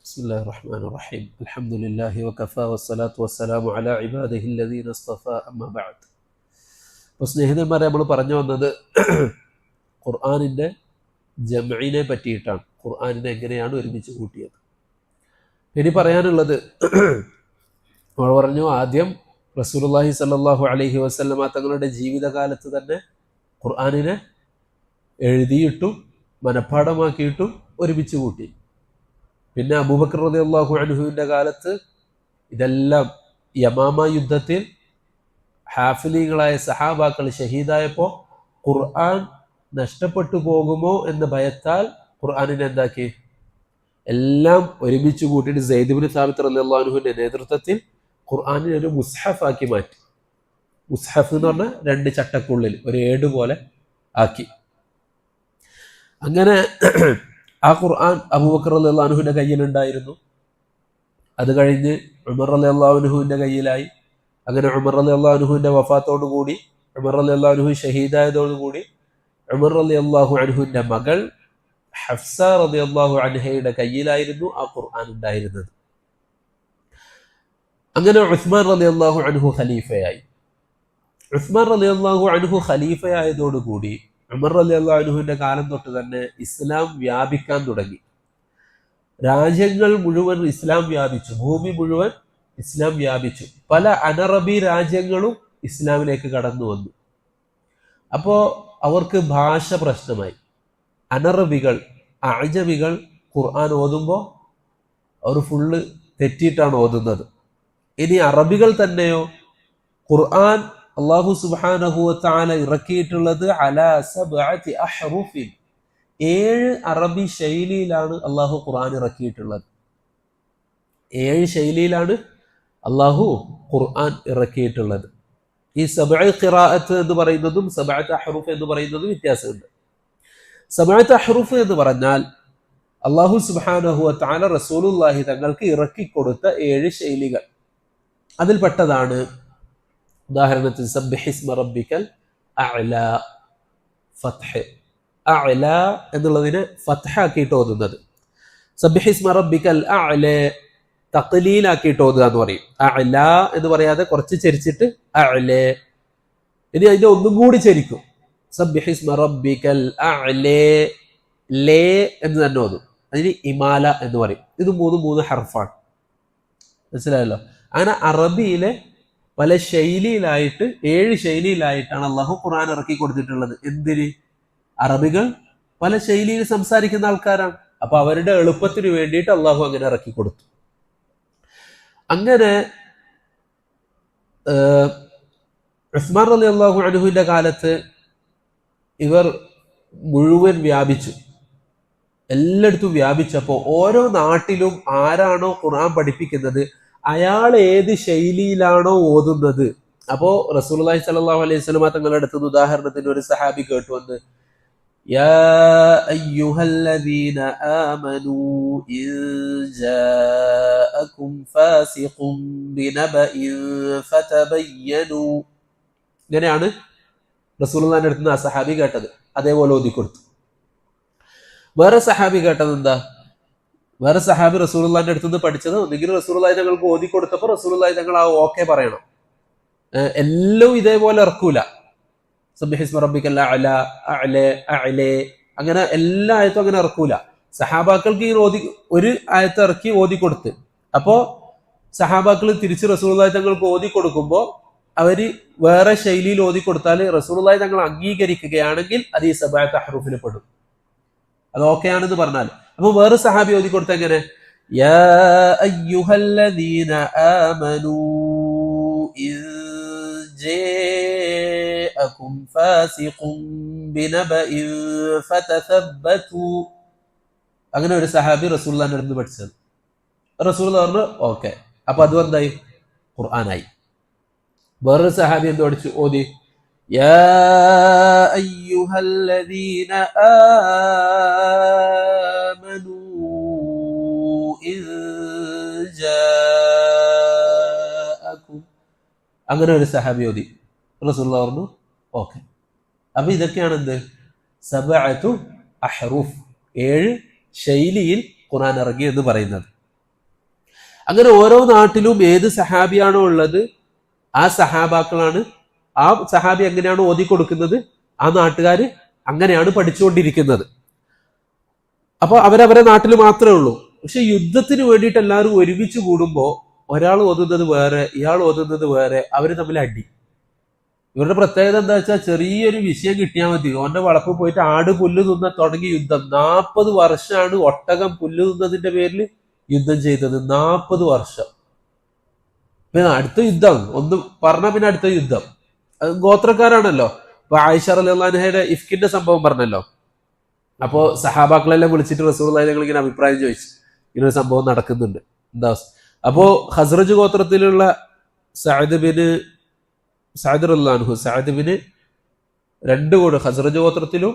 بسم الله الرحمن الرحيم الحمد لله وكفى والصلاة والسلام على عباده الذين اصطفى أما بعد. അപ്പോൾ സ്നേഹിതന്മാരെ, നമ്മൾ പറഞ്ഞു വന്നത് ഖുർആനിൻ്റെ ജംഇനെ പറ്റിയിട്ടാണ്. ഖുർആനിനെ എങ്ങനെയാണ് ഒരുമിച്ച് കൂട്ടിയത്. ഇനി പറയാനുള്ളത്, നമ്മൾ പറഞ്ഞു ആദ്യം റസൂലുള്ളാഹി സ്വല്ലല്ലാഹു അലൈഹി വസല്ലമ തങ്ങളുടെ ജീവിതകാലത്ത് തന്നെ ഖുർആനിനെ എഴുതിയിട്ടും മനഃപ്പാഠമാക്കിയിട്ടും ഒരുമിച്ച് കൂട്ടി. പിന്നെ അബൂബക്കർ റളിയല്ലാഹു അൻഹുവിൻ്റെ കാലത്ത് ഇതെല്ലാം യമാമ യുദ്ധത്തിൽ ഹാഫിലികളായ സഹാബാക്കൾ ഷഹീദായപ്പോൾ ഖുർആൻ നഷ്ടപ്പെട്ടു പോകുമോ എന്ന ഭയത്താൽ ഖുർആനിനെ എന്താക്കി, എല്ലാം ഒരുമിച്ച് കൂട്ടിയിട്ട് സെയ്ദ് ഇബ്നു സാബിത്ത് റളിയല്ലാഹു അൻഹുവിൻ്റെ നേതൃത്വത്തിൽ ഖുർആനിനെ ഒരു മുസ്ഹഫ് ആക്കി മാറ്റി. മുസ്ഹഫ് എന്ന് പറഞ്ഞാൽ 2 ചട്ടക്കുള്ളിൽ ഒരു ഏട് പോലെ ആക്കി. അങ്ങനെ ആ ഖുർആൻ അബൂബക്കർ റളിയല്ലാഹു അൻഹുവിൻ്റെ കയ്യിലുണ്ടായിരുന്നു. അത് കഴിഞ്ഞ് ഉമർ റളിയല്ലാഹു അൻഹുവിൻ്റെ കയ്യിലായി. അങ്ങനെ ഉമർ റളിയല്ലാഹു അൻഹുവിൻ്റെ വഫാത്തോടുകൂടി, ഉമർ റളിയല്ലാഹു അൻഹു ഷഹീദായതോടുകൂടി ഉമർ റളിയല്ലാഹു അൻഹുവിൻ്റെ മകൾ ഹഫ്സ റളിയല്ലാഹു അൻഹയുടെ കയ്യിലായിരുന്നു ആ ഖുർആൻ ഉണ്ടായിരുന്നത്. അങ്ങനെ ഉസ്മാൻ റളിയല്ലാഹു അൻഹു ഖലീഫയായി. ഉസ്മാൻ റളിയല്ലാഹു അൻഹു ഖലീഫയായതോടുകൂടി ഉമർ റളിയല്ലാഹു അൻഹുവിൻ്റെ കാലം തൊട്ട് തന്നെ ഇസ്ലാം വ്യാപിക്കാൻ തുടങ്ങി. രാജ്യങ്ങൾ മുഴുവൻ ഇസ്ലാം വ്യാപിച്ചു, ഭൂമി മുഴുവൻ ഇസ്ലാം വ്യാപിച്ചു. പല അനറബി രാജ്യങ്ങളും ഇസ്ലാമിലേക്ക് കടന്നു വന്നു. അപ്പോൾ അവർക്ക് ഭാഷ പ്രശ്നമായി. അനറബികൾ, അഅജമികൾ ഖുർആൻ ഓതുമ്പോൾ അവർ ഫുള്ള് തെറ്റിയിട്ടാണ് ഓതുന്നത്. ഇനി അറബികൾ തന്നെയോ, ഖുർആൻ അല്ലാഹു സുബ്ഹാനഹു വ തആല ഇറക്കിയിട്ടുള്ളത് അലാ സബ്അതി അഹ്റുഫിൻ, 7 അറബി ശൈലിയിലാണ് അല്ലാഹു ഖുർആൻ ഇറക്കിയിട്ടുള്ളത്. 7 ശൈലിയിലാണ് അല്ലാഹു ഖുർആൻ ഇറക്കിയിട്ടുള്ളത്. ഈ സബ്അ ഖിറാഅത്ത് എന്ന് പറയുന്നതും സബ്അത്ത് അഹ്റുഫ് എന്ന് പറയുന്നതും വ്യത്യാസമുണ്ട്. സബ്അത്ത് അഹ്റുഫ് എന്ന് പറഞ്ഞാൽ അല്ലാഹു സുബ്ഹാനഹു വ തആല റസൂലുള്ളാഹി തങ്ങൾക്ക് ഇറക്കിക്കൊടുത്ത 7 ശൈലികൾ. അതിൽപ്പെട്ടതാണ് ഉദാഹരണത്തിന് സബ്ബിഹിസ്മ റബ്ബിക്കൽ അഅ്ല, ഫത്ഹ്. അഅ്ല എന്നുള്ളതിനെ ഫത്ഹാക്കിയിട്ട് ഓതുന്നത്. സബ്ബിഹിസ്മ റബ്ബിക്കൽ അഅ്ല തഖ്ലീലാക്കിയിട്ട് ഓതുക എന്ന് പറയും. അഅ്ല എന്ന് പറയാതെ കുറച്ച് ചരിച്ചിട്ട് അഅ്ല. ഇനി അതിന്റെ ഒന്നും കൂടി ചരിക്കും. സബ്ബിഹിസ്മ റബ്ബിക്കൽ അഅ്ല, ലേ എന്ന് തന്നെ ഓതും. അതിന് ഇമാല എന്ന് പറയും. ഇത് 3 ഹർഫാണ്. മനസ്സിലായല്ലോ? അങ്ങനെ അറബിയിലെ പല ശൈലിയിലായിട്ട് 7 ശൈലിയിലായിട്ടാണ് അള്ളാഹു ഖുർആൻ ഇറക്കി കൊടുത്തിട്ടുള്ളത്. എന്തിന്? അറബികൾ പല ശൈലിയിൽ സംസാരിക്കുന്ന ആൾക്കാരാണ്. അപ്പൊ അവരുടെ എളുപ്പത്തിന് വേണ്ടിയിട്ട് അള്ളാഹു അങ്ങനെ ഇറക്കി കൊടുത്തു. അങ്ങനെ ഉസ്മാൻ റളിയല്ലാഹു അൻഹുവിന്റെ കാലത്ത് ഇവർ മുഴുവൻ വ്യാപിച്ചു, എല്ലായിടത്തും വ്യാപിച്ചപ്പോൾ ഓരോ നാട്ടിലും ആരാണോ ഖുർആൻ പഠിപ്പിക്കുന്നത് അയാൾ ഏത് ശൈലിയിലാണോ ഓതുന്നത്. അപ്പോ റസൂലുള്ളാഹി സ്വല്ലല്ലാഹു അലൈഹി വസല്ലം തങ്ങളുടെ അടുത്ത് ഉദാഹരണത്തിന് ഒരു സഹാബി കേട്ടു വന്ന്, യാ അയ്യുഹല്ലദീന ആമനൂ ഇൻ ജാഅകും ഫാസിഖുൻ ബിനബഇൻ ഫതബയ്യനൂ. ഇങ്ങനെയാണ് റസൂലുള്ളാഹിന്റെ അടുത്ത് ആ സഹാബി കേട്ടത്. അതേപോലെ ഓതിക്കൊടുത്തു. വേറെ സഹാബി കേട്ടത് എന്താ? വേറെ സഹാബി റസൂലുള്ളാഹിന്റെ അടുത്ത് നിന്ന് പഠിച്ചത് ഒന്നെങ്കിൽ റസൂലുള്ളാഹി തങ്ങൾക്ക് ഓതി കൊടുത്തപ്പോൾ റസൂലുള്ളാഹി തങ്ങൾ ആ ഓക്കെ പറയണം. എല്ലാം ഇതേപോലെ ഇറക്കൂല. സബ്ബിഹിസ്മ റബ്ബിക്കൽ അഅ്ല, അഅ്ല, അഅ്ല, അങ്ങനെ എല്ലാ ആയത്തും അങ്ങനെ ഇറക്കൂല. സഹാബാക്കൾക്ക് ഈ ഒരു ആയത്ത് ഇറക്കി ഓതി കൊടുത്ത്, അപ്പോ സഹാബാക്കൾ തിരിച്ച് റസൂലുള്ളാഹി തങ്ങൾക്ക് ഓതി കൊടുക്കുമ്പോൾ അവര് വേറെ ശൈലിയിൽ ഓതി കൊടുത്താൽ റസൂലുള്ളാഹി തങ്ങൾ അംഗീകരിക്കുകയാണെങ്കിൽ അത് ഈ സബ്അത്ത് അഹ്റൂഫിൽ പെടും. അത് ഓക്കെയാണെന്ന് പറഞ്ഞാൽ. അപ്പൊ വേറെ സഹാബി ഓതി കൊടുത്ത എങ്ങനെ? യാ അയ്യുഹല്ലദീന ആമനൂ ഇൻ ജാഅകും ഫാസിഖുൻ ബിനബഇൻ ഫതസബ്ബതു. അങ്ങനെ ഒരു സഹാബി റസൂലുള്ളാഹിന്റെ അടുത്ത് പഠിച്ചത്. റസൂലുള്ളാഹി പറഞ്ഞു ഓക്കെ. അപ്പൊ അത് എന്തായി? ഖുർആനായി. വേറൊരു സഹാബി എന്ത് പഠിച്ചു? ഓതി യാ അയ്യുഹല്ലദീന ആമനൂ ഇൻ ജാഅകും. അങ്ങനെ ഒരു സഹാബി ഓതി. റസൂലുള്ളാഹി പറഞ്ഞു ഓക്കെ. അപ്പൊ ഇതൊക്കെയാണ് എന്ത്? സബ്അതു അഹ്റൂഫ്, 7 ശൈലിയിൽ ഖുർആൻ ഇറങ്ങി എന്ന് പറയുന്നത്. അങ്ങനെ ഓരോ നാട്ടിലും ഏത് സഹാബിയാണോ ഉള്ളത് ആ സഹാബാക്കളാണ്, ആ സഹാബി എങ്ങനെയാണ് ഓതി കൊടുക്കുന്നത് ആ നാട്ടുകാര് അങ്ങനെയാണ് പഠിച്ചുകൊണ്ടിരിക്കുന്നത്. അപ്പൊ അവരവരെ നാട്ടിൽ മാത്രമേ ഉള്ളൂ. പക്ഷെ യുദ്ധത്തിന് വേണ്ടിയിട്ട് എല്ലാവരും ഒരുമിച്ച് കൂടുമ്പോൾ ഒരാൾ ഓതുന്നത് വേറെ, ഇയാൾ ഓതുന്നത് വേറെ, അവര് തമ്മിൽ അടി. ഇവരുടെ പ്രത്യേകത എന്താ വെച്ചാൽ ചെറിയൊരു വിഷയം കിട്ടിയാൽ മതി, ഓന്റെ വളപ്പ് പോയിട്ട് ആട് പുല്ല് തിന്ന തുടങ്ങി യുദ്ധം. 40 വർഷമാണ് ഒട്ടകം പുല്ല് തിന്നതിന്റെ പേരിൽ യുദ്ധം ചെയ്തത്. 40 വർഷം. പിന്നെ അടുത്ത യുദ്ധം ഒന്ന് പറഞ്ഞ പിന്നെ അടുത്ത യുദ്ധം. അത് ഗോത്രക്കാരാണല്ലോ. ഇപ്പൊ ആയിഷ റളിയല്ലാഹു അൻഹയുടെ ഇഫ്കിന്റെ സംഭവം പറഞ്ഞല്ലോ. അപ്പോ സഹാബാക്കളെല്ലാം വിളിച്ചിട്ട് റസൂലുള്ളാഹി ഞങ്ങൾ ഇങ്ങനെ അഭിപ്രായം ചോദിച്ചു, ഇങ്ങനെ ഒരു സംഭവം നടക്കുന്നുണ്ട്, എന്താ? അപ്പോ ഖസ്റജ് ഗോത്രത്തിലുള്ള സഅദ് റളിയല്ലാഹു അൻഹു, സഅദ് ബിന് രണ്ട് കൂടെ ഖസ്റജ് ഗോത്രത്തിലും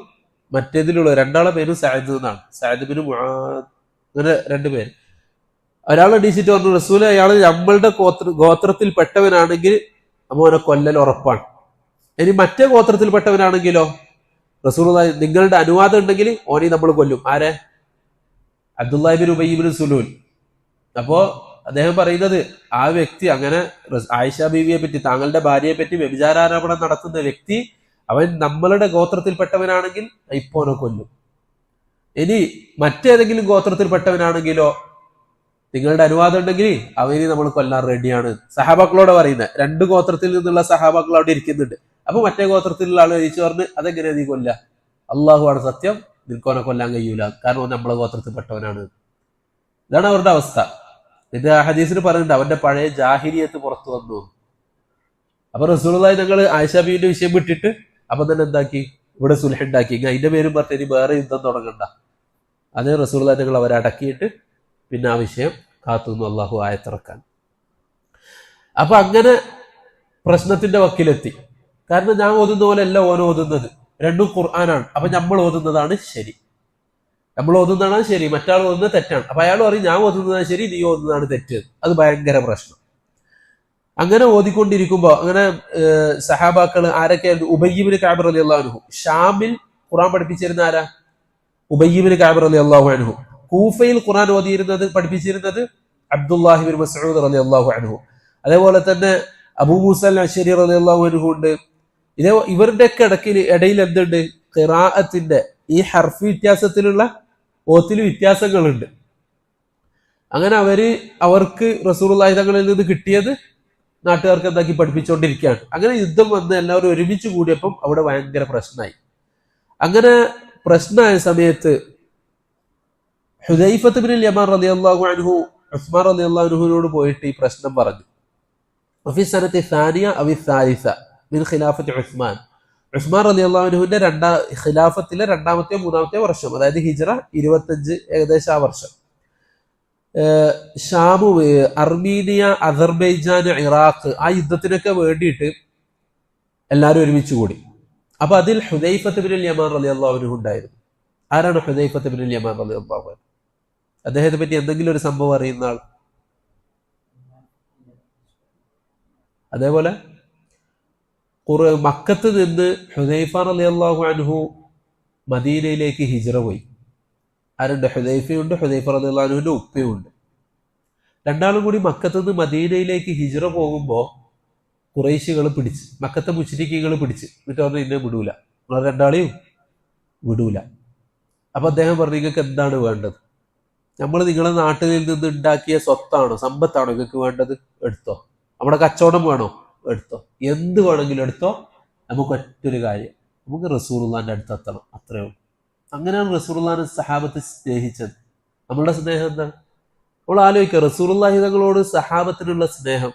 മറ്റേതിലുള്ള രണ്ടാളെ പേരും സഅദ് എന്നാണ്. സഅദ് ബിന് മുആദ്, അങ്ങനെ രണ്ടുപേര്. ഒരാൾ അടിച്ചിട്ട് പറഞ്ഞു, റസൂൽ അയാൾ നമ്മളുടെ ഗോത്രത്തിൽ പെട്ടവനാണെങ്കിൽ അവനെ കൊല്ലൽ ഉറപ്പാണ്. ഇനി മറ്റേ ഗോത്രത്തിൽ പെട്ടവനാണെങ്കിലോ റസൂലുള്ളാഹി നിങ്ങളുടെ അനുവാദം ഉണ്ടെങ്കിൽ ഓനെ നമ്മൾ കൊല്ലും. ആരെ? Abdullahi bin Ubayy bin സുലൂൽ. അപ്പോ അദ്ദേഹം പറയുന്നത് ആ വ്യക്തി, അങ്ങനെ ആയിഷ ബീവിയെ പറ്റി, താങ്കളുടെ ഭാര്യയെ പറ്റി വ്യഭിചാരാരോപണം നടത്തുന്ന വ്യക്തി അവൻ നമ്മളുടെ ഗോത്രത്തിൽപ്പെട്ടവനാണെങ്കിൽ ഇപ്പോ ഓനെ കൊല്ലും. ഇനി മറ്റേതെങ്കിലും ഗോത്രത്തിൽപ്പെട്ടവനാണെങ്കിലോ നിങ്ങളുടെ അനുവാദം ഉണ്ടെങ്കിൽ അവന് നമ്മൾ കൊല്ലാൻ റെഡിയാണ്. സഹാബാക്കളോട് പറയുന്നത്, 2 ഗോത്രത്തിൽ നിന്നുള്ള സഹാബാക്കൾ അവിടെ ഇരിക്കുന്നുണ്ട്. അപ്പൊ മറ്റേ ഗോത്രത്തിലുള്ള ആൾ കഴിച്ചു പറഞ്ഞ്, അതെങ്ങനെയാ നീ കൊല്ല? അള്ളാഹുവാണ് സത്യം, നിനക്കോനെ കൊല്ലാൻ കഴിയൂല, കാരണം നമ്മളെ ഗോത്രത്തിൽപ്പെട്ടവനാണ്. ഇതാണ് അവരുടെ അവസ്ഥ. ഇത് ആ ഹദീസിൽ പറയുന്നുണ്ട്, അവന്റെ പഴയ ജാഹിലിയത്ത് പുറത്തു വന്നു. അപ്പൊ റസൂലുള്ളാഹി ഞങ്ങൾ ആയിഷ ബീവിന്റെ വിഷയം വിട്ടിട്ട് അപ്പൊ തന്നെ എന്താക്കി, ഇവിടെ സുൽഹ് ഉണ്ടാക്കി. അതിന്റെ പേരും പറഞ്ഞ് ഇനി വേറെ യുദ്ധം തുടങ്ങണ്ട. അത് റസൂലുള്ളാഹി ഞങ്ങൾ അവരെ അടക്കിയിട്ട് പിന്നെ ആ വിഷയം കാത്തുനിന്നു അള്ളാഹു ആയത്തിറക്കാൻ. അപ്പൊ അങ്ങനെ പ്രശ്നത്തിന്റെ വക്കിലെത്തി. കാരണം ഞാൻ ഓതുന്ന പോലെ അല്ല ഓൻ ഓതുന്നത്, രണ്ടും ഖുർആനാണ്. അപ്പൊ നമ്മൾ ഓതുന്നതാണ് ശരി, മറ്റാൾ ഓതുന്നത് തെറ്റാണ്. അപ്പൊ അയാൾ പറയും ഞാൻ ഓതുന്നതാണ് ശരി, നീ ഓതുന്നതാണ് തെറ്റ്. അത് ഭയങ്കര പ്രശ്നം. അങ്ങനെ ഓതിക്കൊണ്ടിരിക്കുമ്പോ അങ്ങനെ സഹാബാക്കള് ആരൊക്കെയായിരുന്നു? ഉബയ്യ് ഇബ്നു കഅബ് റളിയല്ലാഹു അൻഹു. ഷാമിൽ ഖുർആൻ പഠിപ്പിച്ചിരുന്ന ആരാ? ഉബയ്യ് ഇബ്നു കഅബ് റളിയല്ലാഹു അൻഹു. കൂഫയിൽ ഖുർആൻ പഠിപ്പിച്ചിരുന്നത് അബ്ദുല്ലാഹി ബിൻ മസ്ഊദ് റളിയല്ലാഹു അൻഹു. അതേപോലെ തന്നെ അബൂ മൂസ അശ്ശരി റളിയല്ലാഹു അൻഹു ഉണ്ട്. ഇവരുടെയൊക്കെ ഇടയിൽ എന്തുണ്ട്? ഖിറാഅത്തിന്റെ ഈ ഹർഫ് വ്യത്യാസത്തിലുള്ള ഓത്തിൽ വ്യത്യാസങ്ങളുണ്ട്. അങ്ങനെ അവർക്ക് റസൂലുള്ളാഹി തങ്ങളിൽ നിന്ന് കിട്ടിയത് നാട്ടുകാർക്ക് എന്താക്കി പഠിപ്പിച്ചുകൊണ്ടിരിക്കുകയാണ്. അങ്ങനെ യുദ്ധം വന്ന് എല്ലാവരും ഒരുമിച്ച് കൂടിയപ്പം അവിടെ ഭയങ്കര പ്രശ്നമായി. അങ്ങനെ പ്രശ്നമായ സമയത്ത് ഹുദൈഫത്ത് ബിൻ യമാൻ റളിയല്ലാഹു അൻഹു ഉസ്മാൻ റളിയല്ലാഹു അൻഹുവിനോട് പോയിട്ട് ഈ പ്രശ്നം പറഞ്ഞു. വഫി സനത്തി സാനിയ അവി സാലിസ മിൻ ഖിലാഫത്തി ഉസ്മാൻ റളിയല്ലാഹു അൻഹുവിന്റെ ഖിലാഫത്തിലെ 2-ാമത്തെയോ 3-ാമത്തെയോ വർഷം, അതായത് ഹിജ്റ 25 ഏകദേശം ആ വർഷം, ഷാമു, അർമീനിയ, അസർബൈജാൻ, ഇറാഖ് ആ യുദ്ധത്തിനൊക്കെ വേണ്ടിയിട്ട് എല്ലാവരും ഒരുമിച്ച് കൂടി. അപ്പൊ അതിൽ ഹുദൈഫത്ത് ബിൻ യമാൻ റളിയല്ലാഹു അൻഹു ഉണ്ടായിരുന്നു. ആരാണ് ഹുദൈഫത്ത് ബിൻ യമാൻ റളിയല്ലാഹു അൻഹു? അദ്ദേഹത്തെ പറ്റി എന്തെങ്കിലും ഒരു സംഭവം അറിയുന്ന ആൾ? അതേപോലെ മക്കത്ത് നിന്ന് ഹുദൈഫ റളിയല്ലാഹു അൻഹു മദീനയിലേക്ക് ഹിജ്റ പോയി. ആരുണ്ട്? ഹുദൈഫയുണ്ട്, ഹുദൈഫ റളിയല്ലാഹു അൻഹുവിന്റെ ഉപ്പയുണ്ട്. രണ്ടാളും കൂടി മക്കത്ത് നിന്ന് മദീനയിലേക്ക് ഹിജ്റ പോകുമ്പോൾ ഖുറൈശികൾ പിടിച്ച്, മക്കത്തെ മുശ്രിക്കുകൾ പിടിച്ച്, എന്നിട്ട് പറഞ്ഞു ഇന്നെ വിടൂല, നിങ്ങൾ രണ്ടാളെയും വിടൂല. അപ്പൊ അദ്ദേഹം പറഞ്ഞു, നിങ്ങൾക്ക് എന്താണ് വേണ്ടത്? നമ്മൾ നിങ്ങളെ നാട്ടിൽ നിന്ന് ഉണ്ടാക്കിയ സ്വത്താണോ സമ്പത്താണോ നിങ്ങൾക്ക് വേണ്ടത്? എടുത്തോ. നമ്മുടെ കച്ചവടം വേണോ? എടുത്തോ. എന്ത് വേണമെങ്കിലും എടുത്തോ. നമുക്ക് ഒറ്റൊരു കാര്യം, നമുക്ക് റസൂലുള്ളാഹിന്റെ അടുത്ത് എത്തണം, അത്രേ ഉള്ളൂ. അങ്ങനെയാണ് റസൂലുള്ളാഹിനെ സഹാബത്ത് സ്നേഹിച്ചത്. നമ്മളുടെ സ്നേഹം എന്താണ്? നമ്മൾ ആലോചിക്കുക, റസൂലുള്ളാഹി തങ്ങളോട് സഹാബത്തിനുള്ള സ്നേഹം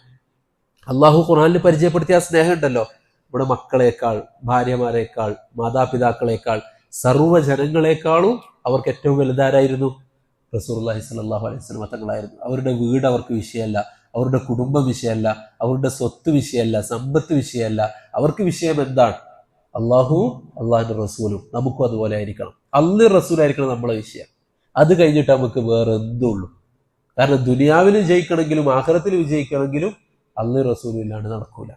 അള്ളാഹു ഖുർആനിൽ പരിചയപ്പെടുത്തിയ ആ സ്നേഹം ഉണ്ടല്ലോ. നമ്മുടെ മക്കളെക്കാൾ, ഭാര്യമാരെക്കാൾ, മാതാപിതാക്കളെക്കാൾ, സർവ്വജനങ്ങളെക്കാളും അവർക്ക് ഏറ്റവും വലുതാരായിരുന്നു? റസൂലുള്ളാഹി സ്വല്ലല്ലാഹു അലൈഹി വസല്ലം തങ്ങളായിരുന്നു. അവരുടെ വീട് അവർക്ക് വിഷയമല്ല, അവരുടെ കുടുംബം വിഷയമല്ല, അവരുടെ സ്വത്ത് വിഷയമല്ല, സമ്പത്ത് വിഷയമല്ല. അവർക്ക് വിഷയം എന്താണ്? അള്ളാഹുവും അള്ളാഹിന്റെ റസൂലും. നമുക്കും അതുപോലെ ആയിരിക്കണം. അള്ളാഹു റസൂലായിരിക്കണം നമ്മളെ വിഷയം. അത് കഴിഞ്ഞിട്ട് നമുക്ക് വേറെ എന്തുള്ളൂ. കാരണം ദുനിയാവിൽ വിജയിക്കണമെങ്കിലും ആഖിറത്തിൽ വിജയിക്കണമെങ്കിലും അള്ളാഹു റസൂലും ഇല്ലാണ്ട് നടക്കൂല.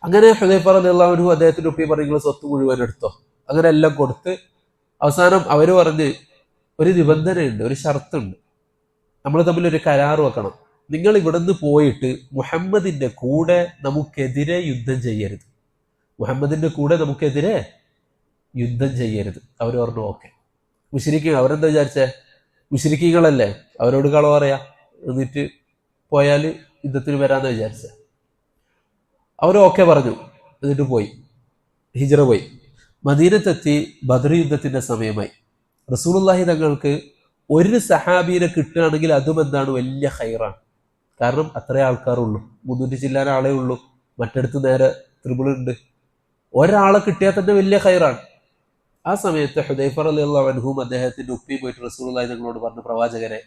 അങ്ങനെ ഹുദൈഫ റളിയല്ലാഹു അൻഹു അദ്ദേഹത്തിന്റെ ഉപ്പയെ പറയുന്ന സ്വത്ത് മുഴുവൻ എടുത്തോ. അങ്ങനെ എല്ലാം കൊടുത്ത് അവസാനം അവര് പറഞ്ഞ് ഒരു നിബന്ധനയുണ്ട്, ഒരു ഷർത്തുണ്ട്. നമ്മൾ തമ്മിൽ ഒരു കരാർ വെക്കണം. നിങ്ങൾ ഇവിടുന്ന് പോയിട്ട് മുഹമ്മദിന്റെ കൂടെ നമുക്കെതിരെ യുദ്ധം ചെയ്യരുത്. മുഹമ്മദിന്റെ കൂടെ നമുക്കെതിരെ യുദ്ധം ചെയ്യരുത്. അവർ പറഞ്ഞു ഓക്കെ. മുശ്രിക്കീങ്ങൾ അവരെന്താ വിചാരിച്ചേ? മുശ്രിക്കീങ്ങളല്ലേ, അവരോട് കള പറയാ, എന്നിട്ട് പോയാൽ യുദ്ധത്തിന് വരാന്ന് വിചാരിച്ചേ. അവർ ഓക്കെ പറഞ്ഞു. എന്നിട്ട് പോയി, ഹിജ്റ പോയി. മദീനത്തെത്തി. ബദർ യുദ്ധത്തിന്റെ സമയമായി. റസൂലുള്ളാഹി തങ്ങൾക്ക് ഒരു സഹാബീനെ കിട്ടുകയാണെങ്കിൽ അതും എന്താണ് വലിയ ഖൈറാണ്. കാരണം അത്രേ ആൾക്കാരുള്ളൂ, 300 ചില്ലാൻ ആളേ ഉള്ളൂ. മറ്റടുത്ത് നേരെ ത്രിബിളുണ്ട്. ഒരാളെ കിട്ടിയാൽ തന്നെ വലിയ ഖൈറാണ്. ആ സമയത്ത് ഹുദൈഫ റളിയല്ലാഹു അൻഹും അദ്ദേഹത്തിന്റെ ഉപ്പയും പോയിട്ട് റസൂലുള്ളാഹി തങ്ങളോട് പറഞ്ഞു, പ്രവാചകരെ,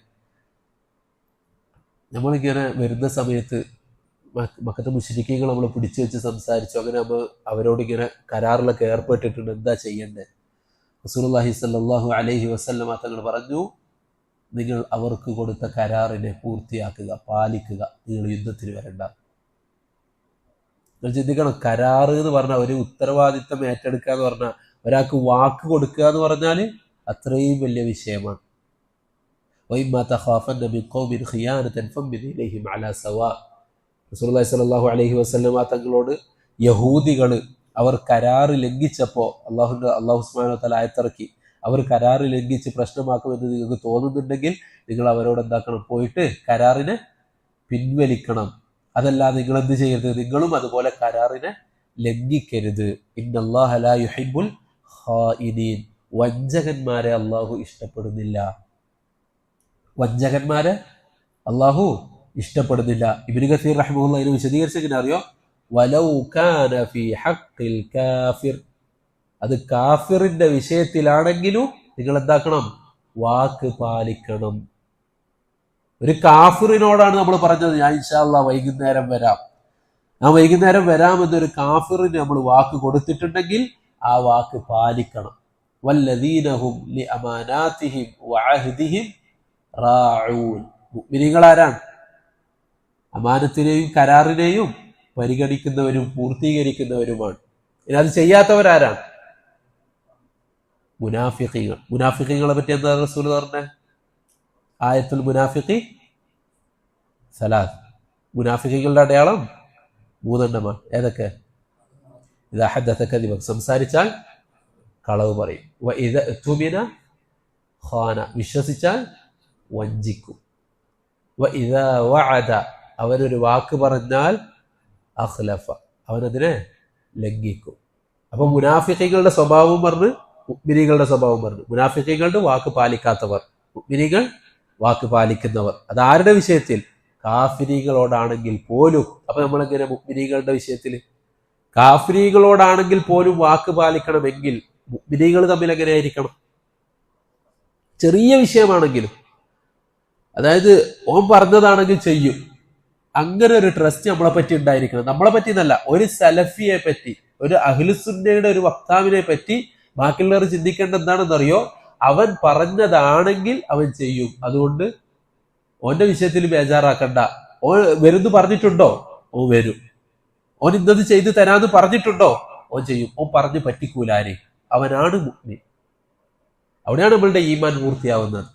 നമ്മളിങ്ങനെ വരുന്ന സമയത്ത് മക്കത്തെ മുശ്രിക്കീങ്ങൾ നമ്മൾ പിടിച്ചു വെച്ച് സംസാരിച്ചു, അങ്ങനെ നമ്മൾ അവരോട് ഇങ്ങനെ കരാറിലൊക്കെ ഏർപ്പെട്ടിട്ടുണ്ട്, എന്താ ചെയ്യണ്ടേ? റസൂലുള്ളാഹി സ്വല്ലല്ലാഹു അലൈഹി വസല്ലമ തങ്ങൾ പറഞ്ഞു, നിങ്ങൾ അവർക്ക് കൊടുത്ത കരാറിനെ പൂർത്തിയാക്കുക, പാലിക്കുക, നിങ്ങൾ യുദ്ധത്തിന് വരണ്ട. നിങ്ങൾ ചിന്തിക്കണം, കരാറ് എന്ന് പറഞ്ഞാൽ ഒരു ഉത്തരവാദിത്തം ഏറ്റെടുക്കുക എന്ന് പറഞ്ഞാൽ, ഒരാൾക്ക് വാക്ക് കൊടുക്കുക എന്ന് പറഞ്ഞാൽ അത്രയും വലിയ വിഷയമാണ്. റസൂലുള്ളാഹി സ്വല്ലല്ലാഹു അലൈഹി വസല്ലമ തങ്ങളോട് യഹൂദികൾ അവർ കരാറ് ലംഘിച്ചപ്പോൾ അല്ലാഹു സുബ്ഹാനഹു വ തആല ആയത്തിറക്കി, അവർ കരാറ് ലംഘിച്ച് പ്രശ്നമാക്കുമെന്ന് നിങ്ങൾക്ക് തോന്നുന്നുണ്ടെങ്കിൽ നിങ്ങൾ അവരോട് എന്താക്കണം, പോയിട്ട് കരാറിനെ പിൻവലിക്കണം. അതല്ലാതെ നിങ്ങൾ എന്ത് ചെയ്യരുത്, നിങ്ങളും അതുപോലെ കരാറിനെ ലംഘിക്കരുത്. ഇന്നല്ലാഹ ലാ യുഹിബ്ബുൽ ഖായിനീൻ, വഞ്ചകന്മാരെ അള്ളാഹു ഇഷ്ടപ്പെടുന്നില്ല. വഞ്ചകന്മാരെ അള്ളാഹു ഇഷ്ടപ്പെടുന്നില്ല. ഇബ്നു കസീർ റഹിമഹുല്ലാഹ് ഇതിനെ വിശദീകരിച്ച് എങ്ങനെ അറിയോ? വലൗ കാന ഫീ ഹഖ്ഖിൽ കാഫിർ, അത് കാഫിറിന്റെ വിഷയത്തിലാണെങ്കിലും നിങ്ങൾ എന്താക്കണം, വാക്ക് പാലിക്കണം. ഒരു കാഫിറിനോടാണ് നമ്മൾ പറഞ്ഞത്, ഞാൻ ഇൻഷാ അല്ലാഹ് വൈകുന്നേരം വരാം, ഞാൻ വൈകുന്നേരം വരാമെന്നൊരു കാഫിറിന് നമ്മൾ വാക്ക് കൊടുത്തിട്ടുണ്ടെങ്കിൽ ആ വാക്ക് പാലിക്കണം. വല്ലദീന ഹും ലിഅമാനാതിഹിം വഅഹ്ദിഹിം റാഊൻ, മുഅ്മിനീങ്ങൾ ആരാണ്? അമാനത്തിനെയും കരാറിനെയും പരിഗണിക്കുന്നവരും പൂർത്തീകരിക്കുന്നവരുമാണ്. ഇനി അത് ചെയ്യാത്തവരാരാണ്? മുനാഫിഖീങ്ങൾ. മുനാഫിഖീങ്ങളെ പറ്റി എന്താ റസൂൽ പറഞ്ഞേ? ആയത്തുൽ മുനാഫിഖി സലാസ്, മുനാഫിഖീങ്ങളുടെ അടയാളം 3 എണ്ണമാണ്. ഏതൊക്കെ? ഇദാ ഹദ്ദസ കദിബ, സംസാരിച്ചാൽ കളവ് പറയും. വഇദാ തുമിന ഖാന, വിശ്വസിച്ചാൽ വഞ്ചിക്കും. വഇദാ വഅദ, അവനൊരു വാക്ക് പറഞ്ഞാൽ അഖ്ലഫ, അവനതിനെ ലംഘിക്കും. അപ്പൊ മുനാഫിഖീങ്ങളുടെ സ്വഭാവം പറഞ്ഞ് മുഅ്മിനീങ്ങളുടെ സ്വഭാവം പറഞ്ഞു. മുനാഫിഖീങ്ങളുടെ വാക്ക് പാലിക്കാത്തവർ, മുഅ്മിനീങ്ങൾ വാക്ക് പാലിക്കുന്നവർ. അതാരുടെ വിഷയത്തിൽ? കാഫിരീകളോടാണെങ്കിൽ പോലും. അപ്പൊ നമ്മളെങ്ങനെ മുഅ്മിനീങ്ങളുടെ വിഷയത്തിൽ? കാഫിരീകളോടാണെങ്കിൽ പോലും വാക്ക് പാലിക്കണമെങ്കിൽ മുഅ്മിനീങ്ങൾ തമ്മിൽ എങ്ങനെയായിരിക്കണം? ചെറിയ വിഷയമാണെങ്കിലും, അതായത് ഓൻ പറഞ്ഞതാണെങ്കിൽ ചെയ്യും, അങ്ങനെ ഒരു ട്രസ്റ്റ് നമ്മളെ പറ്റി ഉണ്ടായിരിക്കണം. നമ്മളെ പറ്റി എന്നല്ല, ഒരു സലഫിയെ പറ്റി, ഒരു അഹ്ലുസുന്നയുടെ ഒരു വക്താവിനെ പറ്റി ബാക്കിയുള്ളവർ ചിന്തിക്കേണ്ട എന്താണെന്നറിയോ? അവൻ പറഞ്ഞതാണെങ്കിൽ അവൻ ചെയ്യും. അതുകൊണ്ട് ഓന്റെ വിഷയത്തിൽ ബേജാറാക്കണ്ട. ഓൻ വരുന്നു പറഞ്ഞിട്ടുണ്ടോ? ഓൻ വരും. ഓൻ ഇന്നത് ചെയ്ത് തരാന്ന് പറഞ്ഞിട്ടുണ്ടോ? ഓൻ ചെയ്യും. ഓൻ പറഞ്ഞു പറ്റിക്കൂലാരെ, അവനാണ് മുഅ്മിൻ. അവിടെയാണ് നമ്മളുടെ ഈമാൻ പൂർത്തിയാവുന്നത്.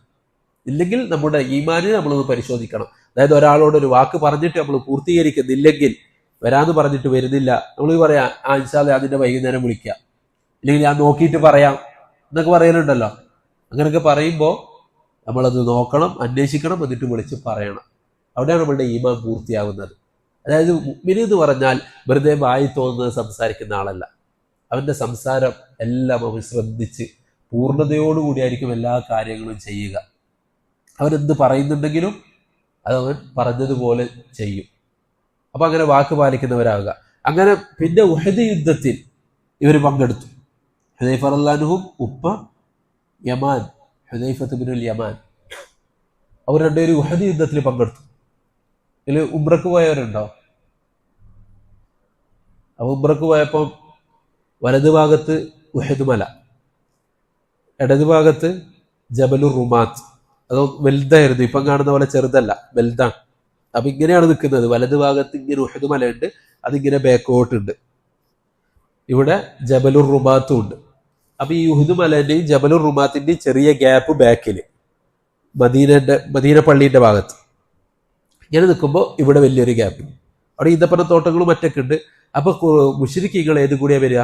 ഇല്ലെങ്കിൽ നമ്മുടെ ഈമാനിനെ നമ്മളൊന്ന് പരിശോധിക്കണം. അതായത് ഒരാളോട് ഒരു വാക്ക് പറഞ്ഞിട്ട് നമ്മൾ പൂർത്തീകരിക്കുന്നില്ലെങ്കിൽ, വരാന്ന് പറഞ്ഞിട്ട് വരുന്നില്ല, നമ്മൾ പറയാം ആ ഇൻഷാ അല്ലാഹ് അതിന്റെ വൈകുന്നേരം വിളിക്കാം, ഇല്ലെങ്കിൽ ഞാൻ നോക്കിയിട്ട് പറയാം എന്നൊക്കെ പറയലുണ്ടല്ലോ. അങ്ങനെയൊക്കെ പറയുമ്പോൾ നമ്മളത് നോക്കണം, അന്വേഷിക്കണം, എന്നിട്ട് വിളിച്ച് പറയണം. അവിടെയാണ് നമ്മളുടെ ഈമാൻ പൂർത്തിയാവുന്നത്. അതായത് മുഅ്മിൻ എന്ന് പറഞ്ഞാൽ വെറുതെ വായി തോന്നുന്നത് സംസാരിക്കുന്ന ആളല്ല. അവന്റെ സംസാരം എല്ലാം അവൻ ശ്രദ്ധിച്ച് പൂർണ്ണതയോടുകൂടിയായിരിക്കും എല്ലാ കാര്യങ്ങളും ചെയ്യുക. അവനെന്ത് പറയുന്നുണ്ടെങ്കിലും അതവൻ പറഞ്ഞതുപോലെ ചെയ്യും. അപ്പൊ അങ്ങനെ വാക്ക് പാലിക്കുന്നവരാകുക. അങ്ങനെ പിന്നെ ഉഹദ് യുദ്ധത്തിൽ ഇവർ പങ്കെടുത്തു. ഹുദൈഫ റളിയല്ലാഹു അൻഹും ഉപ്പ യമാൻ, ഹുദൈഫത്ത് ബിനുൽ യമാൻ, അവർ രണ്ടുപേരും ഉഹദ് യുദ്ധത്തിൽ പങ്കെടുത്തു. ഇതിൽ ഉംറക്ക് പോയവരുണ്ടോ? അപ്പൊ ഉംറക്ക് പോയപ്പോൾ വലതുഭാഗത്ത് ഉഹദ് മല, ഇടതുഭാഗത്ത് ജബലുർ റുമാത്ത്. അത് വലുതായിരുന്നു, ഇപ്പം കാണുന്ന പോലെ ചെറുതല്ല, വലുതാണ്. അപ്പൊ ഇങ്ങനെയാണ് നിൽക്കുന്നത്. വലതുഭാഗത്ത് ഇങ്ങനെ ഉഹദ് മലയുണ്ട്, അതിങ്ങനെ ബാക്കോട്ടുണ്ട്. ഇവിടെ ജബലുർ റുമാത്തും ഉണ്ട്. അപ്പൊ ഈ ഉഹദ് മലേന്റെയും ജബലുർ റുമാത്തിന്റെയും ചെറിയ ഗ്യാപ്പ് ബാക്കില്. മദീന പള്ളീൻ്റെ ഭാഗത്ത്. ഇങ്ങനെ നിൽക്കുമ്പോൾ ഇവിടെ വലിയൊരു ഗ്യാപ്പ്. അവിടെ ഈന്തപ്പന തോട്ടങ്ങളും മറ്റൊക്കെ ഉണ്ട്. അപ്പോൾ മുശ്രിക്കുകൾ ഏത് കൂടിയാ വരിക?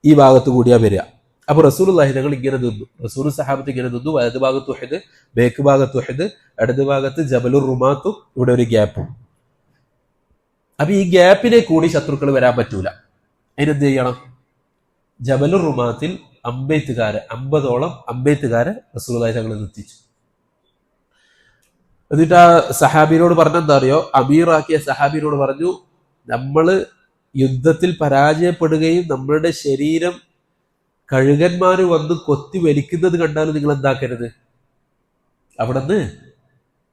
ഈ ഭാഗത്ത് കൂടിയാ വരിക. അപ്പോൾ റസൂലുള്ളാഹി ഞങ്ങൾ ഇങ്ങനെ നിന്നു, റസൂൽ സഹാബത്ത് ഇങ്ങനെ നിന്നു. വലത് ഭാഗത്ത് ഉഹദ്, ബേക്ക് ഭാഗത്ത് ഉഹദ്, ഇടത് ഭാഗത്ത് ജബലുർ റുമാത്തും, ഇവിടെ ഒരു ഗ്യാപ്പും. അപ്പൊ ഈ ഗ്യാപ്പിനെ കൂടി ശത്രുക്കൾ വരാൻ പറ്റൂല. അതിനെന്ത് ചെയ്യണം? ജബലുർ റുമാത്തിൽ 50ഓളം അമ്പെയ്ത്തുകാരെ റസൂലുള്ളാഹി ഞങ്ങൾ നിർത്തിച്ചു. എന്നിട്ട് ആ സഹാബിനോട് പറഞ്ഞെന്താ അറിയോ? അമീറാക്കിയ സഹാബിനോട് പറഞ്ഞു, നമ്മള് യുദ്ധത്തിൽ പരാജയപ്പെടുകയും നമ്മളുടെ ശരീരം കഴുകന്മാര് വന്ന് കൊത്തി വലിക്കുന്നത് കണ്ടാലും നിങ്ങൾ എന്താക്കരുത്? അവിടെ നിന്ന്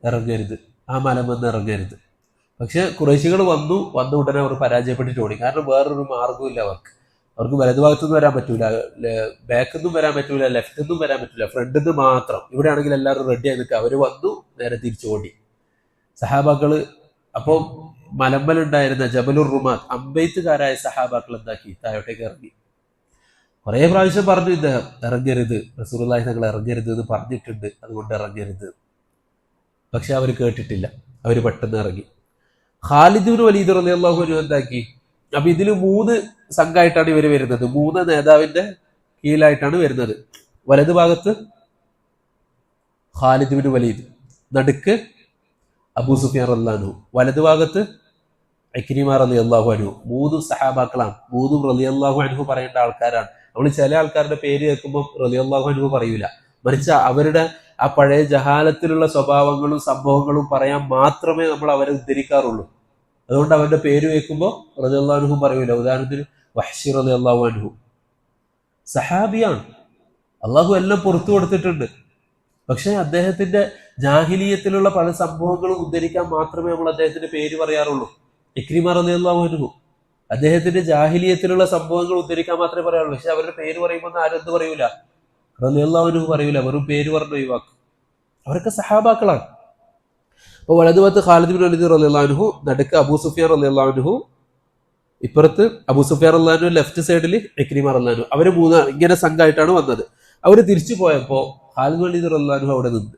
ഇറങ്ങരുത്, ആ മലം വന്ന് ഇറങ്ങരുത്. പക്ഷെ കുറേശികൾ വന്ന ഉടനെ അവർ പരാജയപ്പെട്ടിട്ട് ഓടി. കാരണം വേറൊരു മാർഗവും ഇല്ല അവർക്ക് വലതുഭാഗത്തുനിന്ന് വരാൻ പറ്റൂല, ബാക്കിൽ നിന്നും വരാൻ പറ്റൂല, ലെഫ്റ്റിൽ നിന്നും വരാൻ പറ്റൂല, ഫ്രണ്ടിൽ നിന്ന് മാത്രം. ഇവിടെ ആണെങ്കിൽ എല്ലാവരും റെഡി ആയി നിൽക്കുക. അവര് വന്നു, നേരെ തിരിച്ചു ഓടി സഹാബാക്കള്. അപ്പോൾ മലമ്പലുണ്ടായിരുന്ന ജബലുർ റുമാത്ത് അമ്പെയ്ത്തുകാരായ സഹാബാക്കൾ എന്താക്കി? താഴോട്ടേക്ക് ഇറങ്ങി. കുറേ പ്രാവശ്യം പറഞ്ഞു ഇദ്ദേഹം ഇറങ്ങരുത്, റസൂലുള്ളാഹി തങ്ങൾ ഇറങ്ങരുത് എന്ന് പറഞ്ഞിട്ടുണ്ട്, അതുകൊണ്ട് ഇറങ്ങരുത്. പക്ഷെ അവർ കേട്ടിട്ടില്ല, അവർ പെട്ടെന്ന് ഇറങ്ങി. ഖാലിദ് ഇബ്നു വലീദ് റളിയല്ലാഹു അൻഹു എന്താക്കി? അപ്പൊ ഇതിൽ 3 സംഘമായിട്ടാണ് ഇവർ വരുന്നത്. 3 നേതാവിന്റെ കീഴിലായിട്ടാണ് വരുന്നത്. വലത് ഭാഗത്ത് ഖാലിദ് ഇബ്നു വലീദ്, നടുക്ക് അബൂ സുഫിയാൻ റളിയല്ലാഹു അൻഹു, വലത് ഭാഗത്ത് ഇക്രിമ റളിയല്ലാഹു അൻഹു. 3 സഹാബാക്കളാണ്. 3 റളിയല്ലാഹു അൻഹു പറയേണ്ട ആൾക്കാരാണ്. നമ്മൾ ചില ആൾക്കാരുടെ പേര് കേൾക്കുമ്പോൾ റളിയല്ലാഹു അൻഹു പറയൂല, മറിച്ച് അവരുടെ ആ പഴയ ജഹാലത്തിലുള്ള സ്വഭാവങ്ങളും സംഭവങ്ങളും പറയാൻ മാത്രമേ നമ്മൾ അവരെ ഉദ്ധരിക്കാറുള്ളൂ. അതുകൊണ്ട് അവരുടെ പേര് കേൾക്കുമ്പോൾ റളിയല്ലാഹു അൻഹു പറയൂല. ഉദാഹരണത്തിന് വഹ്ശി റളിയല്ലാഹു അൻഹു സഹാബിയാണ്, അള്ളാഹു എല്ലാം പുറത്തു കൊടുത്തിട്ടുണ്ട്. പക്ഷെ അദ്ദേഹത്തിന്റെ ജാഹിലിയത്തിലുള്ള പല സംഭവങ്ങളും ഉദ്ധരിക്കാൻ മാത്രമേ നമ്മൾ അദ്ദേഹത്തിന്റെ പേര് പറയാറുള്ളൂ. ഇക്രിമ റളിയല്ലാഹു അൻഹു അദ്ദേഹത്തിന്റെ ജാഹിലിയത്തിലുള്ള സംഭവങ്ങൾ ഉദ്ധരിക്കാൻ മാത്രമേ പറയാറുള്ളൂ. പക്ഷെ അവരുടെ പേര് പറയുമ്പോൾ ആരും എന്ത് പറയൂല? റളിയല്ലാഹു അൻഹു പറയൂല, വെറും പേര് പറഞ്ഞു ഒഴിവാക്കും. അവരൊക്കെ സഹാബാക്കളാണ്. അപ്പോൾ വലതുഭാഗത്ത് ഖാലിദ് ഇബ്നു വലീദ് റളിയല്ലാഹു അൻഹു, നടുക്ക് അബൂ സുഫിയാൻ റളിയല്ലാഹു അൻഹു, ഇപ്പുറത്ത് അബൂ സുഫിയാൻ റളിയല്ലാഹു അൻഹു, ലെഫ്റ്റ് സൈഡിൽ ഇക്രിമ റളിയല്ലാഹു അൻഹു. അവര് 3 ഇങ്ങനെ സംഘമായിട്ടാണ് വന്നത്. അവര് തിരിച്ചു പോയപ്പോൾ ഖാലിദ് വലീദ് റളിയല്ലാഹു അൻഹു അവിടെ നിന്ന്.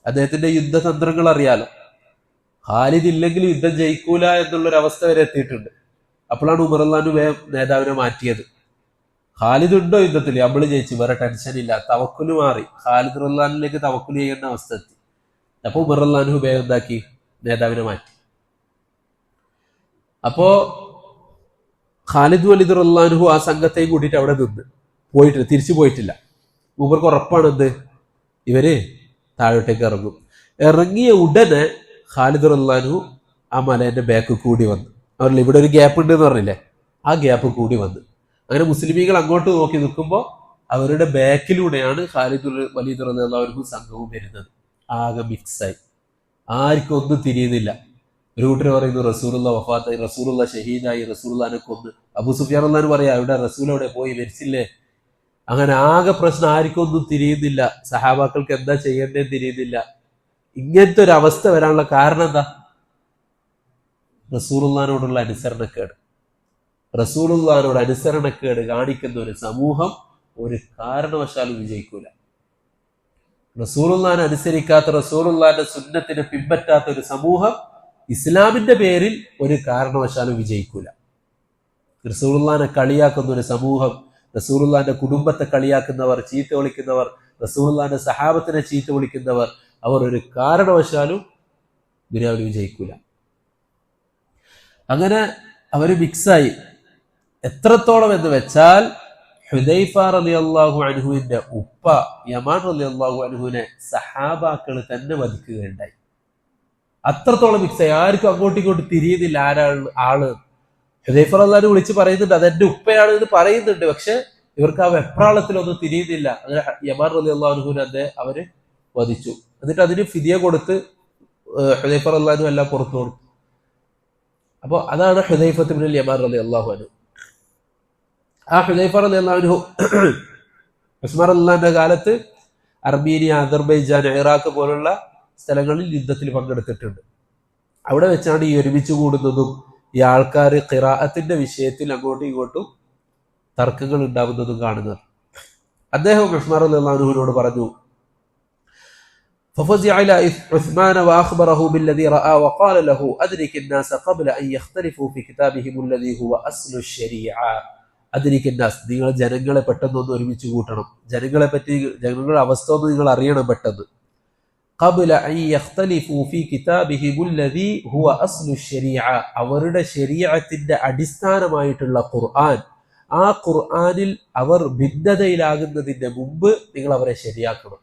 അദ്ദേഹത്തിന്റെ യുദ്ധതന്ത്രങ്ങൾ അറിയാലോ. ഖാലിദ് ഇല്ലെങ്കിൽ യുദ്ധം ജയിക്കൂല എന്നുള്ളൊരു അവസ്ഥ വരെ എത്തിയിട്ടുണ്ട്. അപ്പോഴാണ് ഉമർ റളിയല്ലാഹു അൻഹു നേതാവിനെ മാറ്റിയത്. ഖാലിദ് ഉണ്ടോ യുദ്ധത്തിൽ? നമ്മൾ ജയിച്ചു, വേറെ ടെൻഷൻ ഇല്ല. തവക്കുല് മാറി, ഖാലിദ് റളിയല്ലാഹു അൻഹുവിലേക്ക് തവക്കുല് ചെയ്യേണ്ട അവസ്ഥ എത്തി. അപ്പൊ ഉമർ റളിയല്ലാഹു അൻഹു വേഗം എന്താക്കി? നേതാവിനെ മാറ്റി. അപ്പോ ഖാലിദ് വലീദ് റളിയല്ലാഹു അൻഹു ആ സംഘത്തെയും കൂട്ടിയിട്ട് അവിടെ നിന്ന് പോയിട്ടില്ല, തിരിച്ചു പോയിട്ടില്ല. ഉമർക്ക് ഉറപ്പാണ് എന്ത്? ഇവര് താഴോട്ടേക്ക് ഇറങ്ങും. ഇറങ്ങിയ ഉടനെ ഖാലിദ് റളിയല്ലാഹു അൻഹു ആ മലേന്റെ ബാക്ക് കൂടി വന്നു. അവരിൽ ഇവിടെ ഒരു ഗ്യാപ്പ് ഉണ്ട് എന്ന് പറഞ്ഞില്ലേ, ആ ഗ്യാപ്പ് കൂടി വന്നു. അങ്ങനെ മുസ്ലിമീങ്ങൾ അങ്ങോട്ട് നോക്കി നിൽക്കുമ്പോൾ അവരുടെ ബാക്കിലൂടെയാണ് ഖാലിദ് വലീദ് റളിയല്ലാഹു അൻഹു സംഘവും വരുന്നത്. ആകെ മിക്സായി, ആർക്കും ഒന്നും തിരിയുന്നില്ല. ഒരു കൂട്ടർ പറയുന്നു റസൂലുള്ള വഫാത്തായി, റസൂലുള്ള ഷഹീദായി, റസൂലുള്ളാഹിനെ കൊന്ന്. അബൂ സുഫിയാൻ റളിയല്ലാഹു അൻഹു പറയാ, ഇവിടെ റസൂൽ എവിടെ പോയി, മരിച്ചില്ലേ? അങ്ങനെ ആകെ പ്രശ്നം, ആർക്കും ഒന്നും തിരിയുന്നില്ല. സഹാബാക്കൾക്ക് എന്താ ചെയ്യേണ്ടതെന്ന് തിരിയുന്നില്ല. ഇങ്ങനത്തെ ഒരു അവസ്ഥ വരാനുള്ള കാരണം എന്താ? റസൂലുള്ളാഹിനോടുള്ള അനുസരണക്കേട്. റസൂലുള്ളാഹിനോട് അനുസരണക്കേട് കാണിക്കുന്ന ഒരു സമൂഹം ഒരു കാരണവശാലും വിജയിക്കൂല. റസൂലുള്ളാഹിനെ അനുസരിക്കാത്ത, റസൂലുള്ളാഹിന്റെ സുന്നത്തിനെ പിൻപറ്റാത്ത ഒരു സമൂഹം ഇസ്ലാമിന്റെ പേരിൽ ഒരു കാരണവശാലും വിജയിക്കൂല. റസൂലുള്ളാഹിനെ കളിയാക്കുന്ന ഒരു സമൂഹം, റസൂലുള്ളാഹിന്റെ കുടുംബത്തെ കളിയാക്കുന്നവർ, ചീത്ത വിളിക്കുന്നവർ, റസൂലുള്ളാഹിന്റെ സഹാബത്തിനെ ചീത്ത വിളിക്കുന്നവർ, അവർ ഒരു കാരണവശാലും ദുനിയാവിൽ വിജയിക്കൂല. അങ്ങനെ അവര് മിക്സായി. എത്രത്തോളം എന്ന് വെച്ചാൽ ഹുദൈഫ റളിയല്ലാഹു അൻഹുവിന്റെ ഉപ്പ യമാൻ റളിയല്ലാഹു അൻഹുവിനെ സഹാബാക്കൾ തന്നെ വധിക്കുകയുണ്ടായി. അത്രത്തോളം മിക്സായി, ആർക്കും അങ്ങോട്ടും ഇങ്ങോട്ടും തിരിയുന്നില്ല ആരാണ് ആള്. ഹുദൈഫ റളിയല്ലാഹു അൻഹു വിളിച്ച് പറയുന്നുണ്ട് അതെന്റെ ഉപ്പയാണ് എന്ന് പറയുന്നുണ്ട്. പക്ഷെ ഇവർക്ക് ആ വെപ്രാളത്തിലൊന്നും തിരിയുന്നില്ല. അങ്ങനെ യമാൻ റളിയല്ലാഹു അൻഹുവിനെ അവര് വധിച്ചു. എന്നിട്ട് അതിന് ഫിദിയ കൊടുത്ത് ഹുദൈഫ റളിയല്ലാഹു അൻഹു എല്ലാം പുറത്തു കൊടുത്തു. അപ്പോൾ അതാണ് ഹുദൈഫത്ത് ഇബ്നുൽ യമാൻ റളിയല്ലാഹു അൻഹു. ആ ഹുദൈഫ റളിയല്ലാഹു അൻഹു ഉസ്മാൻ റളിയല്ലാഹുവിന്റെ കാലത്ത് അർമീനിയ, അസർബൈജാൻ, ഇറാഖ് പോലുള്ള സ്ഥലങ്ങളിൽ യുദ്ധത്തിൽ പങ്കെടുത്തിട്ടുണ്ട്. അവിടെ വെച്ചാണ് ഈ ഒരുമിച്ച് കൂടുന്നതും ഈ ആൾക്കാർ ഖിറാഅത്തിന്റെ വിഷയത്തിൽ അങ്ങോട്ടും ഇങ്ങോട്ടും തർക്കങ്ങൾ ഉണ്ടാവുന്നതും കാണുന്നത്. അദ്ദേഹം ഉസ്മാൻ റളിയല്ലാഹു അൻഹുവിനോട് പറഞ്ഞു, ففزع إلى عثمان وأخبره بالذي رأى وقال له أدرك الناس قبل أن يختلفوا في كتابهم الذي هو أصل الشريعة. أدرك الناس, നിങ്ങൾ ജനങ്ങളെ പെട്ടെന്നൊന്ന് ഒരുമിച്ച് കൂട്ടണം, ജനങ്ങളുടെ അവസ്ഥ ഒന്ന് നിങ്ങൾ അറിയണം പെട്ടെന്ന്. قبل أن يختلفوا في كتابهم الذي هو أصل الشريعة, അവരുടെ ശരീഅത്തിന്റെ അടിസ്ഥാനമായിട്ടുള്ള ഖുർആൻ, ആ ഖുർആനിൽ അവർ ഭിന്നതയിലാകുന്നതിന്റെ മുമ്പ് നിങ്ങൾ അവരെ ശരിയാക്കണം.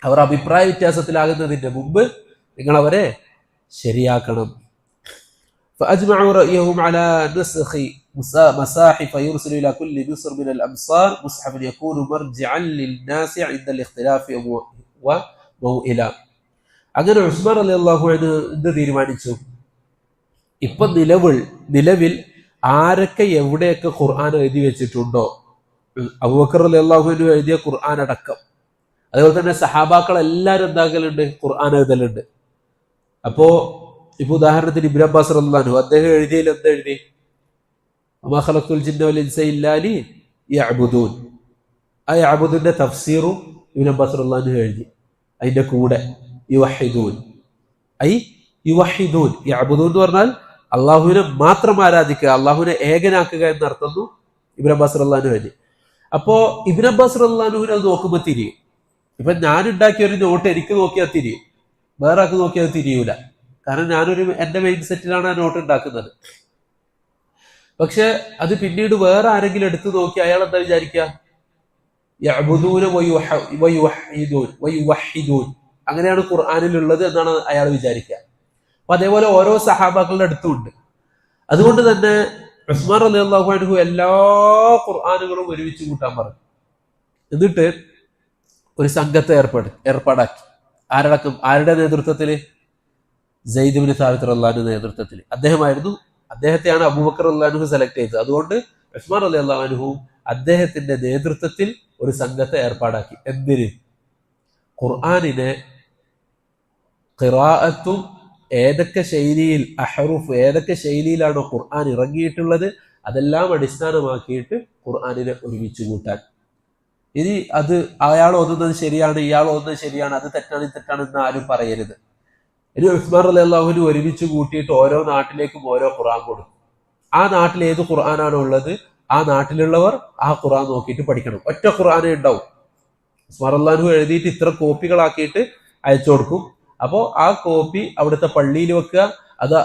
അവർ അഭിപ്രായ വ്യത്യാസത്തിലാകുന്നതിന്റെ മുമ്പ് നിങ്ങൾ അവരെ ശരിയാക്കണം. فأجمعوا رأيهم على نسخ مصاحف يرسل إلى كل مصر من الأمصار مصحف يكون مرجعا للناس عند الاختلاف وموئلا. അങ്ങനെ ഉസ്മാൻ റളിയല്ലാഹു അൻഹു എന്ത് തീരുമാനിച്ചു? ഇപ്പൊ നിലവിൽ ആരൊക്കെ എവിടെയൊക്കെ ഖുർആൻ എഴുതി വെച്ചിട്ടുണ്ടോ, അബൂബക്കർ റളിയല്ലാഹു അൻഹു എഴുതിയ ഖുർആൻ അടക്കം, അതുപോലെ തന്നെ സഹാബാക്കൾ എല്ലാവരും എന്താക്കലുണ്ട്, ഖുർആൻ എഴുതലുണ്ട്. അപ്പോ ഇപ്പൊ ഉദാഹരണത്തിന് ഇബ്നു അബ്ബാസ് റളിയല്ലാഹു അൻഹു അദ്ദേഹം എഴുതിയതിൽ എന്താ എഴുതി? വമാ ഖലഖ്തുൽ ജിന്ന വൽ ഇൻസ ഇല്ലാ ലിയഅ്ബുദൂൻ. ആ യഅ്ബുദിന്റെ തഫ്സീറും ഇബ്നു അബ്ബാസ് റളിയല്ലാഹു അൻഹു എഴുതി. അതിന്റെ കൂടെ യുവഹിദൂൻ, യഅ്ബുദൂൻ എന്ന് പറഞ്ഞാൽ അള്ളാഹുവിനെ മാത്രം ആരാധിക്കുക, അള്ളാഹുവിനെ ഏകനാക്കുക എന്നർത്ഥന്നു ഇബ്നു അബ്ബാസ് റളിയല്ലാഹു അൻഹു എഴുതി. അപ്പോ ഇബ്നു അബ്ബാസ് റളിയല്ലാഹു അൻഹു അത് നോക്കുമ്പോൾ തിരിയും. ഇപ്പൊ ഞാൻ ഉണ്ടാക്കിയ ഒരു നോട്ട് എനിക്ക് നോക്കിയാൽ തിരിയും, വേറെ ആൾക്ക് നോക്കിയാൽ തിരിയൂല. കാരണം എന്റെ മൈൻഡ് സെറ്റിലാണ് ആ നോട്ട് ഉണ്ടാക്കുന്നത്. പക്ഷെ അത് പിന്നീട് വേറെ ആരെങ്കിലും എടുത്തു നോക്കി അയാൾ എന്താ വിചാരിക്കുക? യഅ്ബുദൂന വയുവഹിദൂൻ, അങ്ങനെയാണ് ഖുർആനിലുള്ളത് എന്നാണ് അയാൾ വിചാരിക്കുക. അപ്പൊ അതേപോലെ ഓരോ സഹാബാക്കളുടെ അടുത്തുണ്ട്. അതുകൊണ്ട് തന്നെ ഉസ്മാൻ റളിയല്ലാഹു അൻഹു എല്ലാ ഖുർആനുകളും ഒരുമിച്ച് കൂട്ടാൻ പറഞ്ഞു. എന്നിട്ട് ഒരു സംഘത്തെ ഏർപ്പാടാക്കി. ആരുടെ നേതൃത്വത്തിൽ? സെയ്ദ് ഇബ്നു സാബിത്ത് റളിയല്ലാഹു അൻഹു നേതൃത്വത്തിൽ. അദ്ദേഹത്തെയാണ് അബൂബക്കർ റളിയല്ലാഹു അൻഹു സെലക്ട് ചെയ്തത്. അതുകൊണ്ട് ഉസ്മാൻ റളിയല്ലാഹു അൻഹു അദ്ദേഹത്തിന്റെ നേതൃത്വത്തിൽ ഒരു സംഘത്തെ ഏർപ്പാടാക്കി. എന്തിന്? ഖുർആനിനെ ഖിറാഅത്തും ഏതൊക്കെ ശൈലിയിൽ, അഹ്റുഫ് ഏതൊക്കെ ശൈലിയിലാണോ ഖുർആൻ ഇറങ്ങിയിട്ടുള്ളത് അതെല്ലാം അടിസ്ഥാനമാക്കിയിട്ട് ഖുർആനിനെ ഒരുമിച്ച് കൂട്ടാൻ. ഇനി അത് അയാൾ ഓതുന്നത് ശരിയാണ്, ഇയാൾ ഓതുന്നത് ശരിയാണ്, അത് തെറ്റാണ് എന്ന് ആരും പറയരുത്. ഇനി ഉസ്മാൻ റളിയല്ലാഹു അൻഹു ഒരുമിച്ച് കൂട്ടിയിട്ട് ഓരോ നാട്ടിലേക്കും ഓരോ ഖുർആൻ കൊടുക്കും. ആ നാട്ടിൽ ഏത് ഖുർആനാണോ ഉള്ളത് ആ നാട്ടിലുള്ളവർ ആ ഖുർആൻ നോക്കിയിട്ട് പഠിക്കണം. ഒറ്റ ഖുർആനേ ഉണ്ടാവും. ഉസ്മാൻ റളിയല്ലാഹു അൻഹു എഴുതിയിട്ട് ഇത്ര കോപ്പികളാക്കിയിട്ട് അയച്ചു കൊടുക്കും. അപ്പോൾ ആ കോപ്പി അവിടുത്തെ പള്ളിയിൽ വെക്കുക.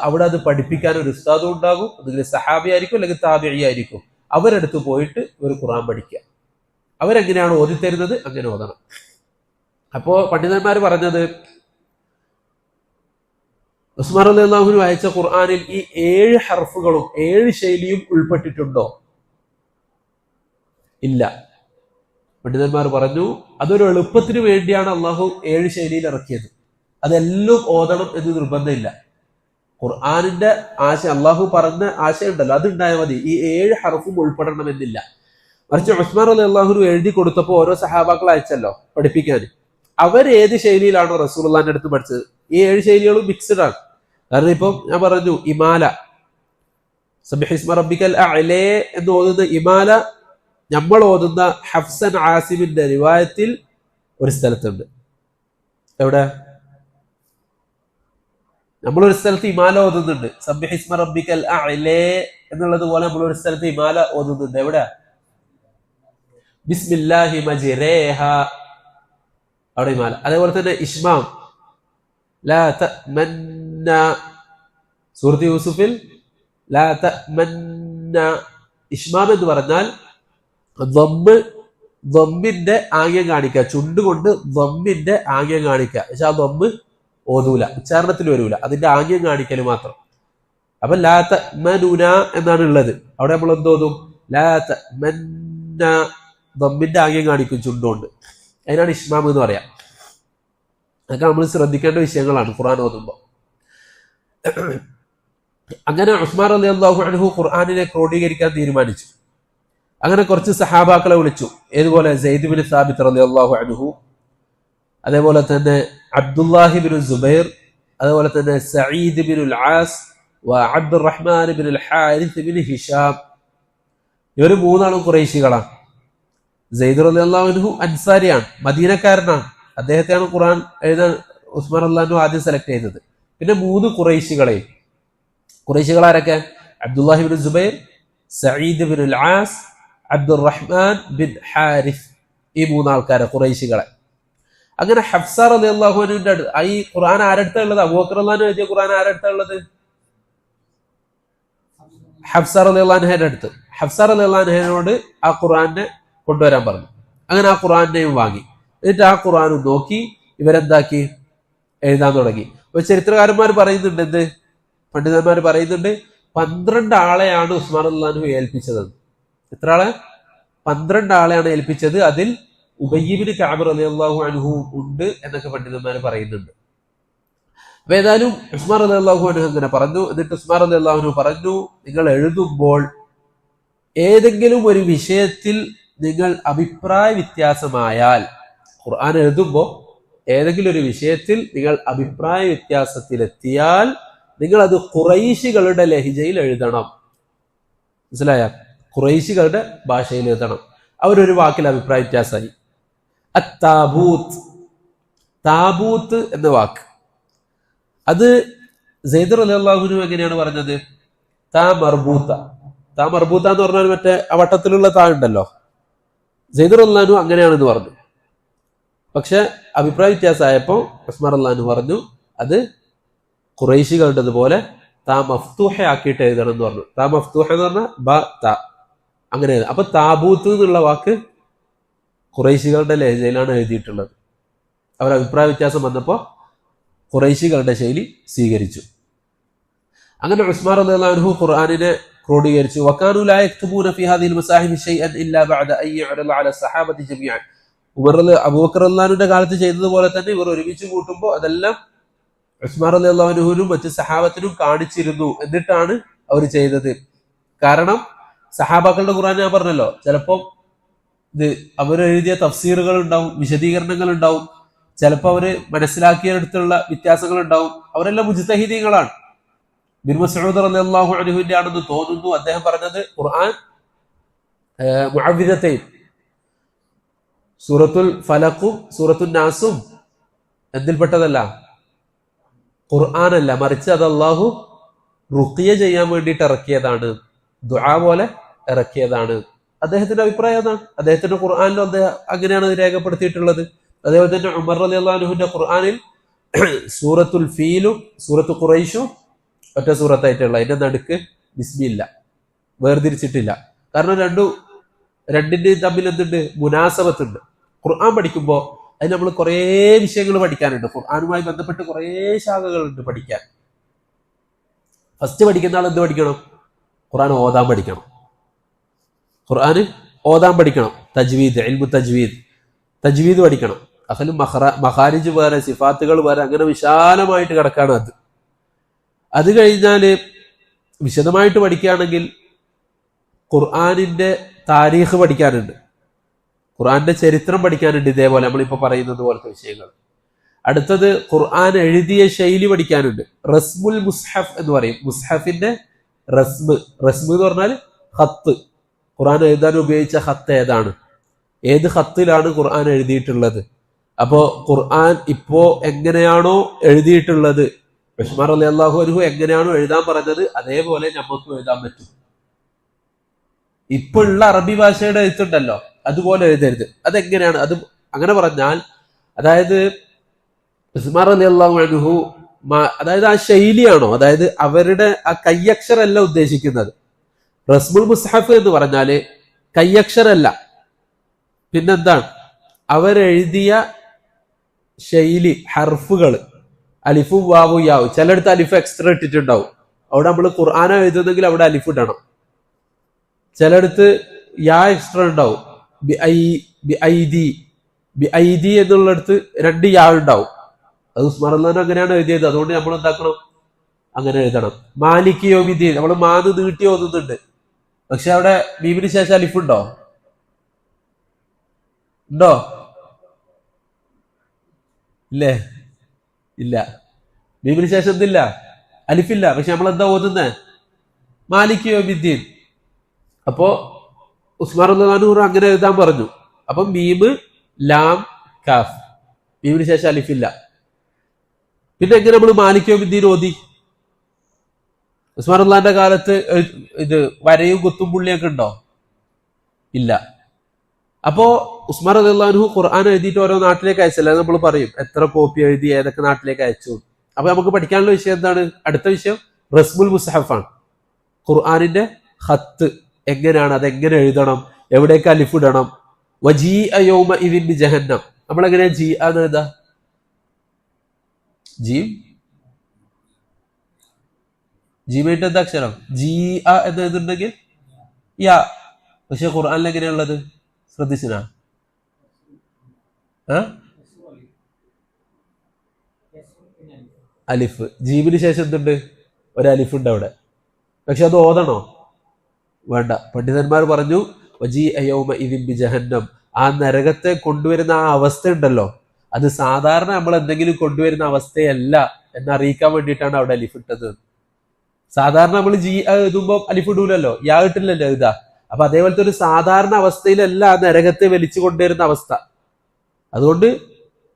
അവിടെ അത് പഠിപ്പിക്കാൻ ഒരു ഉസ്താദും ഉണ്ടാകും. അതിൽ സഹാബി ആയിരിക്കും അല്ലെങ്കിൽ താബിഈ ആയിരിക്കും. അവരെടുത്ത് പോയിട്ട് ഒരു ഖുർആൻ പഠിക്കുക. അവരെങ്ങനെയാണ് ഓതിത്തരുന്നത് അങ്ങനെ ഓതണം. അപ്പോ പണ്ഡിതന്മാർ പറഞ്ഞത് ഉസ്മാൻ റളിയല്ലാഹു അൻഹു അയച്ച ഖുർആനിൽ ഈ 7 ഹർഫുകളും 7 ശൈലിയും ഉൾപ്പെട്ടിട്ടുണ്ടോ? ഇല്ല. പണ്ഡിതന്മാർ പറഞ്ഞു അതൊരു എളുപ്പത്തിന് വേണ്ടിയാണ് അള്ളാഹു 7 ശൈലിയിൽ ഇറക്കിയത്. അതെല്ലാം ഓതണം എന്ന് നിർബന്ധമില്ല. ഖുർആനിന്റെ ആശയം, അള്ളാഹു പറഞ്ഞ ആശയം ഉണ്ടല്ലോ, അതുണ്ടായാൽ മതി. ഈ 7 ഹർഫും ഉൾപ്പെടണമെന്നില്ല. മറിച്ച് ഉസ്മാൻ റളിയല്ലാഹു അൻഹു എഴുതി കൊടുത്തപ്പോൾ ഓരോ സഹാബാക്കൾ അയച്ചല്ലോ പഠിപ്പിക്കാൻ. അവർ ഏത് ശൈലിയിലാണോ റസൂലുള്ളാഹിന്റെ അടുത്ത് പഠിച്ചത്, ഈ 7 ശൈലികളും മിക്സഡ് ആണ്. കാരണം ഇപ്പം ഞാൻ പറഞ്ഞു ഇമാല, സബ്ബിഹിസ്മ റബ്ബിക്കൽ അഅ്ല എന്ന് ഓതുന്ന ഇമാല നമ്മൾ ഓതുന്ന ഹഫ്സൻ ആസിമിന്റെ റിവായത്തിൽ ഒരു സ്ഥലത്തുണ്ട്. എവിടെ? നമ്മളൊരു സ്ഥലത്ത് ഇമാല ഓതുന്നുണ്ട്. സബ്ബിഹിസ്മ റബ്ബിക്കൽ അഅ്ല എന്നുള്ളത് പോലെ നമ്മളൊരു സ്ഥലത്ത് ഇമാല ഓതുന്നുണ്ട്. എവിടെ? ബിസ്മില്ലാഹി മജ്റേഹ, അവിടെ ഇമാല. അതേപോലെ തന്നെ ഇഷ്മാം, ലാ തഅ്മന്ന, സൂറത്ത് യൂസുഫിൽ ലാ തഅ്മന്ന. ഇഷ്മാം എന്ന് പറഞ്ഞാൽ ദമ്മിന്റെ ആംഗ്യം കാണിക്കുക, ചുണ്ടുകൊണ്ട് ദമ്മിന്റെ ആംഗ്യം കാണിക്കുക. പക്ഷെ ആ ദമ്മ് ഓതൂല, ഉച്ചാരണത്തിൽ വരൂല, അതിന്റെ ആംഗ്യം കാണിക്കൽ മാത്രം. അപ്പൊ ലാ തഅ്മനുന എന്നാണ് ഉള്ളത്. അവിടെ നമ്മൾ എന്തോതും? ലാ തഅ്മന്ന, ദമ്മിന്റെ ആംഗ്യം കാണിക്കും ചുണ്ടുകൊണ്ട്. അതിനാണ് ഇഷ്മാം എന്ന് പറയാം. അതൊക്കെ നമ്മൾ ശ്രദ്ധിക്കേണ്ട വിഷയങ്ങളാണ് ഖുർആൻ ഓതുമ്പോൾ. അങ്ങനെ ഉസ്മാൻ റളിയല്ലാഹു അൻഹു ഖുർആനിനെ ക്രോഡീകരിക്കാൻ തീരുമാനിച്ചു. അങ്ങനെ കുറച്ച് സഹാബാക്കളെ വിളിച്ചു. ഏതുപോലെ സെയ്ദ് ഇബ്നു സാബിത്ത് റളിയല്ലാഹു അൻഹു, അതേപോലെ തന്നെ അബ്ദുല്ലാഹി ഇബ്നു സുബൈർ, അതേപോലെ തന്നെ സഈദ് ഇബ്നുൽ ആസ് അബ്ദുറഹ്മാൻ ഇബ്നുൽ ഹാരിസ് ഇബ്നു ഹിഷാം. ഇവർ 3 ഖുറൈശികളാണ്. സെയ്ദ് റളിയല്ലാഹു അൻഹു അൻസാരിയാണ്, മദീനക്കാരനാണ്. അദ്ദേഹത്തെയാണ് ഖുർആൻ എഴുതാൻ ഉസ്മാൻ റളിയല്ലാഹു അൻഹു ആദ്യം സെലക്ട് ചെയ്തത്. പിന്നെ 3 ഖുറൈശികളെയും. ഖുറൈശികൾ ആരൊക്കെ? Abdullahi bin Zubair, Saeed bin അൽ ആസ്, അബ്ദുറഹ്മാൻ ബിൻ ഹാരിസ്. ഈ 3 ആൾക്കാരെ ഖുറൈശികളെ. അങ്ങനെ ഹഫ്സ റളിയല്ലാഹു അൻഹുവിന്റെ ഈ ഖുർആൻ ആരടുത്താ ഉള്ളത്? അബൂബക്കർ റളിയല്ലാഹു അൻഹു എഴുതിയ ഖുർആൻ ആരടുത്താ ഉള്ളത്? ഹഫ്സ റളിയല്ലാഹു അൻഹയുടെ അടുത്ത്. ഹഫ്സ റളിയല്ലാഹു അൻഹയോട് ആ ഖുർആനെ കൊണ്ടുവരാൻ പറഞ്ഞു. അങ്ങനെ ആ ഖുർആനെയും വാങ്ങി. എന്നിട്ട് ആ ഖുർആനും നോക്കി ഇവരെന്താക്കി? എഴുതാൻ തുടങ്ങി. അപ്പൊ ചരിത്രകാരന്മാർ പറയുന്നുണ്ട്, എന്ത് പണ്ഡിതന്മാർ പറയുന്നുണ്ട്, 12 ആളെയാണ് ഉസ്മാൻ റളിയല്ലാഹു അൻഹു ഏൽപ്പിച്ചത്. എത്ര ആളെ? 12 ആളെയാണ് ഏൽപ്പിച്ചത്. അതിൽ ഉബയ്യ് ഇബ്നു കഅബ് റളിയല്ലാഹു അൻഹു ഉണ്ട് എന്നൊക്കെ പണ്ഡിതന്മാർ പറയുന്നുണ്ട്. അപ്പൊ ഏതായാലും ഉസ്മാൻ റളിയല്ലാഹു അൻഹു അങ്ങനെ പറഞ്ഞു. എന്നിട്ട് ഉസ്മാൻ റളിയല്ലാഹു അൻഹു പറഞ്ഞു, നിങ്ങൾ എഴുതുമ്പോൾ ഏതെങ്കിലും ഒരു വിഷയത്തിൽ നിങ്ങൾ അഭിപ്രായ വ്യത്യാസമായാൽ, ഖുർആൻ എഴുതുമ്പോൾ ഏതെങ്കിലും ഒരു വിഷയത്തിൽ നിങ്ങൾ അഭിപ്രായ വ്യത്യാസത്തിലെത്തിയാൽ നിങ്ങൾ അത് ഖുറൈശികളുടെ ലഹിജയിൽ എഴുതണം. മനസ്സിലായ? ഖുറൈശികളുടെ ഭാഷയിൽ എഴുതണം. അവരൊരു വാക്കിൽ അഭിപ്രായ വ്യത്യാസമായി. അത്താബൂത്ത്, താബൂത്ത് എന്ന വാക്ക്, അത് സെയ്ദ് റളിയല്ലാഹു അൻഹു എങ്ങനെയാണ് പറഞ്ഞത്? താ മർബൂത്ത. താ മർബൂത്ത എന്ന് പറഞ്ഞാൽ മറ്റേ ആ വട്ടത്തിലുള്ള താ ഉണ്ടല്ലോ. സെയ്ദ് റളിയല്ലാഹു അൻഹു അങ്ങനെയാണെന്ന് പറഞ്ഞു. പക്ഷെ അഭിപ്രായ വ്യത്യാസമായപ്പോ ഉസ്മാൻ റളിയല്ലാഹു അൻഹു പറഞ്ഞു അത് ഖുറൈശികളുടേതുപോലെ താ മഫ്തൂഹ ആക്കിയിട്ട് എഴുതണം എന്ന് പറഞ്ഞു. താ മഫ്തൂഹ എന്ന് പറഞ്ഞാൽ ബ ത, അങ്ങനെ. അപ്പൊ താബൂത്ത് എന്നുള്ള വാക്ക് ഖുറൈശികളുടെ ലഹജയിലാണ് എഴുതിയിട്ടുള്ളത്. അവർ അഭിപ്രായ വ്യത്യാസം വന്നപ്പോൾ ഖുറൈശികളുടെ ശൈലി സ്വീകരിച്ചു. അങ്ങനെ ഉസ്മാൻ റളിയല്ലാഹു അൻഹു ഖുർആനിനെ ക്രോഡീകരിച്ചു. വകാനു ലാ യക്തുബൂന ഫീ ഹാദിഹിൽ മസാഹിബ് ശൈഅൻ ഇല്ലാ ബഅദ അൻ യഅറള അല സഹാബത്തി ജമീഅൻ. അബൂബക്കർ റളിയല്ലാഹു അൻഹുവിന്റെ കാലത്ത് ചെയ്തതുപോലെ തന്നെ ഇവർ ഒരുമിച്ച് കൂട്ടുമ്പോൾ അതെല്ലാം ഉസ്മാൻ റളിയല്ലാഹു അൻഹുവിനും മറ്റ് സഹാബത്തിനും കാണിച്ചിരുന്നു. എന്നിട്ടാണ് അവർ ചെയ്തത്. കാരണം സഹാബാക്കളുടെ ഖുർആൻ ഞാൻ പറഞ്ഞല്ലോ, ചിലപ്പോൾ ഇത് അവരെഴുതിയ തഫ്സീറുകൾ ഉണ്ടാവും, വിശദീകരണങ്ങൾ ഉണ്ടാവും, ചിലപ്പോൾ അവര് മനസ്സിലാക്കിയടുത്തുള്ള വ്യത്യാസങ്ങൾ ഉണ്ടാവും. അവരെല്ലാം മുജ്തഹിദീങ്ങളാണ്. ബിൻ മസ്ഊദ് റളിയല്ലാഹു അൻഹുവിന്റെ ആണെന്ന് തോന്നുന്നു അദ്ദേഹം പറഞ്ഞത്, ഖുർആൻ മുഅവ്വിദതൈൻ, സൂറത്തുൽ ഫലഖും സൂറത്തുൽ നാസും എന്തിൽപ്പെട്ടതല്ല? ഖുർആനല്ല, മറിച്ച് അത് അള്ളാഹു റുഖിയ ചെയ്യാൻ വേണ്ടിയിട്ട് ഇറക്കിയതാണ്, ദുആ പോലെ ഇറക്കിയതാണ്. അദ്ദേഹത്തിന്റെ അഭിപ്രായം അതാണ്. അദ്ദേഹത്തിന്റെ ഖുർആനിലും അദ്ദേഹം അങ്ങനെയാണ് രേഖപ്പെടുത്തിയിട്ടുള്ളത്. അതേപോലെ തന്നെ ഉമർ റളിയല്ലാഹു അൻഹുവിന്റെ ഖുർആനിൽ സൂറത്തുൽ ഫീലും സൂറത്തു ഖുറൈശും ഒറ്റ സൂറത്തായിട്ടുള്ള, അതിന്റെ നടുക്ക് ബിസ്മില്ല, വേർതിരിച്ചിട്ടില്ല. കാരണം രണ്ടിന്റെയും തമ്മിൽ എന്തുണ്ട്? മുനാസബത്തുണ്ട്. ഖുർആൻ പഠിക്കുമ്പോൾ അതിന് നമ്മൾ കുറേ വിഷയങ്ങൾ പഠിക്കാനുണ്ട്. ഖുർആനുമായി ബന്ധപ്പെട്ട് കുറേ ശാഖകളുണ്ട് പഠിക്കാൻ. ഫസ്റ്റ് പഠിക്കുന്ന ആൾ എന്ത് പഠിക്കണം? ഖുർആൻ ഓതാൻ പഠിക്കണം. ഖുർആന് ഓതാൻ പഠിക്കണം. തജ്വീദ്, ഇൽമു തജ്വീദ് പഠിക്കണം. അഖലും മഖാരിജ് വേറെ, സിഫാത്തുകൾ വേറെ, അങ്ങനെ വിശാലമായിട്ട് കിടക്കാണ് അത്. അത് കഴിഞ്ഞാല് വിശദമായിട്ട് പഠിക്കുകയാണെങ്കിൽ ഖുർആനിന്റെ താരീഖ് പഠിക്കാനുണ്ട്, ഖുർആന്റെ ചരിത്രം പഠിക്കാനുണ്ട്. ഇതേപോലെ നമ്മളിപ്പോ പറയുന്നത് പോലത്തെ വിഷയങ്ങൾ. അടുത്തത് ഖുർആൻ എഴുതിയ ശൈലി പഠിക്കാനുണ്ട്. റസ്മുൽ മുസ്ഹഫ് എന്ന് പറയും. മുസ്ഹഫിന്റെ റസ്മ് എന്ന് പറഞ്ഞാൽ ഖത്ത്, ഖുർആൻ എഴുതാൻ ഉപയോഗിച്ച ഖത്ത് ഏതാണ്, ഏത് ഖത്തിലാണ് ഖുർആൻ എഴുതിയിട്ടുള്ളത്. അപ്പോ ഖുർആൻ ഇപ്പോ എങ്ങനെയാണോ എഴുതിയിട്ടുള്ളത്, ഉസ്മാൻ റളിയല്ലാഹു അൻഹു എങ്ങനെയാണോ എഴുതാൻ പറഞ്ഞത് അതേപോലെ നമുക്ക് എഴുതാൻ പറ്റും. ഇപ്പൊ ഉള്ള അറബി ഭാഷയുടെ എഴുത്തുണ്ടല്ലോ, അതുപോലെ എഴുതരുത്. അതെങ്ങനെയാണ്? അത് അങ്ങനെ പറഞ്ഞാൽ, അതായത് ഉസ്മാൻ റളിയല്ലാഹു അൻഹു, അതായത് ആ ശൈലിയാണോ, അതായത് അവരുടെ ആ കയ്യക്ഷരല്ല ഉദ്ദേശിക്കുന്നത്. റസ്മുൽ മുസ്ഹഫ് എന്ന് പറഞ്ഞാല് കയ്യക്ഷരല്ല, പിന്നെന്താണ്? അവരെഴുതിയ ശൈലി, ഹർഫുകൾ, അലിഫും വാവും യാവും. ചിലടത്ത് അലിഫ് എക്സ്ട്രാ ഇട്ടിട്ടുണ്ടാവും. അവിടെ നമ്മൾ ഖുർആന എഴുതുന്നെങ്കിൽ അവിടെ അലിഫ് ഇടണം. ചിലടത്ത് യാ എക്സ്ട്രാ ഉണ്ടാവും. ബി ഐദി എന്നുള്ളടത്ത് 2 യാ ഉണ്ടാവും. അത് ഉസ്മാൻ റളിയല്ലാഹു അൻഹു അങ്ങനെയാണ് എഴുതിയത്. അതുകൊണ്ട് നമ്മൾ എന്താക്കണം? അങ്ങനെ എഴുതണം. മാലിക് യൗമിദ്ദീൻ, നമ്മൾ മാന്ന് നീട്ടി ഓതുന്നുണ്ട്, പക്ഷെ അവിടെ മീമിന് ശേഷം അലിഫ് ഉണ്ടോ? ഇല്ലേ? ഇല്ല. മീമിന് ശേഷം എന്തില്ല? അലിഫില്ല. പക്ഷെ നമ്മൾ എന്താ ഓതുന്നത്? മാലിക് യൗമിദ്ദീൻ. അപ്പോ ഉസ്മാൻ റളിയല്ലാഹു അൻഹു അങ്ങനെ എഴുതാൻ പറഞ്ഞു. അപ്പൊ മീമ് ലാം കാഫ് മീമിന് ശേഷം അലിഫില്ല. പിന്നെ എങ്ങനെ നമ്മൾ മാലിക് യൗമിദ്ദീൻ ഓതി? ഉസ്മാൻ റളിയല്ലാഹുവിന്റെ കാലത്ത് ഇത് വരയും കുത്തും പുള്ളിയൊക്കെ ഉണ്ടോ? ഇല്ല. അപ്പോ ഉസ്മാൻ റളിയല്ലാഹു അൻഹു ഖുർആൻ എഴുതിയിട്ട് ഓരോ നാട്ടിലേക്ക് അയച്ചല്ലേ, നമ്മൾ പറയും എത്ര കോപ്പി എഴുതി ഏതൊക്കെ നാട്ടിലേക്ക് അയച്ചു. അപ്പൊ നമുക്ക് പഠിക്കാനുള്ള വിഷയം എന്താണ്? അടുത്ത വിഷയം റസ്മുൽ മുസ്ഹഫാണ്. ഖുർആനിന്റെ ഖത്ത് എങ്ങനെയാണ്, അതെങ്ങനെ എഴുതണം, എവിടേക്ക് അലിഫിടണം. വജീഅ യൗമഇദിൻ ബിജഹന്നം, നമ്മളെങ്ങനെ ജീഅ എന്ന് എഴുതാ? ജീമേറ്റ് എന്താ അക്ഷരം? ജീഅ എന്ന് എഴുതുന്നുണ്ടെങ്കിൽ യാ. പക്ഷെ ഖുർആനിൽ എങ്ങനെയുള്ളത് ശ്രദ്ധിച്ചിനാ? അലിഫ്. ജീമിന് ശേഷം എന്തുണ്ട്? ഒരു അലിഫ് ഉണ്ട് അവിടെ. പക്ഷെ അത് ഓതണോ? വേണ്ട. പണ്ഡിതന്മാർ പറഞ്ഞു വജീഅ യൗമഇദിൻ ബിജഹന്നം, ആ നരകത്തെ കൊണ്ടുവരുന്ന ആ അവസ്ഥ ഉണ്ടല്ലോ, അത് സാധാരണ നമ്മൾ എന്തെങ്കിലും കൊണ്ടുവരുന്ന അവസ്ഥയല്ല എന്നറിയിക്കാൻ വേണ്ടിയിട്ടാണ് അവിടെ അലിഫ് ഇട്ടത്. സാധാരണ നമ്മൾ ജി എഴുതുമ്പോൾ അലിഫ് ഇടൂലല്ലോ, യാ ഇട്ടില്ലല്ലോ എഴുതാ. അപ്പൊ അതേപോലത്തെ ഒരു സാധാരണ അവസ്ഥയിലല്ല ആ നരകത്തെ വലിച്ചു കൊണ്ടുവരുന്ന അവസ്ഥ. അതുകൊണ്ട്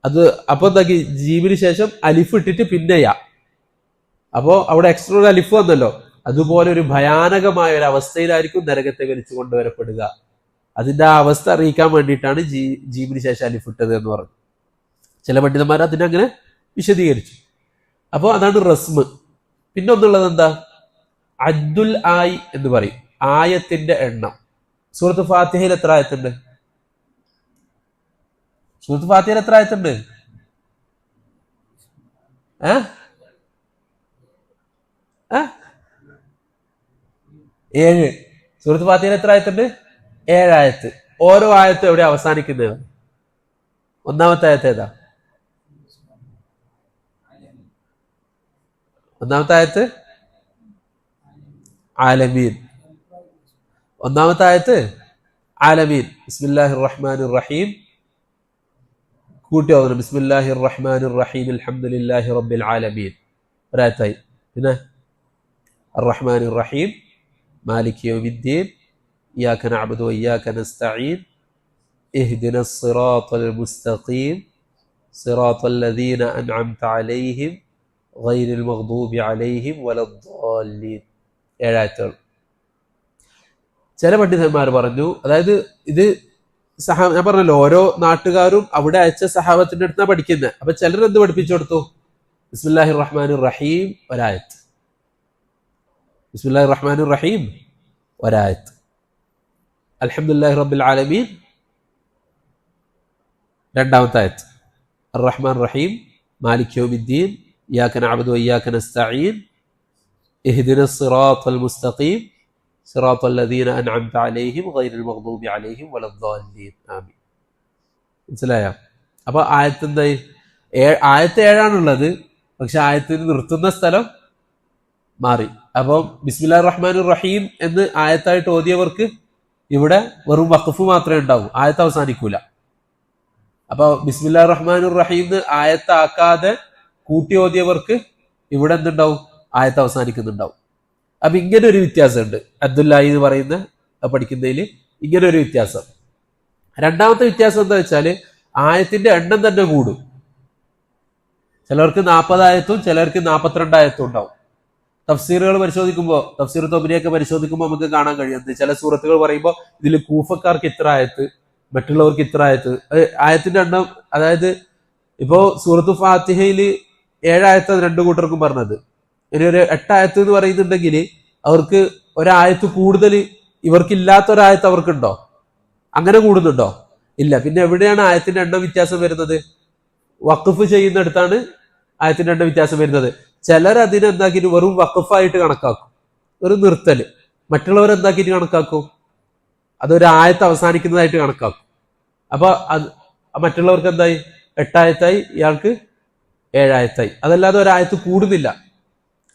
അത് അപ്പൊ എന്താക്കി, ജീവിന് ശേഷം അലിഫ് ഇട്ടിട്ട് പിന്നെ യാ. അപ്പോ അവിടെ എക്സ്ട്രാ ഒരു അലിഫ് വന്നല്ലോ, അതുപോലെ ഒരു ഭയാനകമായ ഒരു അവസ്ഥയിലായിരിക്കും നരകത്തെ വലിച്ചു കൊണ്ടുവരപ്പെടുക. അതിന്റെ ആ അവസ്ഥ അറിയിക്കാൻ വേണ്ടിയിട്ടാണ് ജീവിന് ശേഷം അലിഫ് ഇട്ടത് എന്ന് പറഞ്ഞു. ചില പണ്ഡിതന്മാർ അതിനങ്ങനെ വിശദീകരിച്ചു. അപ്പോൾ അതാണ് റസ്മ്. പിന്നെ ഒന്നുള്ളത് എന്താ? അദ്ദുൽ ആയി എന്ന് പറയും, ആയത്തിന്റെ എണ്ണം. സൂറത്ത് ഫാത്തിഹയിൽ എത്ര ആയത്തുണ്ട്? സൂറത്ത് ഫാത്തിഹയിൽ എത്ര ആയത്തുണ്ട്? 7. സൂറത്ത് ഫാത്തിഹയിൽ എത്ര ആയത്തുണ്ട്? 7 ആയത്ത്. ഓരോ ആയത്തും എവിടെ അവസാനിക്കുന്നത്? ഒന്നാമത്തെ ആയത്ത് ഏതാ? ഒന്നാമത്തെ ആയത്ത് ആലമീൻ. ഒന്നാമത്തെ ആയത്ത് ആലമീൻ. ബിസ്മില്ലാഹിർ റഹ്മാനിർ റഹീം. കൂട്ടി ഓതണം. ബിസ്മില്ലാഹിർ റഹ്മാനിർ റഹീം അൽഹംദുലില്ലാഹി റബ്ബിൽ ആലമീൻ. ഒരായത്തായി. പിന്നെ അർറഹ്മാനിർ റഹീം മാലിക് യൗമിദ്ദീൻ ഇയ്യാക നഅ്ബുദു വഇയ്യാക നസ്തഈൻ ഇഹ്ദിനസ് സിറാത്തൽ മുസ്തഖീം സിറാത്തൽ ലദീന അൻഅംത അലൈഹിം ഗൈറിൽ മഗ്ദൂബി അലൈഹിം വലദ്ദാലിൻ. 7 ആയത്തുകൾ. ചില പണ്ഡിതന്മാർ പറഞ്ഞു, അതായത് ഇത് ഞാൻ പറഞ്ഞല്ലോ, ഓരോ നാട്ടുകാരും അവിടെ അയച്ച സഹാബത്തിന്റെ അടുത്താണ് പഠിക്കുന്നത്. അപ്പൊ ചിലർ എന്ത് പഠിപ്പിച്ചു കൊടുത്തു? ബിസ്മില്ലാഹിർ റഹ്മാനിർ റഹീം ഒരായത്ത്, ബിസ്മില്ലാഹിർ റഹ്മാനിർ റഹീം ഒരായത്ത്, അൽഹംദുലില്ലാഹി റബ്ബിൽ ആലമീൻ രണ്ടാമത്തെ ആയത്ത്, അർ റഹ്മാൻ റഹീം മാലിക് യൗമിദ്ദീൻ ഇയ്യാക നഅ്ബുദു വഇയ്യാക നസ്തഈൻ ഇഹ്ദിനസ് സിറാത്തൽ മുസ്തഖീം സിറാത്തൽ ലദീന അൻഅംത അലൈഹിം ഗൈറിൽ മഗ്ദൂബി അലൈഹിം വലദ്ദാലിൻ. ആമീൻ. മനസ്സിലായോ? അപ്പൊ ആയത്ത് എന്തായി? ആയത്ത് 7ആണുള്ളത്, പക്ഷെ ആയത്തിന് നിർത്തുന്ന സ്ഥലം മാറി. അപ്പം ബിസ്മില്ലാഹിർ റഹ്മാനിർ റഹീം എന്ന് ആയത്തായിട്ട് ഓതിയവർക്ക് ഇവിടെ വെറും വഖഫ് മാത്രമേ ഉണ്ടാവൂ, ആയത്ത് അവസാനിക്കൂല. അപ്പൊ ബിസ്മില്ലാഹിർ റഹ്മാനിർ റഹീം ആയത്താക്കാതെ കൂട്ടി ഓതിയവർക്ക് ഇവിടെ എന്തുണ്ടാവും? ആയത്ത് അവസാനിക്കുന്നുണ്ടാവും. അപ്പൊ ഇങ്ങനെ ഒരു വ്യത്യാസമുണ്ട് അബ്ദുല്ലാഹി എന്ന് പറയുന്ന പഠിക്കുന്നതിൽ, ഇങ്ങനെ ഒരു വ്യത്യാസം. രണ്ടാമത്തെ വ്യത്യാസം എന്താ വെച്ചാല് ആയത്തിന്റെ എണ്ണം തന്നെ കൂടും. ചിലർക്ക് 40 ആയത്തും ചിലർക്ക് 42 ആയത്തും ഉണ്ടാവും. തഫ്സീറുകൾ പരിശോധിക്കുമ്പോൾ, തഫ്സീർ തൊബരിയൊക്കെ പരിശോധിക്കുമ്പോൾ നമുക്ക് കാണാൻ കഴിയുന്നത്, ചില സൂറത്തുകൾ പറയുമ്പോൾ ഇതിൽ കൂഫക്കാർക്ക് ഇത്ര ആയത്ത്, മറ്റുള്ളവർക്ക് ഇത്ര ആയത്ത്. ആയത്തിന്റെ എണ്ണം, അതായത് ഇപ്പോ സൂറത്ത് ഫാത്തിഹയിൽ 7 ആയത്ത് 2 കൂട്ടർക്കും പറഞ്ഞത്, ഇനി ഒരു 8 ആയത്ത് എന്ന് പറയുന്നുണ്ടെങ്കിൽ അവർക്ക് ഒരായത്ത് കൂടുതൽ ഇവർക്കില്ലാത്ത ഒരായത്ത് അവർക്കുണ്ടോ? അങ്ങനെ കൂടുന്നുണ്ടോ? ഇല്ല. പിന്നെ എവിടെയാണ് ആയത്തിന്റെ എണ്ണം വ്യത്യാസം വരുന്നത്? വഖഫ് ചെയ്യുന്നിടത്താണ് ആയത്തിന്റെ എണ്ണം വ്യത്യാസം വരുന്നത്. ചിലർ അതിനെ എന്താക്കിയിട്ട് വെറും വഖഫായിട്ട് കണക്കാക്കും, ഒരു നിർത്തല്. മറ്റുള്ളവർ എന്താക്കിയിട്ട് കണക്കാക്കും? അതൊരു ആയത്ത് അവസാനിക്കുന്നതായിട്ട് കണക്കാക്കും. അപ്പൊ മറ്റുള്ളവർക്ക് എന്തായി? 8 ആയത്തായി, ഇയാൾക്ക് 7 ആയത്തായി. അതല്ലാതെ ഒരായത്ത് കൂടുന്നില്ല.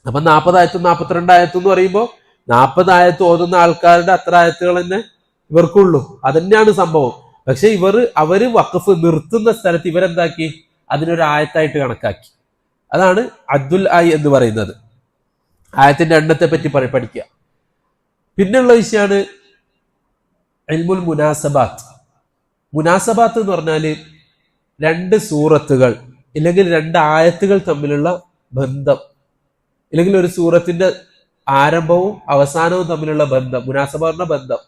അപ്പൊ 40 ആയത്തും 42 ആയത്തും എന്ന് പറയുമ്പോൾ 40 ആയത്ത് ഓതുന്ന ആൾക്കാരുടെ അത്ര ആയത്തുകൾ തന്നെ ഇവർക്കുള്ളൂ. അതന്നെയാണ് സംഭവം. പക്ഷെ അവര് വഖഫ് നിർത്തുന്ന സ്ഥലത്ത് ഇവരെന്താക്കി? അതിനൊരു ആയത്തായിട്ട് കണക്കാക്കി. അതാണ് അദ്ദുൽ ആയി എന്ന് പറയുന്നത്. ആയത്തിന്റെ എണ്ണത്തെ പറ്റി പഠിക്കുക. പിന്നെയുള്ള വിഷയമാണ് ഇൽമുൽ മുനാസബാത്ത്. മുനാസബാത്ത് എന്ന് പറഞ്ഞാല് രണ്ട് സൂറത്തുകൾ ഇല്ലെങ്കിൽ രണ്ട് ആയത്തുകൾ തമ്മിലുള്ള ബന്ധം, ഇല്ലെങ്കിൽ ഒരു സൂറത്തിന്റെ ആരംഭവും അവസാനവും തമ്മിലുള്ള ബന്ധം, മുനാസബ പറഞ്ഞ ബന്ധം,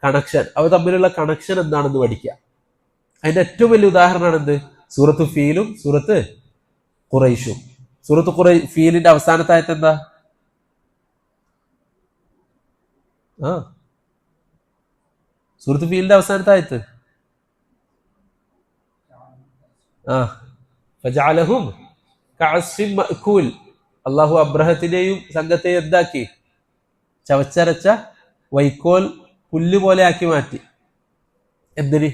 കണക്ഷൻ, അവ തമ്മിലുള്ള കണക്ഷൻ എന്താണെന്ന് പഠിക്കുക. അതിന്റെ ഏറ്റവും വലിയ ഉദാഹരണമാണ് എന്ത്? സൂറത്ത് ഫീലും സൂറത്ത് ഖുറൈശും. സൂറത്ത് ഫീലിന്റെ അവസാനത്തെ ആയത്ത് എന്താ? സൂറത്ത് ഫീലിന്റെ അവസാനത്തെ ആയത്ത് ഫജഅലഹും കഅസ്ഫിൻ മഅ്കൂൽ. അള്ളാഹു അബ്രഹത്തിനെയും സംഘത്തെയും എന്താക്കി? ചവച്ചരച്ച വൈക്കോൽ പുല്ല് പോലെ ആക്കി മാറ്റി. എന്തിന്?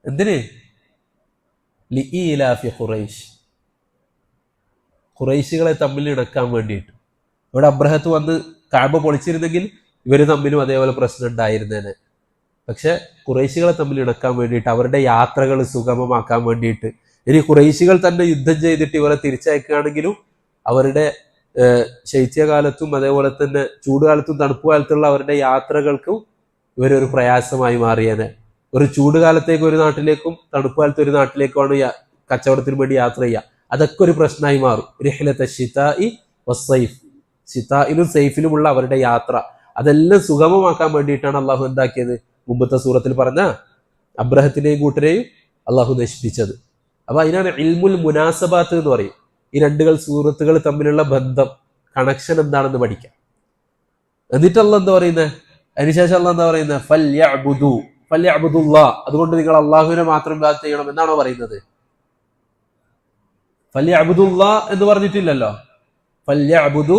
എന്തിന്? ലിഈലാഫി ഖുറൈശ്, ഖുറൈശികളെ തമ്മിൽ ഇണക്കാൻ വേണ്ടിയിട്ട്. ഇവിടെ അബ്രഹത്ത് വന്ന് കഅബ പൊളിച്ചിരുന്നെങ്കിൽ ഇവര് തമ്മിലും അതേപോലെ പ്രശ്നം ഉണ്ടായിരുന്നേനെ. പക്ഷെ ഖുറൈശികളെ തമ്മിൽ ഇണക്കാൻ വേണ്ടിയിട്ട്, അവരുടെ യാത്രകൾ സുഗമമാക്കാൻ വേണ്ടിയിട്ട്, ഇനി ഖുറൈശികൾ തന്നെ യുദ്ധം ചെയ്തിട്ട് ഇവരെ തിരിച്ചയക്കുകയാണെങ്കിലും അവരുടെ ശൈത്യകാലത്തും അതേപോലെ തന്നെ ചൂടുകാലത്തും തണുപ്പ് കാലത്തുള്ള അവരുടെ യാത്രകൾക്കും ഇവരൊരു പ്രയാസമായി മാറിയേനെ. ഒരു ചൂടുകാലത്തേക്ക് ഒരു നാട്ടിലേക്കും തണുപ്പ് കാലത്ത് ഒരു നാട്ടിലേക്കുമാണ് കച്ചവടത്തിന് വേണ്ടി യാത്ര ചെയ്യുക. അതൊക്കെ ഒരു പ്രശ്നമായി മാറും. റിഹ്ലത ശിതാഇ വസ്സൈഫ്, ശിതായിലും സൈഫിലുമുള്ള അവരുടെ യാത്ര, അതെല്ലാം സുഗമമാക്കാൻ വേണ്ടിയിട്ടാണ് അള്ളാഹു എന്താക്കിയത്? മുമ്പത്തെ സൂറത്തിൽ പറഞ്ഞ അബ്രഹത്തിനെയും കൂട്ടരെയും അള്ളാഹു നശിപ്പിച്ചത്. അപ്പൊ അതിനാണ് ഇൽമുൽ മുനാസബാത്ത് എന്ന് പറയും. ഈ രണ്ടുകൾ സൂറത്തുകൾ തമ്മിലുള്ള ബന്ധം, കണക്ഷൻ എന്താണെന്ന് പഠിക്കാം. എന്നിട്ട് അള്ളാഹ് എന്താ പറയുന്നത്? അതിനുശേഷം അള്ളാഹ് എന്താ പറയുന്നത്? ഫല്യഅ്ബുദുല്ലാഹ്, അതുകൊണ്ട് നിങ്ങൾ അള്ളാഹുവിനെ മാത്രം ഇബാദത്ത് ചെയ്യണം എന്നാണോ പറയുന്നത്? ഫല്യഅ്ബുദുല്ലാഹ് എന്ന് പറഞ്ഞിട്ടില്ലല്ലോ. ഫല്യഅ്ബുദു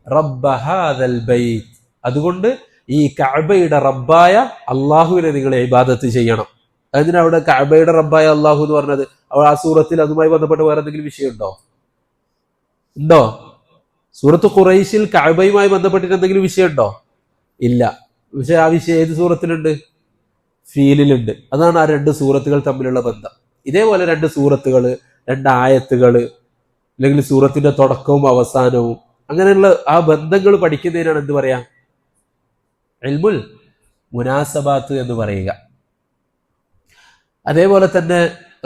റബ്ബ ഹാദൽ ബൈത്ത്, അതുകൊണ്ട് ഈ കഅബയുടെ റബ്ബായ അള്ളാഹുവിനെ നിങ്ങൾ ഇബാദത്ത് ചെയ്യണം. അതിന് അവിടെ കഅബയുടെ റബ്ബായ അള്ളാഹു എന്ന് പറഞ്ഞത് അവിടെ ആ സൂറത്തിൽ അതുമായി ബന്ധപ്പെട്ട് വേറെ എന്തെങ്കിലും വിഷയം ഉണ്ടോ? സൂറത്ത് ഖുറൈശിൽ കഅബയുമായി ബന്ധപ്പെട്ടിട്ട് എന്തെങ്കിലും വിഷയം ഉണ്ടോ? ഇല്ല. പക്ഷെ ആ വിഷയം ഏത് സൂറത്തിലുണ്ട്? ഫീലിലുണ്ട്. അതാണ് ആ രണ്ട് സൂറത്തുകൾ തമ്മിലുള്ള ബന്ധം. ഇതേപോലെ രണ്ട് സൂറത്തുകൾ, രണ്ട് ആയത്തുകൾ, അല്ലെങ്കിൽ സൂറത്തിന്റെ തുടക്കവും അവസാനവും, അങ്ങനെയുള്ള ആ ബന്ധങ്ങൾ പഠിക്കുന്നതിനാണ് എന്ത് പറയാ? ഇൽമുൽ മുനാസബാത്ത് എന്ന് പറയുക. അതേപോലെ തന്നെ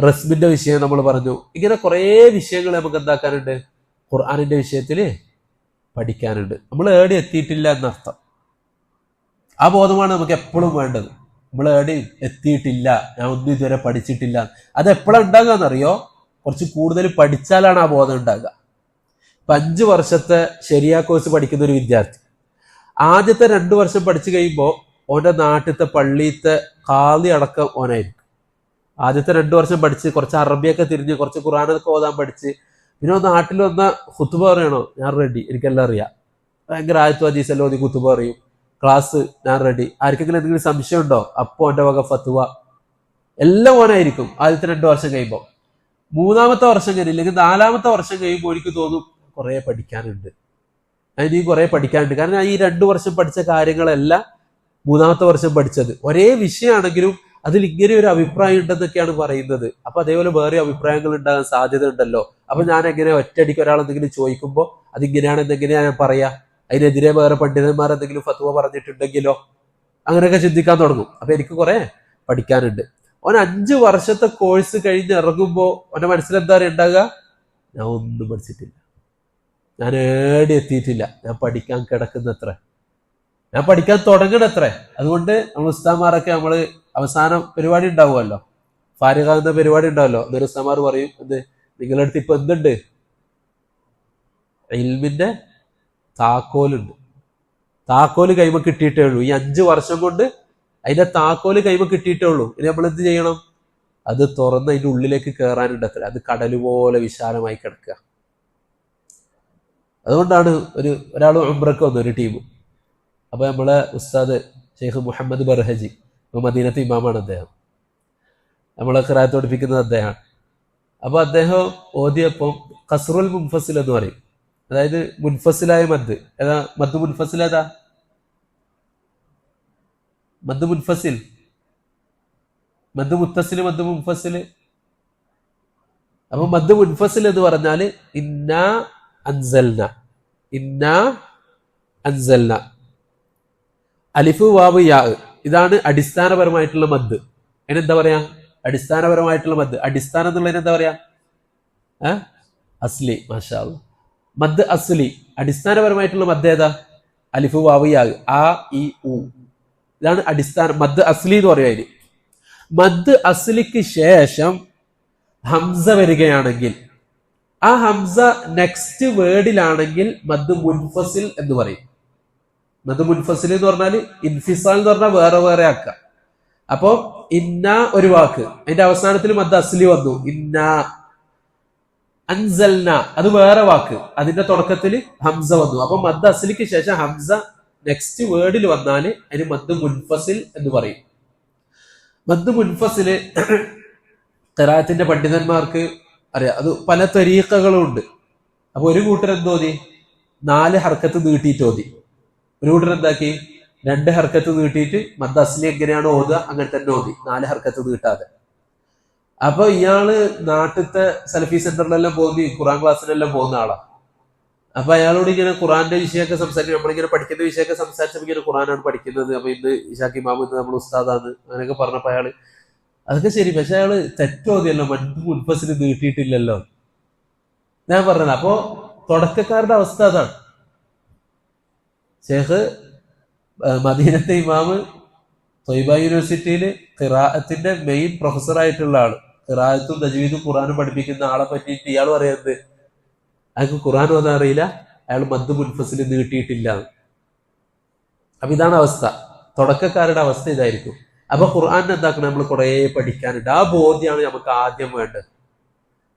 റസ്മിന്റെ വിഷയം നമ്മൾ പറഞ്ഞു. ഇങ്ങനെ കുറേ വിഷയങ്ങൾ നമുക്ക് എന്താക്കാനുണ്ട്? ഖുർആനിന്റെ വിഷയത്തിൽ പഠിക്കാനുണ്ട്. നമ്മൾ ഏടി എത്തിയിട്ടില്ല എന്നർത്ഥം. ആ ബോധമാണ് നമുക്ക് എപ്പോഴും വേണ്ടത്. നമ്മൾ ഏടി എത്തിയിട്ടില്ല, ഞാൻ ഒന്നും ഇതുവരെ പഠിച്ചിട്ടില്ല. അത് എപ്പോഴാണ് ഉണ്ടാകുക എന്നറിയോ? കുറച്ച് കൂടുതൽ പഠിച്ചാലാണ് ആ ബോധം ഉണ്ടാകുക. 5 വർഷത്തെ ശരിയാ കോഴ്സ് പഠിക്കുന്ന ഒരു വിദ്യാർത്ഥി ആദ്യത്തെ 2 വർഷം പഠിച്ചു കഴിയുമ്പോൾ ഓന്റെ നാട്ടിലത്തെ പള്ളിയിലത്തെ ഖാദി അടക്കം ഓനായിരിക്കും. ആദ്യത്തെ 2 വർഷം പഠിച്ച് കുറച്ച് അറബിയൊക്കെ തിരിഞ്ഞ് കുറച്ച് ഖുർആനൊക്കെ ഓതാൻ പഠിച്ച് പിന്നെ നാട്ടിൽ വന്ന ഖുതുബ പറയണോ? ഞാൻ റെഡി, എനിക്കെല്ലാം അറിയാം. ഭയങ്കര ആയത്തു ഹദീസെല്ലാം ഓതി ഖുതുബ പറയും. ക്ലാസ് ഞാൻ റെഡി. ആർക്കെങ്കിലും എന്തെങ്കിലും സംശയം ഉണ്ടോ? അപ്പോ എൻ്റെ വക ഫത്വ എല്ലാം ഓനായിരിക്കും ആദ്യത്തെ 2 വർഷം കഴിയുമ്പോൾ. 3-ാമത്തെ വർഷം കഴിയില്ലെങ്കിൽ 4-ാമത്തെ വർഷം കഴിയുമ്പോൾ എനിക്ക് തോന്നും കുറേ പഠിക്കാനുണ്ട്, അതിന് കുറേ പഠിക്കാനുണ്ട്. കാരണം ഈ 2 വർഷം പഠിച്ച കാര്യങ്ങളെല്ലാം 3-ാമത്തെ വർഷം പഠിച്ചത്. ഒരേ വിഷയമാണെങ്കിലും അതിൽ ഇങ്ങനെ ഒരു അഭിപ്രായം ഉണ്ടെന്നൊക്കെയാണ് പറയുന്നത്. അപ്പൊ അതേപോലെ വേറെ അഭിപ്രായങ്ങൾ ഉണ്ടാകാൻ സാധ്യത ഉണ്ടല്ലോ. അപ്പൊ ഞാൻ എങ്ങനെ ഒറ്റയടിക്ക് ഒരാൾ എന്തെങ്കിലും ചോദിക്കുമ്പോൾ അതിങ്ങനെയാണ് എന്തെങ്ങനെയാ ഞാൻ പറയാ? അതിനെതിരെ വേറെ പണ്ഡിതന്മാർ എന്തെങ്കിലും ഫത്വ പറഞ്ഞിട്ടുണ്ടെങ്കിലോ? അങ്ങനെയൊക്കെ ചിന്തിക്കാൻ തുടങ്ങും. അപ്പൊ എനിക്ക് കുറെ പഠിക്കാനുണ്ട്. ഓൻ 5 വർഷത്തെ കോഴ്സ് കഴിഞ്ഞ് ഇറങ്ങുമ്പോൾ ഓന്റെ മനസ്സിലെന്താ ഉണ്ടാകുക? ഞാൻ ഒന്നും പഠിച്ചിട്ടില്ല, ഞാൻ ഏടി എത്തിയിട്ടില്ല, ഞാൻ പഠിക്കാൻ കിടക്കുന്നത്ര, ഞാൻ പഠിക്കാൻ തുടങ്ങണത്ര. അതുകൊണ്ട് നമ്മൾ ഉസ്താദ്മാരൊക്കെ നമ്മള് അവസാനം പരിപാടി ഉണ്ടാവുമല്ലോ, ഫാരിഖാകുന്ന പരിപാടി ഉണ്ടാവല്ലോ. അതൊരു ഉസ്താദ്മാർ പറയും, എന്ത് നിങ്ങളുടെ അടുത്ത് ഇപ്പൊ എന്തുണ്ട്? ഇൽമിന്റെ താക്കോലുണ്ട്. താക്കോല് കൈമ കിട്ടിയിട്ടേ ഉള്ളൂ. ഈ 5 വർഷം കൊണ്ട് അതിന്റെ താക്കോല് കൈമ കിട്ടിയിട്ടേ ഉള്ളൂ. ഇനി നമ്മൾ എന്ത് ചെയ്യണം? അത് തുറന്ന് അതിന്റെ ഉള്ളിലേക്ക് കയറാനുണ്ട് അത്ര. അത് കടലുപോലെ വിശാലമായി കിടക്കുക. അതുകൊണ്ടാണ് ഒരാൾ ഉംറക്ക് വന്നു, ഒരു ടീം. അപ്പൊ നമ്മളെ ഉസ്താദ് ഷെയ്ഖ് മുഹമ്മദ് ബർഹജി, മദീനത്തെ ഇമാമാണ് അദ്ദേഹം, നമ്മളെ ഖിറാഅത്ത് പഠിപ്പിക്കുന്നത് അദ്ദേഹമാണ്. അപ്പൊ അദ്ദേഹം ഓതിയപ്പം ഖസ്റുൽ മുൻഫസിൽ എന്ന് പറയും, അതായത് മുൻഫസിലായ മദ്. ഏതാ മദ് മുൻഫസിൽ? ഏതാ മദ് മുൻഫസിൽ? മദ് മുത്തസിൽ, മദ് മുൻഫസിൽ. അപ്പൊ മദ് മുൻഫസിൽ എന്ന് പറഞ്ഞാല് ഇന്നാ അൻസൽന, ഇന്നാ അൻസൽന, അലിഫ് വാവ് യാ, ഇതാണ് അടിസ്ഥാനപരമായിട്ടുള്ള മദ്. അതിനെന്താ പറയാ? അടിസ്ഥാനപരമായിട്ടുള്ള മദ്. അടിസ്ഥാനം എന്നുള്ളതിന് എന്താ പറയാ? അസ്ലി. മാഷാ അല്ലാഹ്. മദ് അസ്ലി, അടിസ്ഥാനപരമായിട്ടുള്ള മദ് ഏതാ? അലിഫ് വാവ് യാ, ആ ഇ ഉ. ഇതാണ് അടിസ്ഥാന മദ് അസ്ലി എന്ന് പറയുക. മദ് അസ്ലിക്ക് ശേഷം ഹംസ വരികയാണെങ്കിൽ, ആ ഹംസ നെക്സ്റ്റ് വേർഡിലാണെങ്കിൽ മദ് മുൻഫസിൽ എന്ന് പറയും. മദ് മുൻഫസിൽ എന്ന് പറഞ്ഞാൽ ഇൻഫിസാൽ എന്ന് പറഞ്ഞാൽ വേറെ വേറെ ആക്കുക. അപ്പോ ഇന്ന ഒരു വാക്ക്, അതിന്റെ അവസാനത്തിൽ മദ് അസ്ലി വന്നു. ഇന്ന അൻസൽന, അത് വേറെ വാക്ക്, അതിന്റെ തുടക്കത്തിൽ ഹംസ വന്നു. അപ്പൊ മദ് അസ്ലിക്ക് ശേഷം ഹംസ നെക്സ്റ്റ് വേർഡിൽ വന്നാല് അതിന് മദ് മുൻഫസിൽ എന്ന് പറയും. മദ് മുൻഫസില് ഖിറാഅത്തിന്റെ പണ്ഡിതന്മാർക്ക് അറിയാം, അത് പല തരീഖകളും ഉണ്ട്. അപ്പൊ ഒരു കൂട്ടർ എന്തോതി 4 ഹർക്കത്ത് നീട്ടിയിട്ട് ഓതി, ഒരു കൂട്ടർ എന്താക്കി 2 ഹർക്കത്ത് നീട്ടിയിട്ട് മദ് അസ്ലി എങ്ങനെയാണോ ഓതുക അങ്ങനെ തന്നെ ഓതി, 4 ഹർക്കത്ത് നീട്ടാതെ. അപ്പൊ ഇയാള് നാട്ടിലത്തെ സലഫി സെന്ററിലെല്ലാം പോകുന്ന, ഖുറാൻ ക്ലാസ്സിലെല്ലാം പോകുന്ന ആളാ. അപ്പൊ അയാളോട് ഇങ്ങനെ ഖുറാന്റെ വിഷയമൊക്കെ സംസാരിക്കും, നമ്മളിങ്ങനെ പഠിക്കുന്ന വിഷയമൊക്കെ സംസാരിച്ചപ്പോൾ ഇങ്ങനെ ഖുറാനാണ് പഠിക്കുന്നത്, അപ്പൊ ഇന്ന് ഇഷാഖ് ഇമാം, ഇന്ന് നമ്മൾ ഉസ്താദാണ് അങ്ങനെയൊക്കെ പറഞ്ഞപ്പോ അയാള് അതൊക്കെ ശരി, പക്ഷെ അയാള് തെറ്റോതിയല്ലോ, മദ് മുൻഫസിൽ നീട്ടിയിട്ടില്ലല്ലോ. ഞാൻ പറഞ്ഞത് അപ്പോ തുടക്കക്കാരുടെ അവസ്ഥ അതാണ്. ഷേഖ് മദീനത്തെ ഇമാമ്, ത്വയ്ബ യൂണിവേഴ്സിറ്റിയില് ഖിറാഅത്തിന്റെ മെയിൻ പ്രൊഫസർ ആയിട്ടുള്ള ആള്, ഖിറാഅത്തും തജ്വീദും ഖുറാനും പഠിപ്പിക്കുന്ന ആളെ പറ്റിയിട്ട് ഇയാൾ പറയുന്നത് അയാൾക്ക് ഖുറാൻ ഓതാൻ അറിയില്ല, അയാൾ മദ് മുൻഫസിൽ നീട്ടിയിട്ടില്ല. അപ്പൊ ഇതാണ് അവസ്ഥ, തുടക്കക്കാരുടെ അവസ്ഥ ഇതായിരിക്കും. അപ്പൊ ഖുർആൻ എന്താക്കണം, നമ്മൾ കുറെ പഠിക്കാനുണ്ട്. ആ ബോധ്യമാണ് നമുക്ക് ആദ്യം വേണ്ടത്.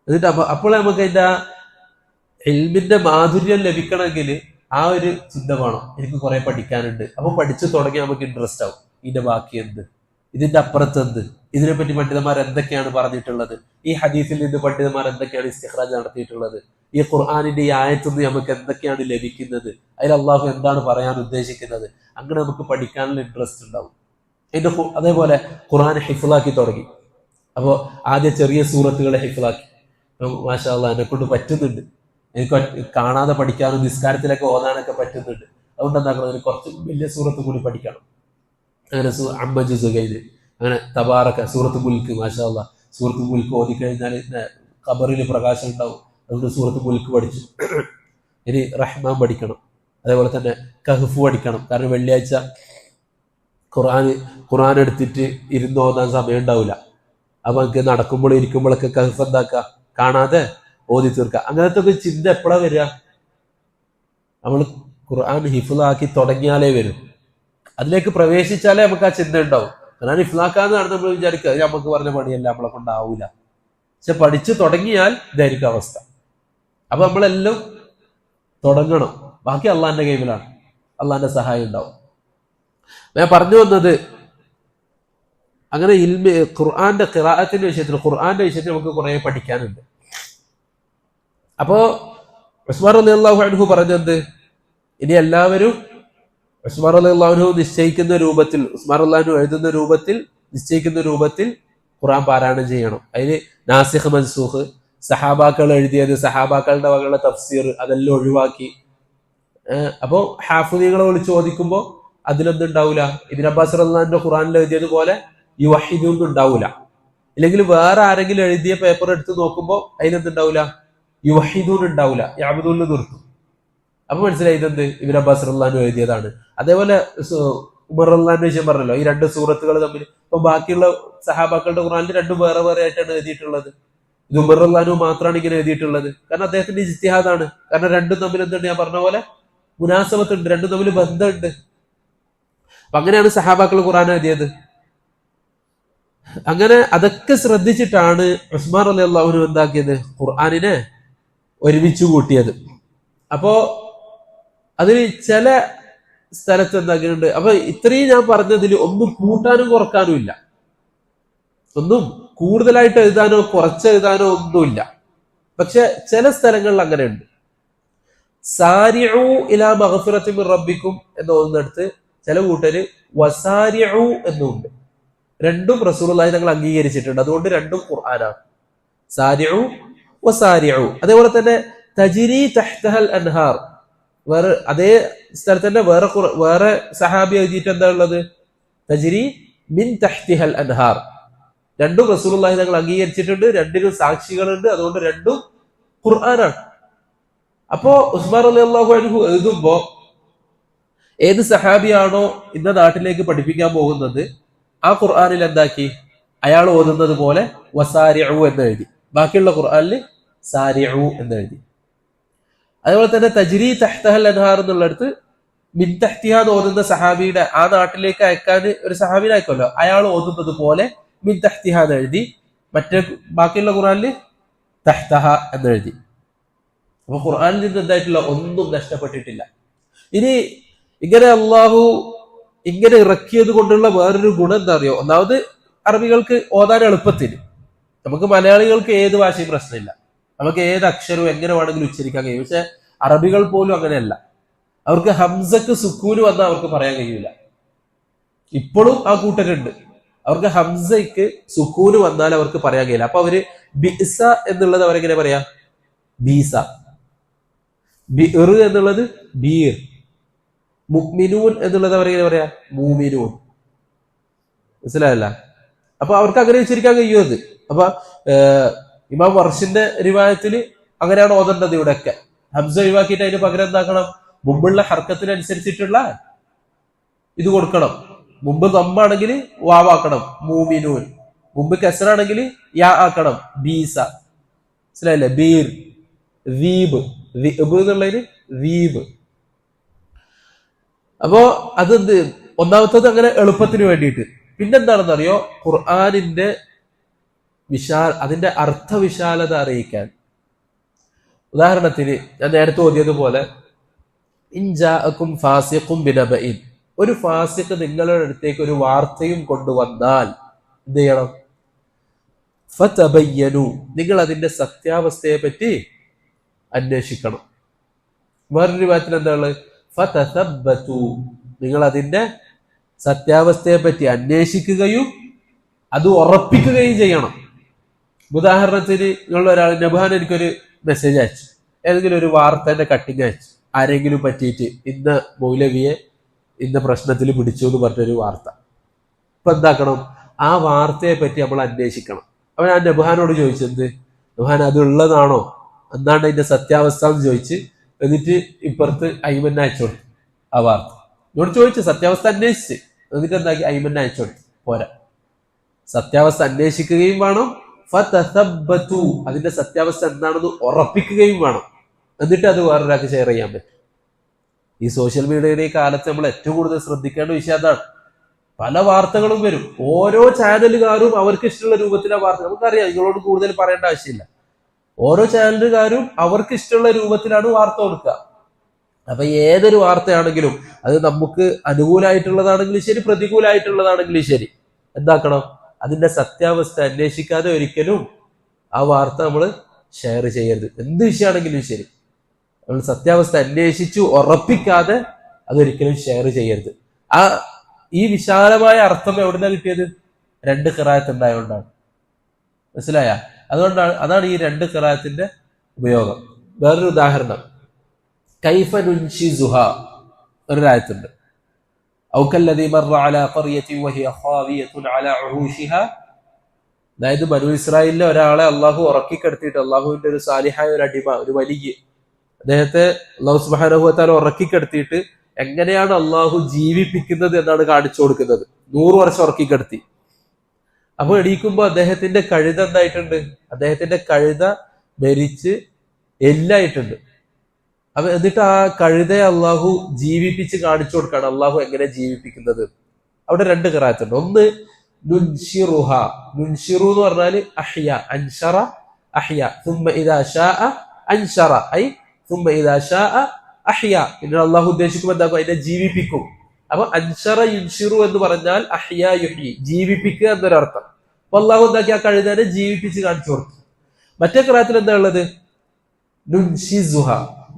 എന്നിട്ട് അപ്പോൾ നമുക്ക് അതിന്റെ ഇൽമിന്റെ മാധുര്യം ലഭിക്കണമെങ്കിൽ ആ ഒരു ചിന്ത വേണം, എനിക്ക് കുറെ പഠിക്കാനുണ്ട്. അപ്പൊ പഠിച്ചു തുടങ്ങി നമുക്ക് ഇൻട്രസ്റ്റ് ആവും, ഇതിന്റെ ബാക്കി എന്ത്, ഇതിന്റെ അപ്പുറത്ത് എന്ത്, ഇതിനെപ്പറ്റി പണ്ഡിതന്മാർ എന്തൊക്കെയാണ് പറഞ്ഞിട്ടുള്ളത്, ഈ ഹദീസിൽ നിന്ന് പണ്ഡിതന്മാർ എന്തൊക്കെയാണ് ഇസ്തിഖ്റാജ് നടത്തിയിട്ടുള്ളത്, ഈ ഖുർആനിന്റെ ഈ ആയത്തിൽ നിന്ന് നമുക്ക് എന്തൊക്കെയാണ് ലഭിക്കുന്നത്, അതിൽ അള്ളാഹു എന്താണ് പറയാൻ ഉദ്ദേശിക്കുന്നത്, അങ്ങനെ നമുക്ക് പഠിക്കാനുള്ള ഇൻട്രസ്റ്റ് ഉണ്ടാവും. അതേപോലെ ഖുർആൻ ഹിഫ്ളാക്കി തുടങ്ങി. അപ്പോൾ ആദ്യം ചെറിയ സൂറത്തുകളെ ഹിഫ്ളാക്കി. മാഷാ അല്ലാഹ്, എന്നെ കൊണ്ട് പറ്റുന്നുണ്ട്, എനിക്ക് കാണാതെ പഠിക്കാനും നിസ്കാരത്തിലൊക്കെ ഓതാനൊക്കെ പറ്റുന്നുണ്ട്. അതുകൊണ്ട് എന്താക്കണം, അതിന് കുറച്ച് വലിയ സൂറത്ത് കൂടി പഠിക്കണം. അങ്ങനെ അമ്മ ജുസുകയില്, അങ്ങനെ തബാറക്ക, സൂറത്ത് മുൽക്ക്, മാഷാ അല്ലാഹ്, സൂറത്ത് മുൽക്ക് ഓതിക്കഴിഞ്ഞാൽ ഖബറിൽ പ്രകാശം ഉണ്ടാവും. അതുകൊണ്ട് സൂറത്ത് മുൽക്ക് പഠിച്ചു. ഇനി റഹ്മാൻ പഠിക്കണം, അതേപോലെ തന്നെ കഹ്ഫ് പഠിക്കണം. കാരണം വെള്ളിയാഴ്ച ഖുർആൻ എടുത്തിട്ട് ഇരുന്ന് ഓതാൻ സമയം ഉണ്ടാവില്ല. അപ്പൊ നമുക്ക് നടക്കുമ്പോൾ ഇരിക്കുമ്പോഴൊക്കെ കഹ്ഫ് എന്താക്കുക, കാണാതെ ഓതി തീർക്കുക. അങ്ങനത്തെ ഒരു ചിന്ത എപ്പോഴാ വരിക, നമ്മൾ ഖുർആൻ ഹിഫ്ളാക്കി തുടങ്ങിയാലേ വരും. അതിലേക്ക് പ്രവേശിച്ചാലേ നമുക്ക് ആ ചിന്ത ഉണ്ടാവും. ഖുർആൻ ഹിഫ്ളാക്കാന്നാണ് നമ്മൾ വിചാരിക്കുക, അത് നമുക്ക് പറഞ്ഞ പണിയല്ല, നമ്മളെ കൊണ്ടാവൂല. പക്ഷെ പഠിച്ചു തുടങ്ങിയാൽ ഇതായിരിക്കും അവസ്ഥ. അപ്പൊ നമ്മളെല്ലാം തുടങ്ങണം, ബാക്കി അള്ളാന്റെ കൈവിലാണ്, അള്ളാന്റെ സഹായം ഉണ്ടാവും. ഞാൻ പറഞ്ഞു വന്നത്, അങ്ങനെ ഖുർആന്റെ ഖിറാഅത്തിന്റെ വിഷയത്തിൽ, ഖുർആന്റെ വിഷയത്തിൽ നമുക്ക് കുറെ പഠിക്കാനുണ്ട്. അപ്പോ ഉസ്മാൻ റളിയല്ലാഹു അൻഹു പറഞ്ഞത്, ഇനി എല്ലാവരും ഉസ്മാൻ റളിയല്ലാഹു അൻഹു നിശ്ചയിക്കുന്ന രൂപത്തിൽ, ഉസ്മാൻ റളിയല്ലാഹു അൻഹു എഴുതുന്ന രൂപത്തിൽ, നിശ്ചയിക്കുന്ന രൂപത്തിൽ ഖുർആൻ പാരായണം ചെയ്യണം. അതിന് നാസിഖ് മൻസൂഖ്, സഹാബാക്കൾ എഴുതിയത്, സഹാബാക്കളുടെ വകയുള്ള തഫ്സീർ, അതെല്ലാം ഒഴിവാക്കി. അപ്പോ ഹാഫിദുകളെ വിളിച്ച് ചോദിക്കുമ്പോൾ അതിലൊന്നും ഉണ്ടാവില്ല. ഇബ്നു അബ്ബാസ് റളിയല്ലാഹു ഖുർആനിൽ എഴുതിയതുപോലെ യുവഹിദൊന്നും ഉണ്ടാവില്ല. ഇല്ലെങ്കിൽ വേറെ ആരെങ്കിലും എഴുതിയ പേപ്പർ എടുത്ത് നോക്കുമ്പോൾ അതിനെന്തുണ്ടാവില്ല, യുവഹിദൂൻ ഉണ്ടാവില്ല, യഅബുദൂൻ നിർത്തും. അപ്പൊ മനസ്സിലായി ഇതെന്ത് ഇബ്നു അബ്ബാസ് റളിയല്ലാഹു എഴുതിയതാണ്. അതേപോലെ ഉമർ റളിയല്ലാഹു വിഷയം പറഞ്ഞല്ലോ, ഈ 2 സൂറത്തുകൾ തമ്മിൽ. ഇപ്പൊ ബാക്കിയുള്ള സഹാബാക്കളുടെ ഖുർആനിൽ 2 വേറെ വേറെ ആയിട്ടാണ് എഴുതിയിട്ടുള്ളത്. ഇത് ഉമർ റളിയല്ലാഹു മാത്രമാണ് ഇങ്ങനെ എഴുതിയിട്ടുള്ളത്. കാരണം അദ്ദേഹത്തിന്റെ ഇജ്തിഹാദാണ്. കാരണം രണ്ടും തമ്മിൽ എന്തുണ്ട്, ഞാൻ പറഞ്ഞ പോലെ മുനാസബത്ത് ഉണ്ട്, രണ്ടും തമ്മിൽ ബന്ധമുണ്ട്. അപ്പൊ അങ്ങനെയാണ് സഹാബാക്കൾ ഖുർആൻ എഴുതിയത്. അങ്ങനെ അതൊക്കെ ശ്രദ്ധിച്ചിട്ടാണ് ഉസ്മാൻ റളിയല്ലാഹു അൻഹു എന്താക്കിയത്, ഖുർആനിനെ ഒരുമിച്ച് കൂട്ടിയത്. അപ്പോ അതിൽ ചില സ്ഥലത്ത് എന്താക്കിയിട്ടുണ്ട്. അപ്പൊ ഇത്രയും ഞാൻ പറഞ്ഞതിൽ ഒന്നും കൂട്ടാനും കുറക്കാനും ഇല്ല, ഒന്നും കൂടുതലായിട്ട് എഴുതാനോ കുറച്ച് എഴുതാനോ ഒന്നുമില്ല. പക്ഷെ ചില സ്ഥലങ്ങളിൽ അങ്ങനെയുണ്ട്. സാരിഉ ഇലാ മഗ്ഫിറത്തി മിർ റബ്ബിക്കും എന്ന് തോന്നുന്നിടത്ത് ചില കൂട്ടര് വസാരിഉ എന്നുണ്ട്. രണ്ടും റസൂലുള്ളാഹി തങ്ങൾ അംഗീകരിച്ചിട്ടുണ്ട്. അതുകൊണ്ട് രണ്ടും ഖുർആനാണ്, സാരിഉ വസാരിഉ. അതേപോലെ തന്നെ തജ്രി തഹ്തഹൽ അൻഹാർ, വേറെ അതേ സ്ഥലത്ത് തന്നെ വേറെ സഹാബി എഴുതിയിട്ട് എന്താ ഉള്ളത്, തജ്രി മിൻ തഹ്തിഹൽ അൻഹാർ. രണ്ടും റസൂലുള്ളാഹി തങ്ങൾ അംഗീകരിച്ചിട്ടുണ്ട്, രണ്ടിനും സാക്ഷികളുണ്ട്, അതുകൊണ്ട് രണ്ടും ഖുർആനാണ്. അപ്പോ ഉസ്മാൻ റളിയല്ലാഹു അൻഹു എഴുതുമ്പോ ഏത് സഹാബിയാണോ ഇന്ന നാട്ടിലേക്ക് പഠിപ്പിക്കാൻ പോകുന്നത് ആ ഖുർആനിൽ എന്താക്കി, അയാൾ ഓതുന്നത് പോലെ വസാരിഉ എന്ന് എഴുതി, ബാക്കിയുള്ള ഖുർആനിൽ സാരിഉ എന്ന് എഴുതി. അതുപോലെ തന്നെ തജ്രി തഹ്തഹൽ അൻഹാർ എന്നുള്ളടത്ത് മിൻ തഹ്തിഹ ഓതുന്ന സഹാബിയുടെ ആ നാട്ടിലേക്ക് അയക്കാൻ ഒരു സഹാബിനെ അയക്കുമല്ലോ, അയാൾ ഓതുന്നത് പോലെ മിൻ തഹ്തിഹ എന്ന് എഴുതി, മറ്റേ ബാക്കിയുള്ള ഖുർആനിൽ തഹ്തഹ എന്ന് എഴുതി. അപ്പൊ ഖുർആനിൽ നിന്ന് എന്തായിട്ടില്ല, ഒന്നും നഷ്ടപ്പെട്ടിട്ടില്ല. ഇനി ഇങ്ങനെ അള്ളാഹു ഇങ്ങനെ ഇറക്കിയത് കൊണ്ടുള്ള വേറൊരു ഗുണം എന്താ അറിയോ? ഒന്നാമത് അറബികൾക്ക് ഓതാൻ എളുപ്പത്തിന്, നമുക്ക് മലയാളികൾക്ക് ഏത് ഭാഷയും പ്രശ്നമില്ല, നമുക്ക് ഏത് അക്ഷരവും എങ്ങനെ വേണമെങ്കിലും ഉച്ചരിക്കാൻ കഴിയും. പക്ഷെ അറബികൾ പോലും അങ്ങനെയല്ല, അവർക്ക് ഹംസക്ക് സുക്കൂന് വന്നാൽ അവർക്ക് പറയാൻ കഴിയൂല. ഇപ്പോഴും ആ കൂട്ടരുണ്ട്, അവർക്ക് ഹംസയ്ക്ക് സുക്കൂന് വന്നാൽ അവർക്ക് പറയാൻ കഴിയില്ല. അപ്പൊ അവര് ബിസ എന്നുള്ളത് അവരെങ്ങനെ പറയാ? ബീസ. ബിർ എന്നുള്ളത് ബീർ. മുഅ്മിനൂൻ എന്നുള്ളത് അവരെങ്ങനെ പറയാ? മൂമിനൂൻ. മനസ്സിലായല്ല? അപ്പൊ അവർക്ക് അങ്ങനെ ഉച്ചരിക്കാൻ കഴിയുന്നത്. അപ്പൊ ഇമാം വർഷിന്റെ റിവായത്തിൽ അങ്ങനെയാണ് ഓതേണ്ടത്. ഇവിടെയൊക്കെ ഹംസ ഒഴിവാക്കിയിട്ട് അതിന് പകരം എന്താക്കണം? മുമ്പുള്ള ഹർക്കത്തിനനുസരിച്ചിട്ടുള്ള ഇത് കൊടുക്കണം. മുമ്പ് ദമ്മാണെങ്കിൽ വാവാക്കണം, മൂമിനൂൻ. മുമ്പ് കസറാണെങ്കിൽ യാ ആക്കണം, ബീസ. മനസ്സിലായില്ലേ? ബീർ, വീബ്, വിബ് എന്നുള്ളതിന് വീബ്. അപ്പോ അതെന്ത്, ഒന്നാമത്തത് അങ്ങനെ എളുപ്പത്തിന് വേണ്ടിയിട്ട്. പിന്നെന്താണെന്ന് അറിയോ? ഖുർആനിന്റെ അതിന്റെ അർത്ഥവിശാലത അറിയിക്കാൻ. ഉദാഹരണത്തിന് ഞാൻ നേരത്തെ ഓതിയതുപോലെ ഇൻ ജാഅകും ഫാസിഖും ബിനബഇൻ, ഒരു ഫാസിഖ് നിങ്ങളുടെ അടുത്തേക്ക് ഒരു വാർത്തയും കൊണ്ടുവന്നാൽ എന്ത് ചെയ്യണം? ഫതബയ്യനു, നിങ്ങൾ അതിന്റെ സത്യാവസ്ഥയെ പറ്റി അന്വേഷിക്കണം. വേറൊരു വിഭാഗത്തിൽ എന്താണ്? ഫതസബ്ബതു, നിങ്ങൾ അതിന്റെ സത്യാവസ്ഥയെ പറ്റി അന്വേഷിക്കുകയും അത് ഉറപ്പിക്കുകയും ചെയ്യണം. ഉദാഹരണത്തിന് നിങ്ങളുടെ ഒരാൾ, നബാൻ എനിക്കൊരു മെസ്സേജ് അയച്ചു, ഏതെങ്കിലും ഒരു വാർത്തേന്റെ കട്ടിങ് അയച്ചു, ആരെങ്കിലും പറ്റിയിട്ട് ഇന്ന മൗലവിയെ ഇന്ന പ്രശ്നത്തിൽ പിടിച്ചു എന്ന് പറഞ്ഞൊരു വാർത്ത. ഇപ്പൊ എന്താക്കണം? ആ വാർത്തയെ പറ്റി നമ്മൾ അന്വേഷിക്കണം. അപ്പൊ ഞാൻ നബാനോട് ചോദിച്ചത്, നബാൻ അത് ഉള്ളതാണോ, എന്താണ് അതിന്റെ സത്യാവസ്ഥ എന്ന് ചോദിച്ച്, എന്നിട്ട് ഇപ്പുറത്ത് ഐമന്നെ അയച്ചു കൊടുത്തു ആ വാർത്ത. എന്നോട് ചോദിച്ചു, സത്യാവസ്ഥ അന്വേഷിച്ച്, എന്നിട്ട് എന്താക്കി? ഐമന്നെ അയച്ചു കൊടുത്തു. പോരാ, സത്യാവസ്ഥ അന്വേഷിക്കുകയും വേണം, ഫതസബ്ബതു, അതിന്റെ സത്യാവസ്ഥ എന്താണെന്ന് ഉറപ്പിക്കുകയും വേണം. എന്നിട്ട് അത് വേറൊരാൾക്ക് ഷെയർ ചെയ്യാൻ പറ്റും. ഈ സോഷ്യൽ മീഡിയയുടെ ഈ കാലത്ത് നമ്മൾ ഏറ്റവും കൂടുതൽ ശ്രദ്ധിക്കേണ്ട വിഷയം അതാണ്. പല വാർത്തകളും വരും, ഓരോ ചാനലുകാരും അവർക്ക് ഇഷ്ടമുള്ള രൂപത്തിലെ വാർത്ത. നമുക്കറിയാം, നിങ്ങളോട് കൂടുതൽ പറയേണ്ട ആവശ്യമില്ല. ഓരോ ചാനലുകാരും അവർക്ക് ഇഷ്ടമുള്ള രൂപത്തിലാണ് വാർത്ത കൊടുക്കുക. അപ്പൊ ഏതൊരു വാർത്തയാണെങ്കിലും അത് നമുക്ക് അനുകൂലമായിട്ടുള്ളതാണെങ്കിലും ശരി, പ്രതികൂലമായിട്ടുള്ളതാണെങ്കിലും ശരി, എന്താക്കണം? അതിന്റെ സത്യാവസ്ഥ അന്വേഷിക്കാതെ ഒരിക്കലും ആ വാർത്ത നമ്മൾ ഷെയർ ചെയ്യരുത്. എന്ത് വിഷയമാണെങ്കിലും ശരി, നമ്മൾ സത്യാവസ്ഥ അന്വേഷിച്ചു ഉറപ്പിക്കാതെ അതൊരിക്കലും ഷെയർ ചെയ്യരുത്. ഈ വിശാലമായ അർത്ഥം എവിടുന്നാ കിട്ടിയത്? 2 ഖിറാഅത്ത് ഉണ്ടായതുകൊണ്ടാണ്. മനസ്സിലായ? അതാണ് ഈ 2 ഖിറാഅത്തിന്റെ ഉപയോഗം. വേറൊരു ഉദാഹരണം, കൈഫ നുൻഷിസുഹ ഒരു ആയത്തുണ്ട്. ഔ കല്ലദീ മർറ അലാ ഖർയത്തിൻ വഹിയ ഖാവിയത്തുൻ അലാ ഉറൂഷിഹ. അതായത് ബനൂ ഇസ്രായേലിലെ ഒരാളെ അള്ളാഹു ഉറക്കിക്കെടുത്തിട്ട്, അള്ളാഹുവിന്റെ ഒരു സാലിഹായ ഒരു അടിമ, ഒരു വലിയ അദ്ദേഹത്തെ അള്ളാഹു സുബ്ഹാനഹു വ തആല ഉറക്കിക്കെടുത്തിയിട്ട് എങ്ങനെയാണ് അള്ളാഹു ജീവിപ്പിക്കുന്നത് എന്നാണ് കാണിച്ചു കൊടുക്കുന്നത്. 100 വർഷം ഉറക്കിക്കെടുത്തി. അപ്പൊ എണീക്കുമ്പോ അദ്ദേഹത്തിന്റെ കഴുത എന്തായിട്ടുണ്ട്? അദ്ദേഹത്തിന്റെ കഴുത മരിച്ച് എല്ലായിട്ടുണ്ട്. അപ്പൊ എന്നിട്ട് ആ കഴുതയെ അള്ളാഹു ജീവിപ്പിച്ച് കാണിച്ചു കൊടുക്കാണ്, അള്ളാഹു എങ്ങനെ ജീവിപ്പിക്കുന്നത്. അവിടെ 2 ഖിറാഅത്തുണ്ട്. ഒന്ന് നുൻഷിറുഹ, നുൻഷിറു എന്ന് പറഞ്ഞാല് അഹ്യ, അൻഷറ അഹ്യ, സുമ്മ ഇദാ ശാഅ അൻഷറ, ഐ സുമ്മ ഇദാ ശാഅ അഹ്യ. പിന്നെ അള്ളാഹു ഉദ്ദേശിക്കുമ്പോൾ എന്താക്കും? അതിനെ ജീവിപ്പിക്കും. അപ്പൊ അൻഷറ യുൻഷിറു എന്ന് പറഞ്ഞാൽ അഹ്യ യുഹ്യി, ജീവിപ്പിക്കുക എന്നൊരർത്ഥം. അപ്പൊ അള്ളാഹു എന്താക്കി? ആ കഴുതനെ ജീവിപ്പിച്ച് കാണിച്ചു കൊടുത്തു. മറ്റേ ഖിറാഅത്തിൽ എന്താ ഉള്ളത്? നുൻഷിസുഹ,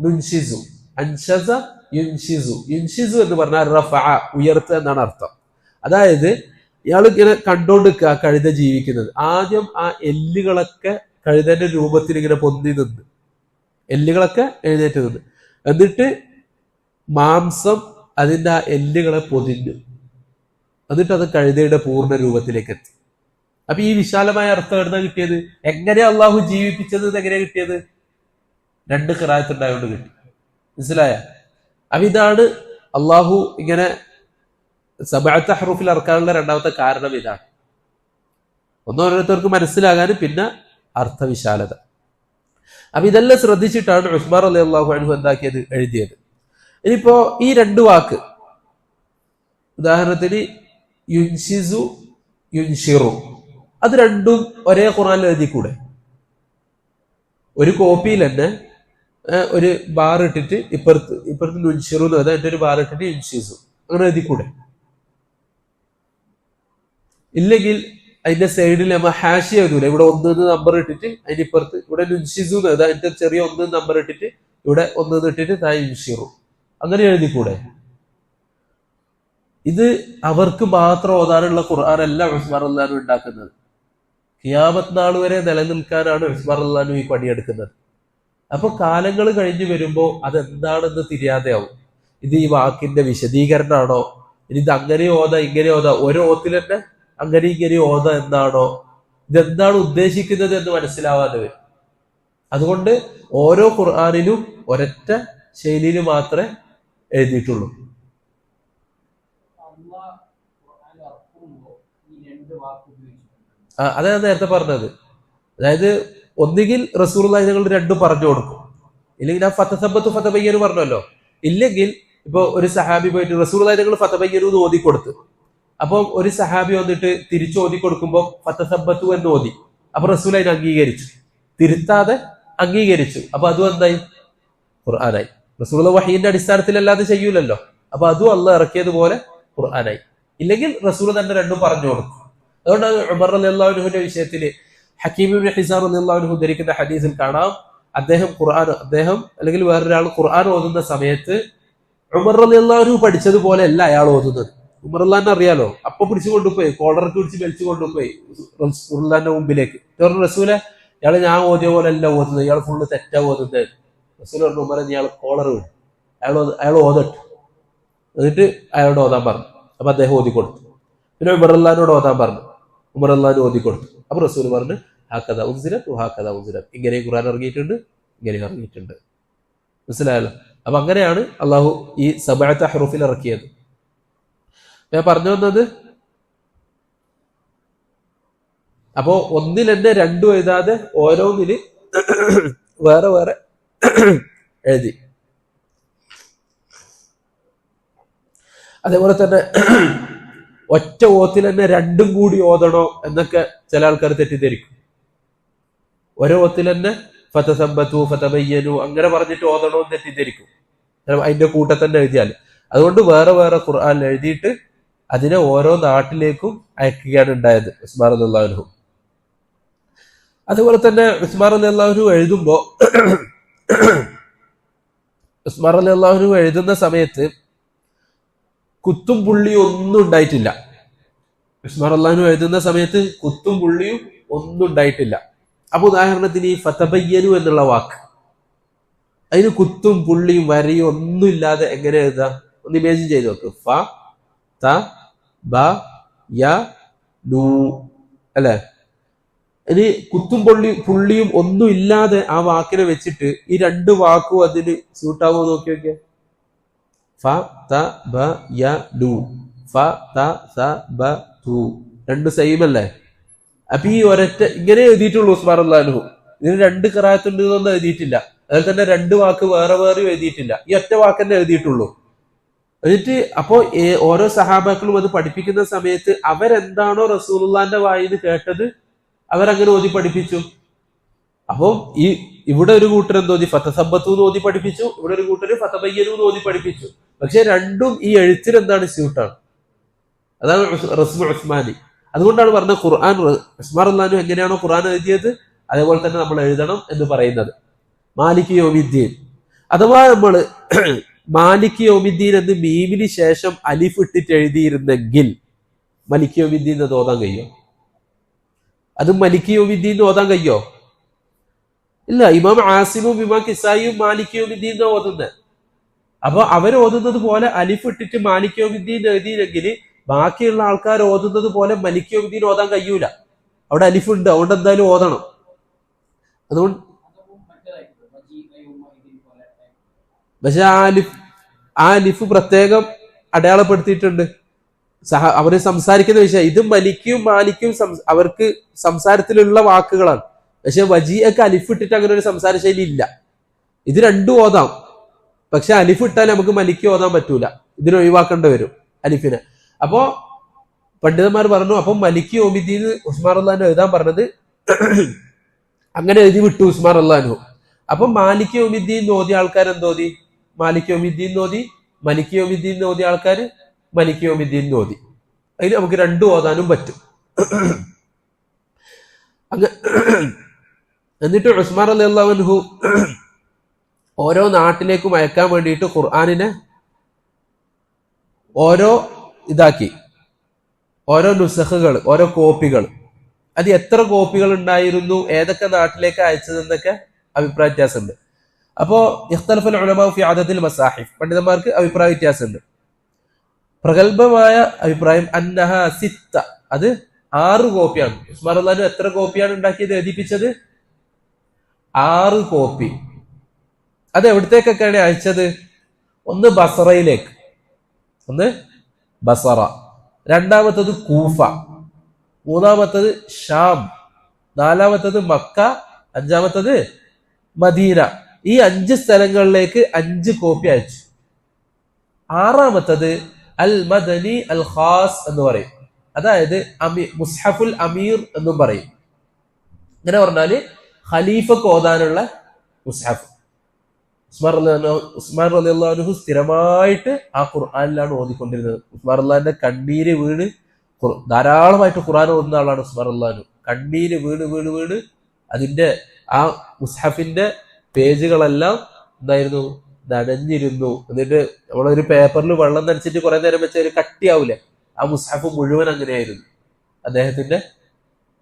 നുൻഷിസു, അൻഷസ യുൻഷിസു. യുൻഷിസു എന്ന് പറഞ്ഞാൽ റഫഅ, ഉയർത്തുക എന്നാണ് അർത്ഥം. അതായത് ഇയാൾ ഇങ്ങനെ കണ്ടോണ്ടിരിക്കുക ആ കഴുത ജീവിക്കുന്നത്. ആദ്യം ആ എല്ലുകളൊക്കെ കഴുതന്റെ രൂപത്തിൽ ഇങ്ങനെ പൊന്തി നിന്ന്, എല്ലുകളൊക്കെ എഴുന്നേറ്റ് നിന്ന്, എന്നിട്ട് മാംസം അതിന്റെ ആ എല്ലുകളെ പൊതിഞ്ഞു. എന്നിട്ട് അത് കഴുതയുടെ പൂർണ്ണ രൂപത്തിലേക്ക് എത്തി. അപ്പൊ ഈ വിശാലമായ അർത്ഥം എവിടുന്ന കിട്ടിയത്? എങ്ങനെയാ അള്ളാഹു ജീവിപ്പിച്ചത്? എങ്ങനെയാ കിട്ടിയത്? 2 ഖിറാഅത്ത് ഉണ്ടായതുകൊണ്ട് കിട്ടി. മനസ്സിലായ? അപ്പൊ ഇതാണ് അള്ളാഹു ഇങ്ങനെ സബഅത്ത് ഹറൂഫിൽ ഇറക്കാനുള്ള രണ്ടാമത്തെ കാരണം. ഇതാണ് ഓരോരുത്തർക്ക് മനസ്സിലാകാനും പിന്നെ അർത്ഥവിശാലത. അപ്പൊ ഇതെല്ലാം ശ്രദ്ധിച്ചിട്ടാണ് ഉസ്മാൻ റളിയല്ലാഹു അൻഹു എന്താക്കിയത്? എഴുതിയത്. ഇനിയിപ്പോ ഈ 2 വാക്ക്, ഉദാഹരണത്തിന് യുൻഷിസു, യുൻഷിറു, അത് രണ്ടും ഒരേ ഖുർആനിൽ എഴുതിക്കൂടെ? ഒരു കോപ്പിയിൽ തന്നെ ഒരു ബാർ ഇട്ടിട്ട് ഇപ്പുറത്ത് യുൻഷിറു എന്ന് പറഞ്ഞാൽ ഒരു ബാർ ഇട്ടിട്ട് യുൻഷിസു അങ്ങനെ എഴുതിക്കൂടെ? ഇല്ലെങ്കിൽ അതിന്റെ സൈഡിൽ നമ്മ ഹാഷി എഴുതൂല, ഇവിടെ 1 നമ്പർ ഇട്ടിട്ട് അതിന്റെ ഇപ്പുറത്ത് ഇവിടെ നുൻഷിസു അതിന്റെ ചെറിയ 1 നമ്പർ ഇട്ടിട്ട് ഇവിടെ 1 ഇട്ടിട്ട് താ യുൻഷിറു അങ്ങനെ എഴുതിക്കൂടെ? ഇത് അവർക്ക് മാത്രം ഓതാനുള്ള ഖുർആനല്ല ഉസ്മാൻ റളിയല്ലാഹു ഉണ്ടാക്കുന്നത്. ഖിയാമത്ത് നാൾ വരെ നിലനിൽക്കാനാണ് ഉസ്മാൻ റളിയല്ലാഹു ഈ പണിയെടുക്കുന്നത്. അപ്പൊ കാലങ്ങൾ കഴിഞ്ഞു വരുമ്പോ അതെന്താണെന്ന് തിരിയാതെയാവും. ഇത് ഈ വാക്കിന്റെ വിശദീകരണമാണോ, ഇത് അങ്ങനെ ഓതാ ഇങ്ങനെ ഓതാ, ഓരോ ഓത്തിൽ തന്നെ അങ്ങനെ ഇങ്ങനെ ഓത എന്താണോ, ഇതെന്താണ് ഉദ്ദേശിക്കുന്നത് എന്ന് മനസ്സിലാവാതെ വരും. അതുകൊണ്ട് ഓരോ ഖുർആനിലും ഒരൊറ്റ ശൈലിയിൽ മാത്രമേ എഴുതിയിട്ടുള്ളൂ. അതാ ഞാൻ നേരത്തെ പറഞ്ഞത്. അതായത് ഒന്നുകിൽ റസൂലുള്ളാഹി ഞങ്ങൾ രണ്ടും പറഞ്ഞു കൊടുക്കും, ഇല്ലെങ്കിൽ ആ ഫതസബ്ബതു ഫതബയ്യനു പറഞ്ഞല്ലോ. ഇല്ലെങ്കിൽ ഇപ്പൊ ഒരു സഹാബി പോയിട്ട് റസൂലുള്ളാഹി ഞങ്ങൾ ഫതബയ്യനു എന്ന് ഓതി കൊടുത്തു. അപ്പൊ ഒരു സഹാബി വന്നിട്ട് തിരിച്ചു ഓതി കൊടുക്കുമ്പോൾ ഫതസബ്ബതു എന്ന് ഓതി. അപ്പൊ റസൂൽ അതിനെ അംഗീകരിച്ചു, തിരുത്താതെ അംഗീകരിച്ചു. അപ്പൊ അതും എന്തായി? ഖുർആനായി. റസൂലുള്ള വഹീന്റെ അടിസ്ഥാനത്തിലല്ലാതെ ചെയ്യൂലല്ലോ. അപ്പൊ അതും അള്ളാഹ് ഇറക്കിയതുപോലെ ഖുർആനായി. ഇല്ലെങ്കിൽ റസൂൽ തന്നെ രണ്ടും പറഞ്ഞു കൊടുക്കും. അതുകൊണ്ടാണ് ഉമർ റളിയല്ലാഹു അൻഹുവിന്റെ വിഷയത്തിൽ ഹക്കീം ഇബ്നു ഹിസാം റളിയല്ലാഹു അൻഹു ഉദ്ധരിക്കുന്ന ഹദീസിൽ കാണാം, അദ്ദേഹം അല്ലെങ്കിൽ വേറൊരാൾ ഖുർആൻ ഓതുന്ന സമയത്ത് ഉമർ റളിയല്ലാഹു അൻഹു പഠിച്ചതുപോലെ അല്ല അയാൾ ഓതുന്നത്. ഉമർ റളിയല്ലാഹു അറിയാലോ, അപ്പൊ പിടിച്ചു കൊണ്ടുപോയി, കോളർക്ക് പിടിച്ച് വലിച്ചു കൊണ്ടുപോയി റസൂലുള്ളാഹിന്റെ മുമ്പിലേക്ക്. റസൂലെ, ഇയാള് ഞാൻ ഓതിയ പോലെ അല്ല ഓതുന്നത്, ഇയാൾ ഫുള്ള് തെറ്റാ ഓതുന്നത്. റസൂൽ പറഞ്ഞു, ഉമറെ ഇയാൾ കോളർ വീണ്, അയാൾ ഓതട്ടെ. എന്നിട്ട് അയാളോട് ഓതാൻ പറഞ്ഞു. അപ്പൊ അദ്ദേഹം ഓതി കൊടുത്തു. പിന്നെ ഉമർ റളിയല്ലാഹുവിനോട് ഓതാൻ പറഞ്ഞു. ഉമർ റളിയല്ലാഹു ഓതി കൊടുത്തു. അപ്പൊ റസൂൽ പറഞ്ഞു, ഹാക്കദ ഉൻസിലത് വഹാക്കദ ഉൻസിലത്, ഇങ്ങനെ ഖുർആൻ ഇറങ്ങിയിട്ടുണ്ട്, ഇങ്ങനെ ഇറങ്ങിയിട്ടുണ്ട്. മനസ്സിലായല്ലോ? അപ്പൊ അങ്ങനെയാണ് അള്ളാഹു ഈ സബഅത്ത് ഹറൂഫിൽ ഇറക്കിയത്. ഞാൻ പറഞ്ഞു വന്നത്, അപ്പോ ഒന്നിൽ തന്നെ രണ്ടും എഴുതാതെ ഓരോന്നില് വേറെ വേറെ എഴുതി. അതേപോലെ തന്നെ ഒറ്റ ഓത്തിൽ തന്നെ രണ്ടും കൂടി ഓതണോ എന്നൊക്കെ ചില ആൾക്കാർ തെറ്റിദ്ധരിക്കും. ഓരോ ഓത്തിൽ തന്നെ ഫതസബ്ബതു ഫതബയ്യനു അങ്ങനെ പറഞ്ഞിട്ട് ഓതണോ എന്ന് തെറ്റിദ്ധരിക്കും, അതിന്റെ കൂട്ടത്തിൽ തന്നെ എഴുതിയാൽ. അതുകൊണ്ട് വേറെ വേറെ ഖുർആൻ എഴുതിയിട്ട് അതിനെ ഓരോ നാട്ടിലേക്കും അയക്കുകയാണ് ഉണ്ടായത് ഉസ്മാൻ റളിയല്ലാഹു അൻഹു. അതുപോലെ തന്നെ ഉസ്മാൻ റളിയല്ലാഹു അൻഹു എഴുതുമ്പോ ഉസ്മാൻ റളിയല്ലാഹു അൻഹു എഴുതുന്ന സമയത്ത് കുത്തും പുള്ളിയും ഒന്നും ഉണ്ടായിട്ടില്ല. ഉസ്മാൻ റളിയല്ലാഹു അൻഹു എഴുതുന്ന സമയത്ത് കുത്തും പുള്ളിയും ഒന്നും ഉണ്ടായിട്ടില്ല. അപ്പൊ ഉദാഹരണത്തിന് ഈ ഫതബയ്യനു എന്നുള്ള വാക്ക്, അതിന് കുത്തും പുള്ളിയും വരയും ഒന്നും ഇല്ലാതെ എങ്ങനെ എഴുതാം? ഒന്ന് ഇമേജിൻ ചെയ്ത് നോക്ക്. ഫ ത ബ യ നു അല്ലെ? ഇനി കുത്തും പുള്ളിയും ഒന്നും ഇല്ലാതെ ആ വാക്കിനെ വെച്ചിട്ട് ഈ രണ്ട് വാക്കും അതിന് സ്യൂട്ടാവോ നോക്കി നോക്കിയ. ഫ ത ബ യ നു, ഫ ത സ ബ തു, രണ്ട് സെയിം അല്ലേ? അപ്പൊ ഈ ഒരൊറ്റ ഇങ്ങനെ എഴുതിയിട്ടുള്ളൂ ഉസ്മാൻ റളിയല്ലാഹു അൻഹു. ഇതിന് രണ്ട് ഖിറാഅത്ത് ഉണ്ട് എന്നൊന്നും എഴുതിയിട്ടില്ല. അതുപോലെ തന്നെ രണ്ട് വാക്ക് വേറെ വേറെ എഴുതിയിട്ടില്ല. ഈ ഒറ്റ വാക്കന്നെ എഴുതിയിട്ടുള്ളൂ. എന്നിട്ട് അപ്പോ ഓരോ സഹാബാക്കളും അത് പഠിപ്പിക്കുന്ന സമയത്ത് അവരെന്താണോ റസൂലുള്ളാഹിന്റെ വായിന്ന് കേട്ടത് അവരങ്ങനെ ഓതി പഠിപ്പിച്ചു. അപ്പൊ ഇവിടെ ഒരു കൂട്ടർ എന്തോതി ഫതസബ്ബതു ഓതി പഠിപ്പിച്ചു, ഇവിടെ ഒരു കൂട്ടർ ഫതബയ്യനു ഓതി പഠിപ്പിച്ചു. പക്ഷെ രണ്ടും ഈ എഴുത്തിന് എന്താണ് സ്യൂട്ടാണ്. അതാണ് റസ്മു ഉസ്മാനി. അതുകൊണ്ടാണ് പറഞ്ഞത് ഖുർആൻ ഉസ്മാൻ റളിയല്ലാഹു അൻഹു എങ്ങനെയാണോ ഖുർആൻ എഴുതിയത് അതേപോലെ തന്നെ നമ്മൾ എഴുതണം എന്ന് പറയുന്നത്. മാലിക് യൗമിദ്ദീൻ അഥവാ നമ്മൾ മാലിക് യൗമിദ്ദീൻ എന്ന് മീമിന് ശേഷം അലിഫ് ഇട്ടിട്ട് എഴുതിയിരുന്നെങ്കിൽ മലിക് യൗമിദ്ദീൻ എന്ന് ഓതാൻ കഴിയോ? അത് മലിക് യൗമിദ്ദീൻ ഓതാൻ കഴിയോ? ഇല്ല. ഇമാം ആസിമും ഇമാം കിസായിയും മാലിക് യൗമിദ്ദീൻ ഓതുന്നത്. അപ്പൊ അവർ ഓതുന്നത് പോലെ അലിഫ് ഇട്ടിട്ട് മാലിക് യൗമിദ്ദീൻ എഴുതിയില്ലെങ്കിൽ ബാക്കിയുള്ള ആൾക്കാർ ഓതുന്നത് പോലെ മലിക് യൗമിദ്ദീൻ ഓതാൻ കഴിയൂല. അവിടെ അലിഫ് ഉണ്ട്, അതുകൊണ്ട് എന്തായാലും ഓതണം. അതുകൊണ്ട് പക്ഷെ ആ അലിഫ് പ്രത്യേകം അടയാളപ്പെടുത്തിയിട്ടുണ്ട്. അവര് സംസാരിക്കുന്ന വിഷയം ഇത് മലിക്കും മാലിക്കും അവർക്ക് സംസാരത്തിലുള്ള വാക്കുകളാണ്. പക്ഷെ വജീഅൊക്കെ അലിഫ് ഇട്ടിട്ട് അങ്ങനെ ഒരു സംസാര ശൈലി ഇല്ല. ഇത് രണ്ടും ഓതാം, പക്ഷെ അലിഫ് ഇട്ടാൽ നമുക്ക് മലിക്ക് ഓതാൻ പറ്റൂല, ഇതിനെ ഒഴിവാക്കേണ്ടി വരും അലിഫിനെ. അപ്പോ പണ്ഡിതന്മാർ പറഞ്ഞു, അപ്പം മലിക് യൗമിദ്ദീൻ ഉസ്മാൻ റളിയല്ലാഹു എഴുതാൻ പറഞ്ഞത് അങ്ങനെ എഴുതി വിട്ടു ഉസ്മാൻ റളിയല്ലാഹു. അപ്പം മാലിക് യൗമിദ്ദീൻ ഓതിയ ആൾക്കാർ എന്തോതി? മാലിക് യൗമിദ്ദീൻ ഓതി. മലിക് യൗമിദ്ദീൻ ഓതിയ ആൾക്കാർ മലിക് യൗമിദ്ദീൻ ഓതി. അതിന് നമുക്ക് രണ്ടും ഓതാനും പറ്റും. എന്നിട്ട് ഉസ്മാൻ റളിയല്ലാഹു അൻഹു ഓരോ നാട്ടിലേക്കും അയക്കാൻ വേണ്ടിയിട്ട് ഖുർആനിനെ ഓരോ ഇതാക്കി, ഓരോ നുസഖുകൾ, ഓരോ കോപ്പികൾ. അത് എത്ര കോപ്പികൾ ഉണ്ടായിരുന്നു, ഏതൊക്കെ നാട്ടിലേക്ക് അയച്ചതെന്നൊക്കെ അഭിപ്രായ വ്യത്യാസമുണ്ട്. അപ്പോ ഇഖ്തലഫൽ ഉലമാ ഫി അദദിൽ മസാഹിഫ്, പണ്ഡിതന്മാർക്ക് അഭിപ്രായ വ്യത്യാസമുണ്ട്. പ്രഗത്ഭമായ അഭിപ്രായം അന്നഹ സിത്ത, അത് 6 കോപ്പിയാണ്. ഉസ്മാൻ റളിയല്ലാഹു എത്ര കോപ്പിയാണ് ഉണ്ടാക്കിയത്, എഴുതിപ്പിച്ചത്? 6 കോപ്പി. അത് എവിടത്തേക്കൊക്കെയാണ് അയച്ചത്? ഒന്ന് ബസറയിലേക്ക്, ഒന്ന് ബസറ, രണ്ടാമത്തത് കൂഫ, മൂന്നാമത്തത് ഷാം, നാലാമത്തത് മക്ക, അഞ്ചാമത്തത് മദീന. ഈ 5 സ്ഥലങ്ങളിലേക്ക് 5 കോപ്പി അയച്ചു. ആറാമത്തത് അൽ മദനി അൽ ഖാസ് എന്ന് പറയും, അതായത് മുസ്ഹഫുൽ അമീർ എന്നും പറയും. ഇങ്ങനെ പറഞ്ഞാല് ഖലീഫക്ക് ഓതാനുള്ള മുസ്ഹഫ്. ഉസ്മാൻ റളിയല്ലാഹു അൻഹു സ്ഥിരമായിട്ട് ആ ഖുർആനിലാണ് ഓതിക്കൊണ്ടിരുന്നത്. ഉസ്മാൻ റളിയല്ലാഹുവിന്റെ കണ്ണീര് വീണ് ധാരാളമായിട്ട് ഖുർആൻ ഓതുന്ന ആളാണ് ഉസ്മാൻ റളിയല്ലാഹു അൻഹു. കണ്ണീര് വീണ് വീണ് വീണ് അതിന്റെ ആ മുസ്ഹഫിന്റെ പേജുകളെല്ലാം എന്തായിരുന്നു, നനഞ്ഞിരുന്നു. എന്നിട്ട് നമ്മളൊരു പേപ്പറിൽ വെള്ളം നനച്ചിട്ട് കുറെ നേരം വെച്ച ഒരു കട്ടിയാവൂലേ, ആ മുസ്ഹഫ് മുഴുവൻ അങ്ങനെയായിരുന്നു. അദ്ദേഹത്തിന്റെ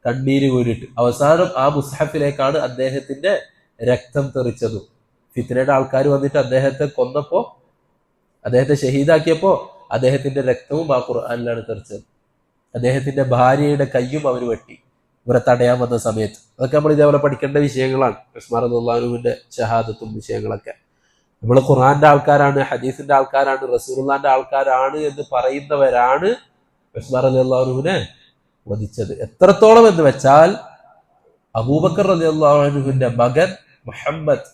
കണ്ണീര് വീണിട്ട് അവസാനം ആ മുസ്ഹഫിലേക്കാണ് അദ്ദേഹത്തിന്റെ രക്തം തെറിച്ചതും. ഫിത്നയുടെ ആൾക്കാർ വന്നിട്ട് അദ്ദേഹത്തെ കൊന്നപ്പോ, അദ്ദേഹത്തെ ഷഹീദാക്കിയപ്പോ അദ്ദേഹത്തിന്റെ രക്തവും ആ ഖുർആനിലാണ് തെറിച്ചത്. അദ്ദേഹത്തിന്റെ ഭാര്യയുടെ കയ്യും അവർ വെട്ടി ഇവരെ തടയാൻ വന്ന സമയത്ത്. അതൊക്കെ നമ്മൾ ഇതേപോലെ പഠിക്കേണ്ട വിഷയങ്ങളാണ്. ഉസ്മാൻ റളിയല്ലാഹു അൻഹുവിന്റെ ഷഹാദത്തും വിഷയങ്ങളൊക്കെ. നമ്മൾ ഖുർആന്റെ ആൾക്കാരാണ്, ഹദീസിന്റെ ആൾക്കാരാണ്, റസൂലുള്ളാഹിന്റെ ആൾക്കാരാണ് എന്ന് പറയുന്നവരാണ് ഉസ്മാൻ റളിയല്ലാഹു അൻഹുവിനെ വധിച്ചത്. എത്രത്തോളം എന്ന് വെച്ചാൽ അബൂബക്കർ റളിയല്ലാഹു അൻഹുവിന്റെ മകൻ മുഹമ്മദ്,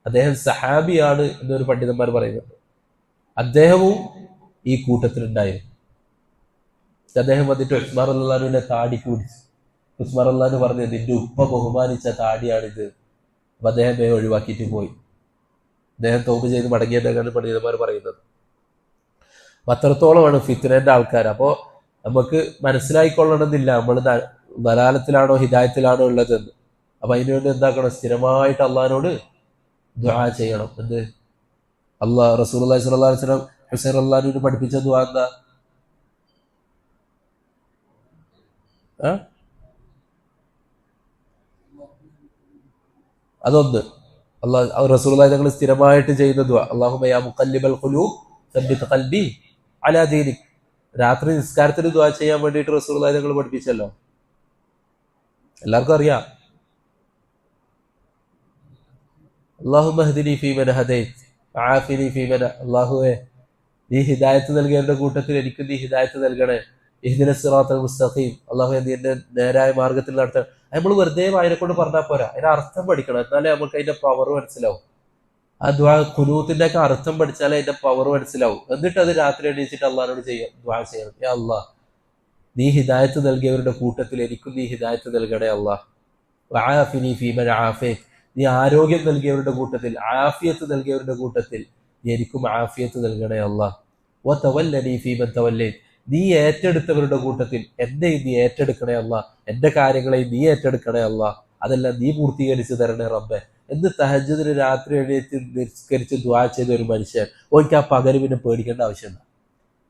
അദ്ദേഹം സഹാബിയാണ് എന്നൊരു പണ്ഡിതന്മാർ പറയുന്നുണ്ട്. അദ്ദേഹവും ഈ കൂട്ടത്തിലുണ്ടായിരുന്നു. അദ്ദേഹം വന്നിട്ട് ഉസ്മാൻ റളിയല്ലാഹു അൻഹുവിനെ താടി കൂടിച്ചു. ഉസ്മാൻ റളിയല്ലാഹു അൻഹു പറഞ്ഞു, നിന്റെ ഉപ്പ ബഹുമാനിച്ച താടിയാണിത്. അപ്പൊ അദ്ദേഹം ഒഴിവാക്കിയിട്ട് പോയി. അദ്ദേഹം തൗബ ചെയ്ത് മടങ്ങിയെന്നാണ് പണ്ഡിതന്മാർ പറയുന്നത്. അത്രത്തോളമാണ് ഫിത്നന്റെ ആൾക്കാർ. അപ്പോ നമുക്ക് മനസ്സിലായിക്കൊള്ളണമെന്നില്ല നമ്മൾ ദലാലത്തിലാണോ ഹിദായത്തിലാണോ ഉള്ളതെന്ന്. അപ്പൊ അതിനുവേണ്ടി എന്താക്കണം, സ്ഥിരമായിട്ട് അള്ളാഹിനോട് ദുആ ചെയ്യണം. എന്ത് റസൂലുള്ളാഹി സ്വല്ലല്ലാഹു അലൈഹി വസല്ലം ഹുസൈൻ റളിയല്ലാഹു അൻഹുവിന് പഠിപ്പിച്ച ദുആ എന്താ? അതൊന്ന് റസൂലുള്ളാഹി തങ്ങൾ സ്ഥിരമായിട്ട് ചെയ്യുന്ന ദുആ, അല്ലാഹുമ്മ യാ മുഖല്ലിബൽ ഖുലൂബ് സബ്ബിത് ഖൽബി അലാ ദീനിക്. രാത്രി നിസ്കാരത്തിന് ദുആ ചെയ്യാൻ വേണ്ടിയിട്ട് റസൂലുള്ളാഹി തങ്ങൾ പഠിപ്പിച്ചല്ലോ, എല്ലാവർക്കും അറിയാം. അല്ലാഹുമ്മ ഹ്ദിനി ഫീമൻ ഹദൈത് വആഫിനി ഫീമൻ, അല്ലാഹുവേ നീ ഹിദായത്ത് നൽകിയവരുടെ കൂട്ടത്തിൽ എനിക്ക് നീ ഹിദായത്ത് നൽകണേ. ഇഹ്ദിനസ് സിറാത്തൽ മുസ്തഖീം, അല്ലാഹുവേ നീ എന്നെ നേരായ മാർഗത്തിൽ നടത്തണം. നമ്മൾ വെറുതെ വായനെ കൊണ്ട് പറഞ്ഞാൽ പോരാ, അതിന്റെ അർത്ഥം പഠിക്കണം. എന്നാലേ നമുക്ക് അതിന്റെ പവർ മനസ്സിലാവും. ആ ദുആ ഖുനൂത്തിന്റെ ഒക്കെ അർത്ഥം പഠിച്ചാലേ അതിന്റെ പവർ മനസ്സിലാവും. എന്നിട്ട് അത് രാത്രി എണീച്ചിട്ട് അള്ളാഹിനോട് ദുആ ചെയ്യണം, യാ അല്ലാഹ് നീ ഹിദായത്ത് നൽകിയവരുടെ കൂട്ടത്തിൽ എനിക്കും നീ ഹിദായത്ത് നൽകണേ അല്ലാഹ്. വആഫിനി ഫീമൻ ആഫൈത്, നീ ആരോഗ്യം നൽകിയവരുടെ കൂട്ടത്തിൽ, ആഫിയത്ത് നൽകിയവരുടെ കൂട്ടത്തിൽ എനിക്കും ആഫിയത്ത് നൽകണേ അല്ലാഹ്. വതവല്ലനി ഫീമൻ തവല്ലൈത്, നീ ഏറ്റെടുത്തവരുടെ കൂട്ടത്തിൽ എന്നെ നീ ഏറ്റെടുക്കണേ അല്ലാഹ്, എന്റെ കാര്യങ്ങളെ നീ ഏറ്റെടുക്കണേ അല്ലാഹ്, അതെല്ലാം നീ പൂർത്തീകരിച്ചു തരണേ റബ്ബെ എന്ന് തഹജ്ജുദിന് രാത്രി എഴുന്നേറ്റ് നിസ്കരിച്ച് ദുആ ചെയ്ത ഒരു മനുഷ്യൻ, ഓർക്ക് ആ പകല് പിന്നെ പേടിക്കേണ്ട ആവശ്യമില്ല.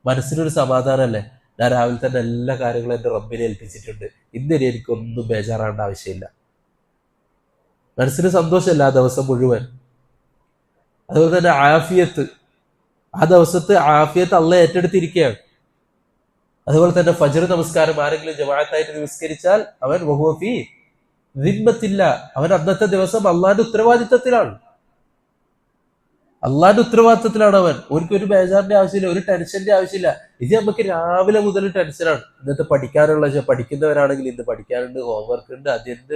മനസ്സിനൊരു സമാധാനമല്ലേ, ഞാൻ രാവിലെ തന്നെ എല്ലാ കാര്യങ്ങളും എന്റെ റബ്ബിനെ ഏൽപ്പിച്ചിട്ടുണ്ട്, ഇന്നലെ എനിക്കൊന്നും ബേജാറാവേണ്ട ആവശ്യമില്ല. മനസ്സിന് സന്തോഷമല്ല ആ ദിവസം മുഴുവൻ. അതുപോലെ തന്നെ ആഫിയത്ത്, ആ ദിവസത്തെ ആഫിയത്ത് അള്ളാഹ് ഏറ്റെടുത്തിരിക്കുകയാണ്. അതുപോലെ തന്നെ ഫജ്ർ നമസ്കാരം ആരെങ്കിലും ജമാഅത്തായിട്ട് നമസ്കരിച്ചാൽ അവൻ വഹുവ ഫീ ദിമ്മത്തില്ല, അവൻ അന്നത്തെ ദിവസം അള്ളാന്റെ ഉത്തരവാദിത്തത്തിലാണ്. അള്ളാന്റെ ഉത്തരവാദിത്തത്തിലാണ് അവൻ. ഒരു ബേജാറിന്റെ ആവശ്യമില്ല, ഒരു ടെൻഷന്റെ ആവശ്യമില്ല. ഇത് നമുക്ക് രാവിലെ മുതൽ ടെൻഷനാണ്. ഇന്നത്തെ പഠിക്കുന്നവരാണെങ്കിൽ ഇന്ന് പഠിക്കാനുണ്ട്, ഹോംവർക്ക് ഉണ്ട്, അതുണ്ട്,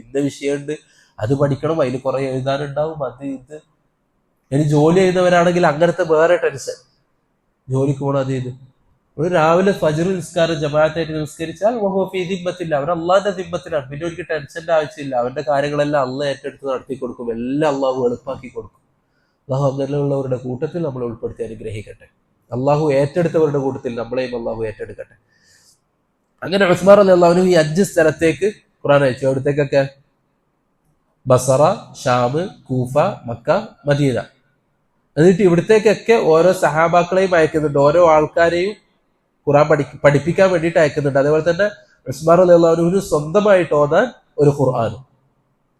ഇന്ന വിഷയമുണ്ട്, അത് പഠിക്കണം, അതിൽ കുറെ എഴുതാനുണ്ടാവും, അത് ഇത്. ഇനി ജോലി ചെയ്യുന്നവരാണെങ്കിൽ അങ്ങനത്തെ വേറെ ടെൻഷൻ, ജോലിക്ക് പോകണം, അത് ഇത്. ഒരു രാവിലെ ഫജ്ർ നിസ്കാരം ജമാഅത്തായിട്ട് നിസ്കരിച്ചാൽ ദിമ്മത്തില്ല, അവൻ അള്ളാന്റെ ദിമ്മത്തിലാണ്. പിന്നെ ഒരിക്കലും ടെൻഷന്റെ ആവശ്യമില്ല. അവന്റെ കാര്യങ്ങളെല്ലാം അള്ളാഹ് ഏറ്റെടുത്ത് നടത്തി കൊടുക്കും, എല്ലാം അള്ളാഹു എളുപ്പാക്കി കൊടുക്കും. അള്ളാഹു അങ്ങനെയുള്ളവരുടെ കൂട്ടത്തിൽ നമ്മൾ ഉൾപ്പെടുത്തി അനുഗ്രഹിക്കട്ടെ. അള്ളാഹു ഏറ്റെടുത്തവരുടെ കൂട്ടത്തിൽ നമ്മളെയും അള്ളാഹു ഏറ്റെടുക്കട്ടെ. അങ്ങനെ ഉസ്മാൻ റളിയല്ലാഹു അൻഹു ഈ 5 സ്ഥലത്തേക്ക് ഖുർആൻ അയച്ചു. അവിടത്തേക്കൊക്കെ ബസറ, ഷാം, കൂഫ, മക്ക, മദീന. എന്നിട്ട് ഇവിടത്തേക്കൊക്കെ ഓരോ സഹാബാക്കളെയും അയക്കുന്നുണ്ട്, ഓരോ ആൾക്കാരെയും ഖുർആൻ പഠിപ്പിക്കാൻ വേണ്ടിയിട്ട് അയക്കുന്നുണ്ട്. അതേപോലെ തന്നെ ഉസ്മാൻ റളിയല്ലാഹു അൻഹു സ്വന്തമായിട്ട് ഓതാൻ ഒരു ഖുർആനും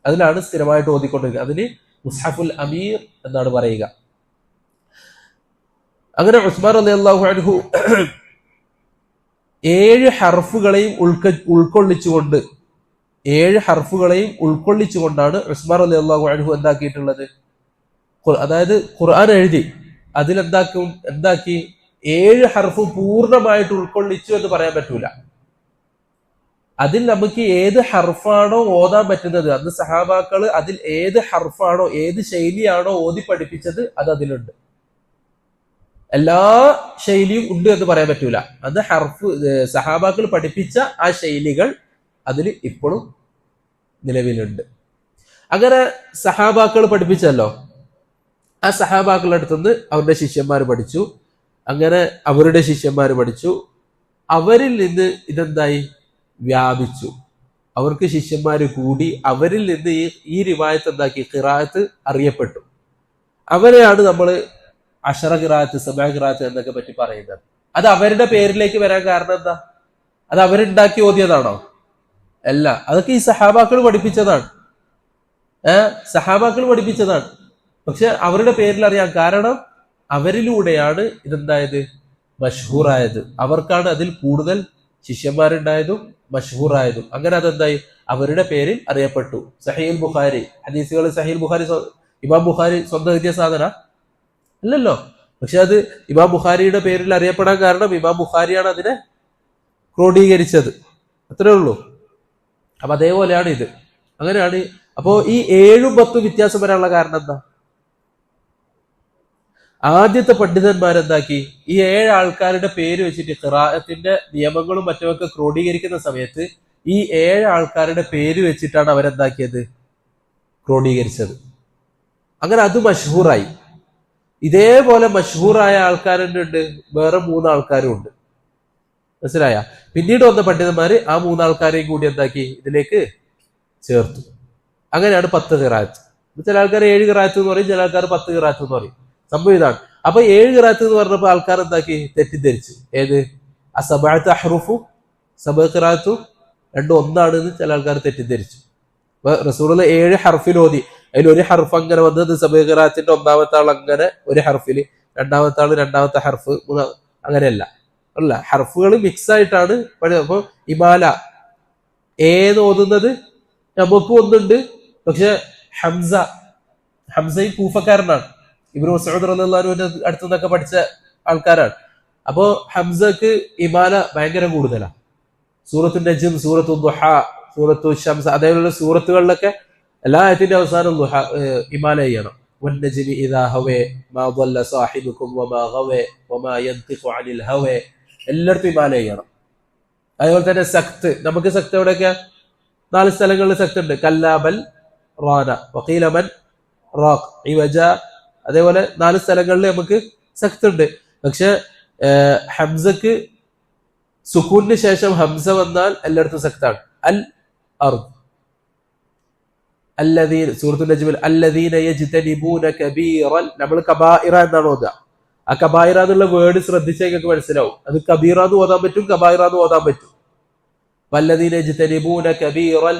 അതിലാണ് സ്ഥിരമായിട്ട് ഓതിക്കൊണ്ടിരിക്കുന്നത്. അതിന് മുസ്ഹഫുൽ അമീർ എന്നാണ് പറയുക. അങ്ങനെ ഉസ്മാൻ റളിയല്ലാഹു അൻഹു 7 ഹർഫുകളെയും ഉൾക്കൊള്ളിച്ചുകൊണ്ട് 7 ഹർഫുകളെയും ഉൾക്കൊള്ളിച്ചുകൊണ്ടാണ് ഉസ്മാൻ റളിയല്ലാഹു അൻഹു എന്താക്കിയിട്ടുള്ളത്. അതായത് ഖുർആൻ എഴുതി അതിലെന്താക്കി 7 ഹർഫ് പൂർണ്ണമായിട്ട് ഉൾക്കൊള്ളിച്ചു എന്ന് പറയാൻ പറ്റൂല. അതിൽ നമുക്ക് ഏത് ഹർഫാണോ ഓതാൻ പറ്റുന്നത്, അന്ന് സഹാബാക്കള് അതിൽ ഏത് ഹർഫാണോ ഏത് ശൈലിയാണോ ഓതി പഠിപ്പിച്ചത് അത് അതിലുണ്ട്. എല്ലാ ശൈലിയും ഉണ്ട് എന്ന് പറയാൻ പറ്റൂല. അത് സഹാബാക്കൾ പഠിപ്പിച്ച ആ ശൈലികൾ അതിൽ ഇപ്പോഴും നിലവിലുണ്ട്. അങ്ങനെ സഹാബാക്കൾ പഠിപ്പിച്ചല്ലോ, ആ സഹാബാക്കളുടെ അടുത്തുനിന്ന് അവരുടെ ശിഷ്യന്മാർ പഠിച്ചു. അങ്ങനെ അവരുടെ ശിഷ്യന്മാർ പഠിച്ചു. അവരിൽ നിന്ന് ഇതെന്തായി വ്യാപിച്ചു. അവർക്ക് ശിഷ്യന്മാര് കൂടി. അവരിൽ നിന്ന് ഈ റിവായത്ത് എന്താക്കി ഖിറാഅത്ത് അറിയപ്പെട്ടു. അവരെയാണ് നമ്മൾ അശറ ഖിറാഅത്ത്, സബഅ ഖിറാഅത്ത് എന്നൊക്കെ പറ്റി പറയുന്നത്. അത് അവരുടെ പേരിലേക്ക് വരാൻ കാരണം എന്താ? അത് അവരുണ്ടാക്കി ഓതിയതാണോ? അല്ല, അതൊക്കെ ഈ സഹാബാക്കൾ പഠിപ്പിച്ചതാണ്. സഹാബാക്കൾ പഠിപ്പിച്ചതാണ്. പക്ഷെ അവരുടെ പേരിൽ അറിയാം. കാരണം അവരിലൂടെയാണ് ഇതെന്തായത് മഷ്ഹൂറായത്. അവർക്കാണ് അതിൽ കൂടുതൽ ശിഷ്യന്മാരുണ്ടായതും മഷ്ഹൂറായതും. അങ്ങനെ അതെന്തായി അവരുടെ പേരിൽ അറിയപ്പെട്ടു. സഹീഹുൽ ബുഖാരി ഹദീസുകൾ, സഹീഹുൽ ബുഖാരി ഇമാം ബുഖാരി സ്വന്തം എഴുതിയ സാധന അല്ലല്ലോ. പക്ഷെ അത് ഇമാം ബുഖാരിയുടെ പേരിൽ അറിയപ്പെടാൻ കാരണം ഇമാം ബുഖാരിയാണ് അതിനെ ക്രോഡീകരിച്ചത്. അത്രേ ഉള്ളൂ. അപ്പൊ അതേപോലെയാണ് ഇത്. അങ്ങനെയാണ്. അപ്പോ ഈ 7ഉം 10ഉം വ്യത്യാസം വരാനുള്ള കാരണം എന്താ? ആദ്യത്തെ പണ്ഡിതന്മാരെന്താക്കി ഈ 7 ആൾക്കാരുടെ പേര് വെച്ചിട്ട് ഖിറാഅത്തിന്റെ നിയമങ്ങളും മറ്റുമൊക്കെ ക്രോഡീകരിക്കുന്ന സമയത്ത് ഈ 7 ആൾക്കാരുടെ പേര് വെച്ചിട്ടാണ് അവരെന്താക്കിയത് ക്രോഡീകരിച്ചത്. അങ്ങനെ അത് മഷ്ഹൂറായി. ഇതേപോലെ മഷ്ഹൂറായ ആൾക്കാരുണ്ട്, വേറെ 3 ആൾക്കാരും ഉണ്ട്. മനസ്സിലായ? പിന്നീട് വന്ന പണ്ഡിതന്മാര് ആ 3 ആൾക്കാരെയും കൂടി എന്താക്കി ഇതിലേക്ക് ചേർത്തു. അങ്ങനെയാണ് 10 ഖിറാഅത്ത്. ചില ആൾക്കാർ 7 ഖിറാഅത്ത് എന്ന് പറയും, ചില ആൾക്കാർ 10 ഖിറാഅത്ത് എന്ന് പറയും. സംഭവം ഇതാണ്. അപ്പൊ 7 ഖിറാഅത്ത് എന്ന് പറഞ്ഞപ്പോ ആൾക്കാർ എന്താക്കി തെറ്റിദ്ധരിച്ചു. ഏത് അസബഅത്ത് അഹ്റുഫു സബഅ ഖിറാഅത്തു രണ്ടും ഒന്നാണെന്ന് ചില ആൾക്കാർ തെറ്റിദ്ധരിച്ചു. അപ്പൊ റസൂലുള്ളാഹി 7 ഹർഫിൽ ഓതി. അതിൽ ഒരു ഹർഫ് അങ്ങനെ വന്നത് സബഅ ഖിറാഅത്തിന്റെ ഒന്നാമത്തെ ആൾ അങ്ങനെ ഒരു ഹർഫിൽ, രണ്ടാമത്തെ ആള് രണ്ടാമത്തെ ഹർഫ്, അങ്ങനെയല്ല അല്ല, ഹർഫുകൾ മിക്സ് ആയിട്ടാണ്. അപ്പൊ ഇമാല ഏത് ഓതുന്നത് നമുക്കും ഒന്നുണ്ട്. പക്ഷെ ഹംസയും കൂഫക്കാരനാണ്. ഇബ്നു മസ്ഊദ് റളിയല്ലാഹു അൻഹു അടുത്തു നിന്നൊക്കെ പഠിച്ച ആൾക്കാരാണ്. അപ്പോ ഹംസക്ക് ഇമാല ഭയങ്കര കൂടുതലാണ്. സൂറത്തു നജ്ം, സൂറത്തു ദുഹ, സൂറത്തു ശംസ്, അതേപോലുള്ള സൂറത്തുകളിലൊക്കെ എല്ലാ ആയത്തിന്റെ അവസാനം ഇമാല ചെയ്യണം. വന്നജ്മി ഇദാ ഹവേ മാ ضل സാഹിബുകും വമാ ഗവേ വമാ യൻതിഖു അനിൽ ഹവേ, എല്ലായിടത്തും ഇമാല ചെയ്യണം. അതേപോലെ തന്നെ സക്ത്, നമുക്ക് സക്ത് എവിടെയൊക്കെ 4 സ്ഥലങ്ങളിൽ സക്ത് ഉണ്ട്. കല്ലാബൽ റാന വഖീല മൻ റാഖ് ഇവജ, അതേപോലെ 4 സ്ഥലങ്ങളിൽ നമുക്ക് സക്ത് ഉണ്ട്. പക്ഷെ ഹംസക്ക് സുക്കൂനിന് ശേഷം ഹംസ വന്നാൽ എല്ലായിടത്തും സക്താണ്. അൽ അർദ് അല്ലദീന, സൂറത്തുൽ നജ്മിൽ അല്ലദീന യജ്തനിബൂന കബീറൻ, നമ്മൾ കബായിറ എന്നാണ് ഓതുക. ആ കബായിറ എന്നുള്ള വേർഡ് ശ്രദ്ധിച്ചേക്കൊക്കെ മനസ്സിലാവും. അത് കബീറ എന്ന് ഓതാൻ പറ്റും, കബായിറ എന്ന് ഓതാൻ പറ്റും. വല്ലദീന യജ്തനിബൂന കബീറൽ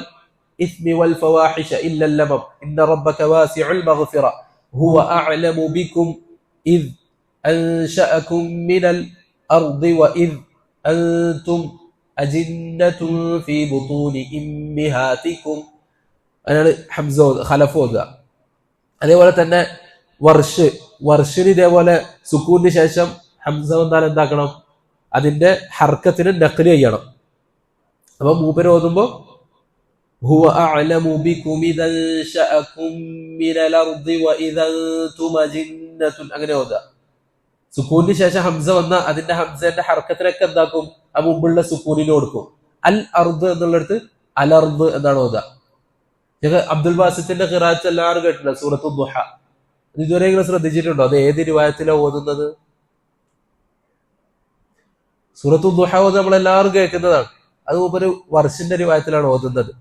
ഇസ്മി വൽ ഫവാഹിഷ ഇല്ലൽ ലമം ഇന്ന റബ്ബക വാസിഉൽ മഗ്ഫിറ ഹുവ അഅലമു ബികും ഇദ് അൻശഅകും മിനൽ അർദി വഇദ് അൻതും അജിന്നതുൻ ഫീ ബുതൂനി ഉമ്മഹാതികും. അതിനാണ് ഹംസ ഖലഫ് ഓതുക. അതേപോലെ തന്നെ വർഷിന് ഇതേപോലെ സുക്കൂറിന് ശേഷം ഹംസ വന്നാൽ എന്താക്കണം, അതിന്റെ ഹർക്കത്തിന് നഖ്ല് ചെയ്യണം. അപ്പൊ മൂപ്പര് ഓതുമ്പോ ഹുവ അഅലമു ബികും ഇദൻ ശഅകും മിനൽ അർദി വഇദ അൻതും അജിന്നതുൻ, അങ്ങനെ ഓതുക. സുക്കൂറിന് ശേഷം ഹംസ വന്ന അതിന്റെ ഹംസന്റെ ഹർക്കത്തിനൊക്കെ എന്താക്കും, ആ മുമ്പുള്ള സുക്കൂനിന് കൊടുക്കും. അൽ അർദ് എന്നുള്ളടത്ത് അൽ അർദ് എന്നാണ് ഓതുക. ഞങ്ങൾ അബ്ദുൽ ബാസിത്തിന്റെ ഖിറാഅത്ത് എല്ലാവരും കേട്ടിട്ടുണ്ട്, സൂറത്തു ദുഹ. ഇതുവരെ നിങ്ങൾ ശ്രദ്ധിച്ചിട്ടുണ്ടോ? അത് ഏത് റിവായത്തിലാണ് ഓതുന്നത്? സൂറത്തു ദുഹ നമ്മളെല്ലാവരും കേൾക്കുന്നതാണ്. അത് ഒരു വർഷിന്റെ റിവായത്തിലാണ് ഓതുന്നത്.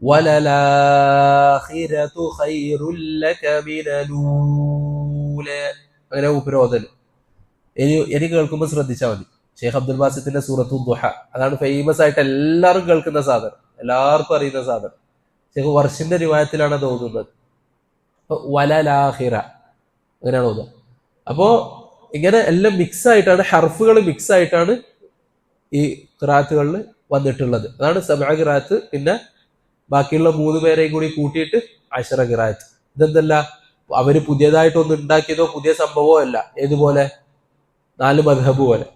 വലലാഖിറതു ഖൈറുൽ ലക മിനൽ ഊലാ, അങ്ങനെ ഉപരോധന. ഇനി കേൾക്കുമ്പോൾ ശ്രദ്ധിച്ചാൽ മതി. ഷെയ്ഖ് അബ്ദുൽ ബാസിത്തിന്റെ സൂറത്തു ദുഹ, അതാണ് ഫേമസ് ആയിട്ട് എല്ലാവരും കേൾക്കുന്ന സാധനം, എല്ലാവർക്കും അറിയുന്ന സാധനം. ഷെയ്ഖ് വർഷിന്റെ റിവായത്തിലാണ് അത് ഓതുന്നത്. വലലാഖിറ അങ്ങനെയാണ് ഓതുക. അപ്പോ ഇങ്ങനെ എല്ലാം മിക്സ് ആയിട്ടാണ്, ഹർഫുകൾ മിക്സ് ആയിട്ടാണ് ഈ ഖിറാഅത്തുകളിൽ വന്നിട്ടുള്ളത്. അതാണ് സബഅ ഖിറാഅത്ത്. പിന്നെ ബാക്കിയുള്ള 3 പേരെയും കൂടി കൂട്ടിയിട്ട് അശറ ഖിറാഅത്ത്. ഇതെന്തല്ല, അവര് പുതിയതായിട്ടൊന്നും ഉണ്ടാക്കിയതോ പുതിയ സംഭവമോ അല്ല. ഏതുപോലെ? 4 മദ്ഹബ് പോലെ.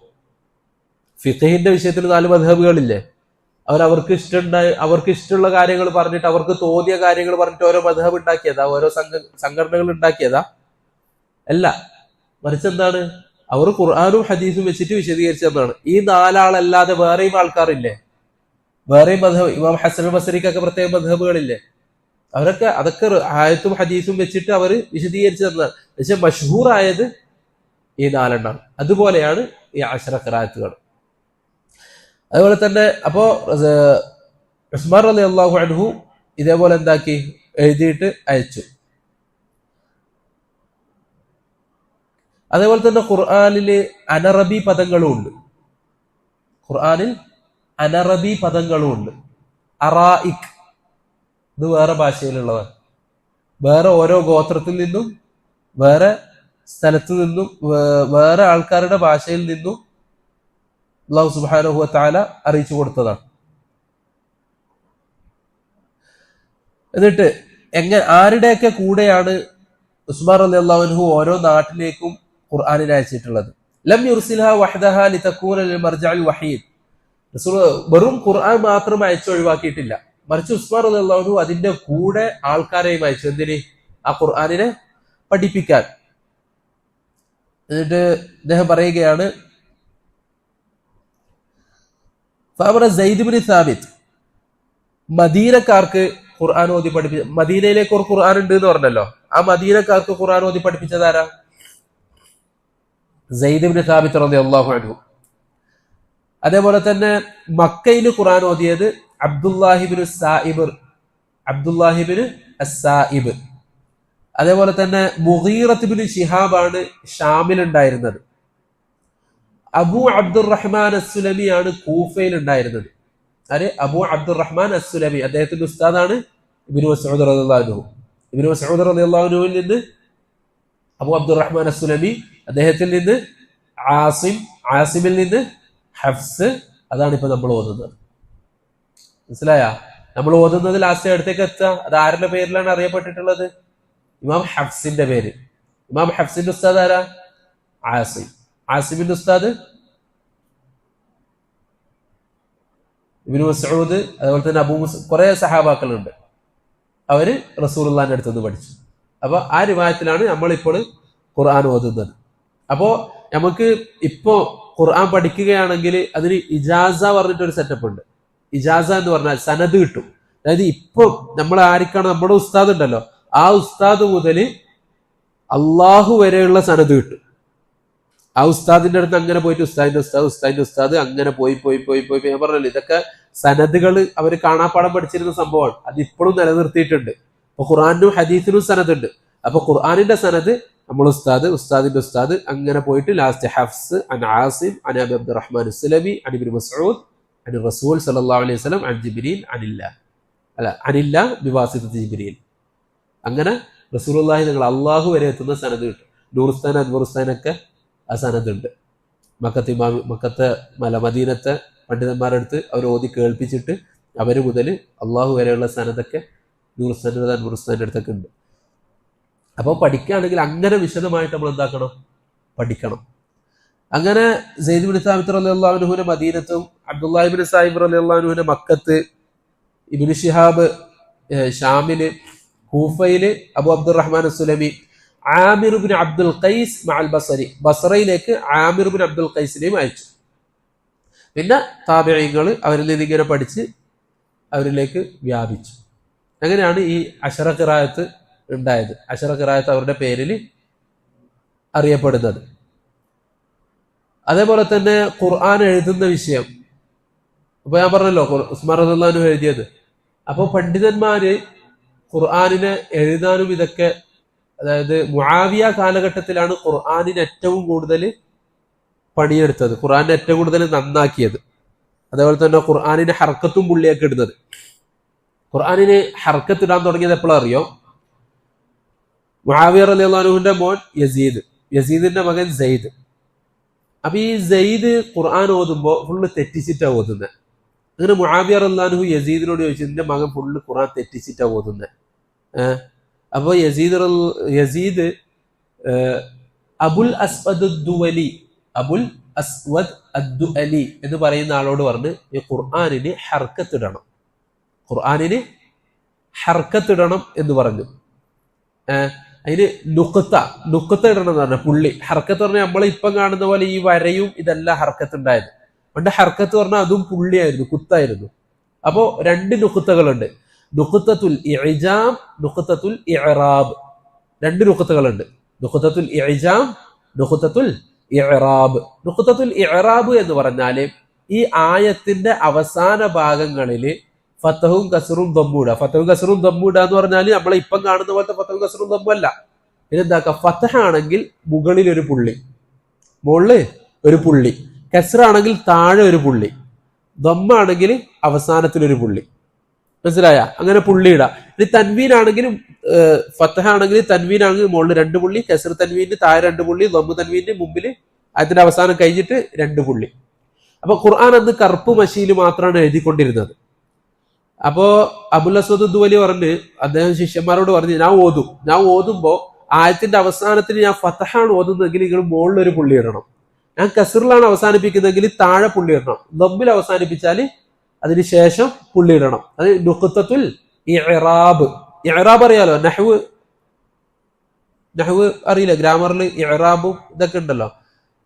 ഫിഖഹിന്റെ വിഷയത്തിൽ 4 മദ്ഹബുകളില്ലേ, അവർക്ക് ഇഷ്ടമുള്ള കാര്യങ്ങൾ പറഞ്ഞിട്ട്, അവർക്ക് തോന്നിയ കാര്യങ്ങൾ പറഞ്ഞിട്ട് ഓരോ മദ്ഹബ് ഉണ്ടാക്കിയതാ, ഓരോ സംഘടനകൾ ഉണ്ടാക്കിയതാ അല്ല. മറിച്ച് എന്താണ്, അവർ ഖുർആനും ഹദീസും വെച്ചിട്ട് വിശദീകരിച്ചതാണ്. ഈ 4 ആളല്ലാതെ വേറെയും ആൾക്കാരില്ലേ, വേറെയും മദ്ഹബ്. ഇമാം ഹസൻ ബസരിക്കൊക്കെ പ്രത്യേക മദ്ഹബുകളില്ലേ, അതൊക്കെ ആയത്തും ഹദീസും വെച്ചിട്ട് അവർ വിശദീകരിച്ചു തന്നതാണ്. പക്ഷെ മഷ്ഹൂർ ആയത് ഈ 4 എണ്ണമാണ്. അതുപോലെയാണ് ഈ അശറ ഖിറാഅത്തുകൾ. അതുപോലെ തന്നെ അപ്പോ ഉസ്മാൻ റളിയല്ലാഹു അൻഹു ഇതേപോലെ എന്താക്കി, എഴുതിയിട്ട് അയച്ചു. അതേപോലെ തന്നെ ഖുർആനില് അനറബി പദങ്ങളും ഉണ്ട്. ഖുർആനിൽ അനറബി പദങ്ങളും ഉണ്ട്. അറായിക്, ഇത് വേറെ ഭാഷയിലുള്ളതാണ്. വേറെ ഓരോ ഗോത്രത്തിൽ നിന്നും, വേറെ സ്ഥലത്തു നിന്നും, വേറെ ആൾക്കാരുടെ ഭാഷയിൽ നിന്നും അല്ലാഹു സുബ്ഹാനഹു വ തആല അറിയിച്ചു കൊടുത്തതാണ്. എന്നിട്ട് ആരുടെയൊക്കെ കൂടെയാണ് ഉസ്മാൻ റളിയല്ലാഹു അൻഹു ഓരോ നാട്ടിലേക്കും ഖുർആനിനെ അയച്ചിട്ടുള്ളത്? ലം യുർസിൽഹാ വഹ്ദഹാ ലിതകൂന ലിൽ മർജഅൽ വഹീദ്. റസൂൽ വെറും ഖുർആൻ മാത്രം അയച്ചു ഒഴിവാക്കിയിട്ടില്ല, മറിച്ച് ഉസ്മാൻ റളിയല്ലാഹു അൻഹു അതിന്റെ കൂടെ ആൾക്കാരെയും അയച്ചു. എന്തിന്? ആ ഖുർആനിനെ പഠിപ്പിക്കാൻ. എന്നിട്ട് അദ്ദേഹം പറയുകയാണ്, ഫഅമറ സയ്യിദ് ഇബ്നു സാബിത്ത്, മദീനക്കാർക്ക് ഖുർആൻ ഓതി പഠിപ്പിച്ച, മദീനയിലേക്ക് ഒരു ഖുർആൻ ഉണ്ട് എന്ന് പറഞ്ഞല്ലോ, ആ മദീനക്കാർക്ക് ഖുർആൻ ഓതി പഠിപ്പിച്ചതാരാ? സയ്യിദ് ഇബ്നു സാബിത്ത് റളിയല്ലാഹു അൻഹു. അതേപോലെ തന്നെ മക്കയിൽ ഖുർആൻ ഓതിയത് അബ്ദുല്ലാഹിബ്നു അസ്സായിബ്. അതേപോലെ തന്നെ മുഗീറത്ത് ഇബ്നു ശിഹാബാണ് ഷാമിൽ ഉണ്ടായിരുന്നത്. അബൂ അബ്ദുറഹ്മാൻ അസ്സുലമിയാണ് കൂഫയിൽ ഉണ്ടായിരുന്നത്. അബൂ അബ്ദുറഹ്മാൻ അസ്സുലമി, അദ്ദേഹത്തിന്റെ ഉസ്താദാണ് ഇബ്നു മസ്ഊദ് റളിയല്ലാഹു അൻഹു. ഇബ്നു മസ്ഊദ് റളിയല്ലാഹു അൻഹുവിൽ നിന്ന് അബൂ അബ്ദുറഹ്മാൻ അസ്സുലമി, അദ്ദേഹത്തിൽ നിന്ന് ആസിമിൽ നിന്ന് ഹഫ്സ്. അതാണ് ഇപ്പൊ നമ്മൾ ഓതുന്നത്. മനസ്സിലായ? നമ്മൾ ഓതുന്നത് ലാസ്റ്റ് അടുത്തേക്ക് എത്തുക, അത് ആരുടെ പേരിലാണ് അറിയപ്പെട്ടിട്ടുള്ളത്? ഇമാം ഹഫ്സിന്റെ പേര്. ഇമാം ഹഫ്സിന്റെ ഉസ്താദ് ആരാ? ആസിമിന്റെ ഉസ്താദ് ഇബ്നു മസ്ഊദ്. അതുപോലെ തന്നെ കുറെ സഹാബാക്കളുണ്ട്, അവര് റസൂലുള്ളാഹിന്റെ അടുത്ത് നിന്ന് പഠിച്ചു. അപ്പൊ ആ റിവായത്തിലാണ് നമ്മളിപ്പോൾ ഖുർആൻ ഓതുന്നത്. അപ്പോ നമുക്ക് ഇപ്പോ ഖുർആൻ പഠിക്കുകയാണെങ്കിൽ അതിന് ഇജാസ പറഞ്ഞിട്ടൊരു സെറ്റപ്പ് ഉണ്ട്. ഇജാസ എന്ന് പറഞ്ഞാൽ സനദ് കിട്ടും. അതായത് ഇപ്പൊ നമ്മൾ ആർക്കാണ് നമ്മുടെ ഉസ്താദ് ഉണ്ടല്ലോ, ആ ഉസ്താദ് മുതൽ അള്ളാഹു വരെയുള്ള സനദ് കിട്ടും. ആ ഉസ്താദിന്റെ അടുത്ത് അങ്ങനെ പോയിട്ട് ഉസ്താദിന്റെ ഉസ്താദ് അങ്ങനെ പോയി ഞാൻ പറഞ്ഞല്ലോ, ഇതൊക്കെ സനദുകൾ അവർ കാണാപ്പാടം പഠിച്ചിരുന്ന സംഭവമാണ്. അത് ഇപ്പോഴും നിലനിർത്തിയിട്ടുണ്ട്. അപ്പൊ ഖുർആനും ഹദീസിനും സനദ് ഉണ്ട്. അപ്പൊ ഖുർആനിന്റെ സനദ് നമ്മൾ ഉസ്താദിന്റെ ഉസ്താദ് അങ്ങനെ പോയിട്ട് ലാസ്റ്റ് ഹഫ്സ് അൻ ആസിം അൻ അബി അബ്ദുറഹ്മാൻ അസ്സലമി അൻ ഇബ്നു മസ്ഊദ് അൻ റസൂൽ സല്ലല്ലാഹു അലൈഹി വസല്ലം അൻ ജിബ്രീൽ അനില്ല ബിവാസിതത്തി ജിബ്രീൽ. അങ്ങനെ റസൂലുള്ളാഹി നിങ്ങൾ അള്ളാഹു വരെ എത്തുന്ന സനദ് കിട്ടും. നൂറുസ്ഥാൻ അൻവറുസ്ഥാനൊക്കെ ആ സനദുണ്ട്. മക്കത്തെ മദീനത്തെ പണ്ഡിതന്മാരുടെ അടുത്ത് അവർ ഓതി കേൾപ്പിച്ചിട്ട് അവർ മുതൽ അള്ളാഹു വരെയുള്ള സനതൊക്കെ നൂറുസ്ഥാൻ്റെ അടുത്തൊക്കെ ഉണ്ട്. അപ്പോൾ പഠിക്കുകയാണെങ്കിൽ അങ്ങനെ വിശദമായിട്ട് നമ്മൾ എന്താക്കണം, പഠിക്കണം. അങ്ങനെ സെയ്ദ് ബിൻ സാബിത്ത് റളിയല്ലാഹു അൻഹുവിനെ മദീനത്തും അബ്ദുല്ലാഹി ഇബ്നു സായിബ് റളിയല്ലാഹു അൻഹുവിനെ മക്കത്ത്, ഇബ്നു ശിഹാബ് ഷാമില്, കൂഫയില് അബു അബ്ദുറഹ്മാൻ അസ്സുലമി, ആമിർ ബിൻ അബ്ദുൽ ഖൈസ് മഅൽ ബസരി, ബസറയിലേക്ക് ആമിർ ബിൻ അബ്ദുൽ ഖൈസിനെയും അയച്ചു. പിന്നെ താബിഈങ്ങൾ അവരിൽ നിന്ന് ഇങ്ങനെ പഠിച്ച് അവരിലേക്ക് വ്യാപിച്ചു. അങ്ങനെയാണ് ഈ അശറ ഖിറാഅത്ത് ഉണ്ടായത്. അശറ ഖിറാഅത്ത് അവരുടെ പേരിൽ അറിയപ്പെടുന്നത്. അതേപോലെ തന്നെ ഖുർആൻ എഴുതുന്ന വിഷയം, അപ്പൊ ഞാൻ പറഞ്ഞല്ലോ ഉസ്മാൻ റളിയല്ലാഹു അൻഹു എഴുതിയത്. അപ്പോൾ പണ്ഡിതന്മാര് ഖുർആനിനെ എഴുതാനും ഇതൊക്കെ, അതായത് മുആവിയ കാലഘട്ടത്തിലാണ് ഖുർആനിന് ഏറ്റവും കൂടുതൽ പണിയെടുത്തത്, ഖുർആനെ ഏറ്റവും കൂടുതൽ നന്നാക്കിയത്. അതേപോലെ തന്നെ ഖുർആനിന് ഹർക്കത്തും പുള്ളിയൊക്കെ ഇടുന്നത്. ഖുർആനിന് ഹർക്കത്ത് ഇടാൻ തുടങ്ങിയത് എപ്പോഴാണ് അറിയോ? മുആവിയ റളിയല്ലാഹു അൻഹുവിന്റെ മോൻ യസീദ്, യസീദിന്റെ മകൻ സെയ്ദ്. അപ്പൊ ഈ സെയ്ദ് ഖുർആൻ ഓതുമ്പോ ഫുള്ള് തെറ്റിച്ചിട്ടാ ഓതുന്നത്. അങ്ങനെ മുആവിയ റളിയല്ലാഹു അൻഹു യസീദിനോട് ചോദിച്ചു, നിന്റെ മകൻ ഫുള്ള് ഖുർആൻ തെറ്റിച്ചിട്ടാ ഓതുന്നത്. അപ്പൊ യസീദ് അബുൽ അസ്വദ് ദുവലി, അബുൽ അസ്വദ് അദ്ദുഅലി എന്ന് പറയുന്ന ആളോട് പറഞ്ഞ് ഈ ഖുർആനിന് ഹർക്കത്തിടണം, ഖുർആനിന് ഹർക്കത്തിടണം എന്ന് പറഞ്ഞു. അതിന് നുക്കത്ത ഇടണം എന്ന് പറഞ്ഞ പുള്ളി. ഹർക്കത്ത് പറഞ്ഞാൽ നമ്മൾ ഇപ്പം കാണുന്ന പോലെ ഈ വരയും ഇതല്ല ഹർക്കത്ത് ഉണ്ടായത്. പണ്ട് ഹർക്കത്ത് പറഞ്ഞാൽ അതും പുള്ളിയായിരുന്നു, കുത്തായിരുന്നു. അപ്പോ രണ്ട് നുക്കുത്തകളുണ്ട്, നുഖ്തത്തുൽ ഇഅ്ജാം, നുഖ്തത്തുൽ ഇഅ്റാബ്. രണ്ട് നുഖ്തകളുണ്ട്, നുഖ്തത്തുൽ ഇഅ്ജാം, നുഖ്തത്തുൽ ഇഅ്റാബ്. നുഖ്തത്തുൽ ഇഅ്റാബ് എന്ന് പറഞ്ഞാല് ഈ ആയത്തിന്റെ അവസാന ഭാഗങ്ങളിൽ ഫതഹും കസ്റും ദമ്മൂട. ഫതഹും കസ്റും ദമ്മൂട എന്ന് പറഞ്ഞാൽ നമ്മളെ ഇപ്പം കാണുന്ന പോലത്തെ ഫതഹും കസ്റും ദമ്മല്ല. ഇതെന്താക്ക, ഫതഹ് ആണെങ്കിൽ മുകളിൽ ഒരു പുള്ളി, മുകളില് ഒരു പുള്ളി, കസ്റാണെങ്കിൽ താഴെ ഒരു പുള്ളി, ദമ്മാണെങ്കിൽ അവസാനത്തിലൊരു പുള്ളി. മനസ്സിലായ? അങ്ങനെ പുള്ളി ഇടാം. ഇനി തൻവീനാണെങ്കിലും ഫതഹ ആണെങ്കിൽ തൻവീനാണെങ്കിൽ മുകളിൽ രണ്ട് പുള്ളി, കസ്ർ തൻവീന് താഴെ രണ്ട് പുള്ളി, ദമ്മ് തൻവീന് മുമ്പിൽ അതിന്റെ അവസാനം കഴിഞ്ഞിട്ട് രണ്ട് പുള്ളി. അപ്പൊ ഖുർആൻ അന്ന് കറുപ്പ് മഷിയിൽ മാത്രമാണ് എഴുതിക്കൊണ്ടിരുന്നത്. അപ്പോ അബുൽ അസ്വദ് ദുവലി പറഞ്ഞ് അദ്ദേഹം ശിഷ്യന്മാരോട് പറഞ്ഞു, ഞാൻ ഓതുമ്പോ ആയത്തിന്റെ അവസാനത്തിൽ ഞാൻ ഫതഹാണ് ഓതുന്നതെങ്കിൽ നിങ്ങൾ മുകളിൽ ഒരു പുള്ളി ഇടണം, ഞാൻ കസ്റിലാണ് അവസാനിപ്പിക്കുന്നതെങ്കിൽ താഴെ പുള്ളി ഇടണം, ദമ്മിൽ അവസാനിപ്പിച്ചാൽ അതിന് ശേഷം പുള്ളി ഇടണം. അത് നുഖ്തത്തുൽ ഇഅ്റാബ്. ഇഅ്റാബ് അറിയാലോ, നഹ്വ് അറിയില്ല, ഗ്രാമറിൽ ഇഅ്റാബും ഇതൊക്കെ ഉണ്ടല്ലോ.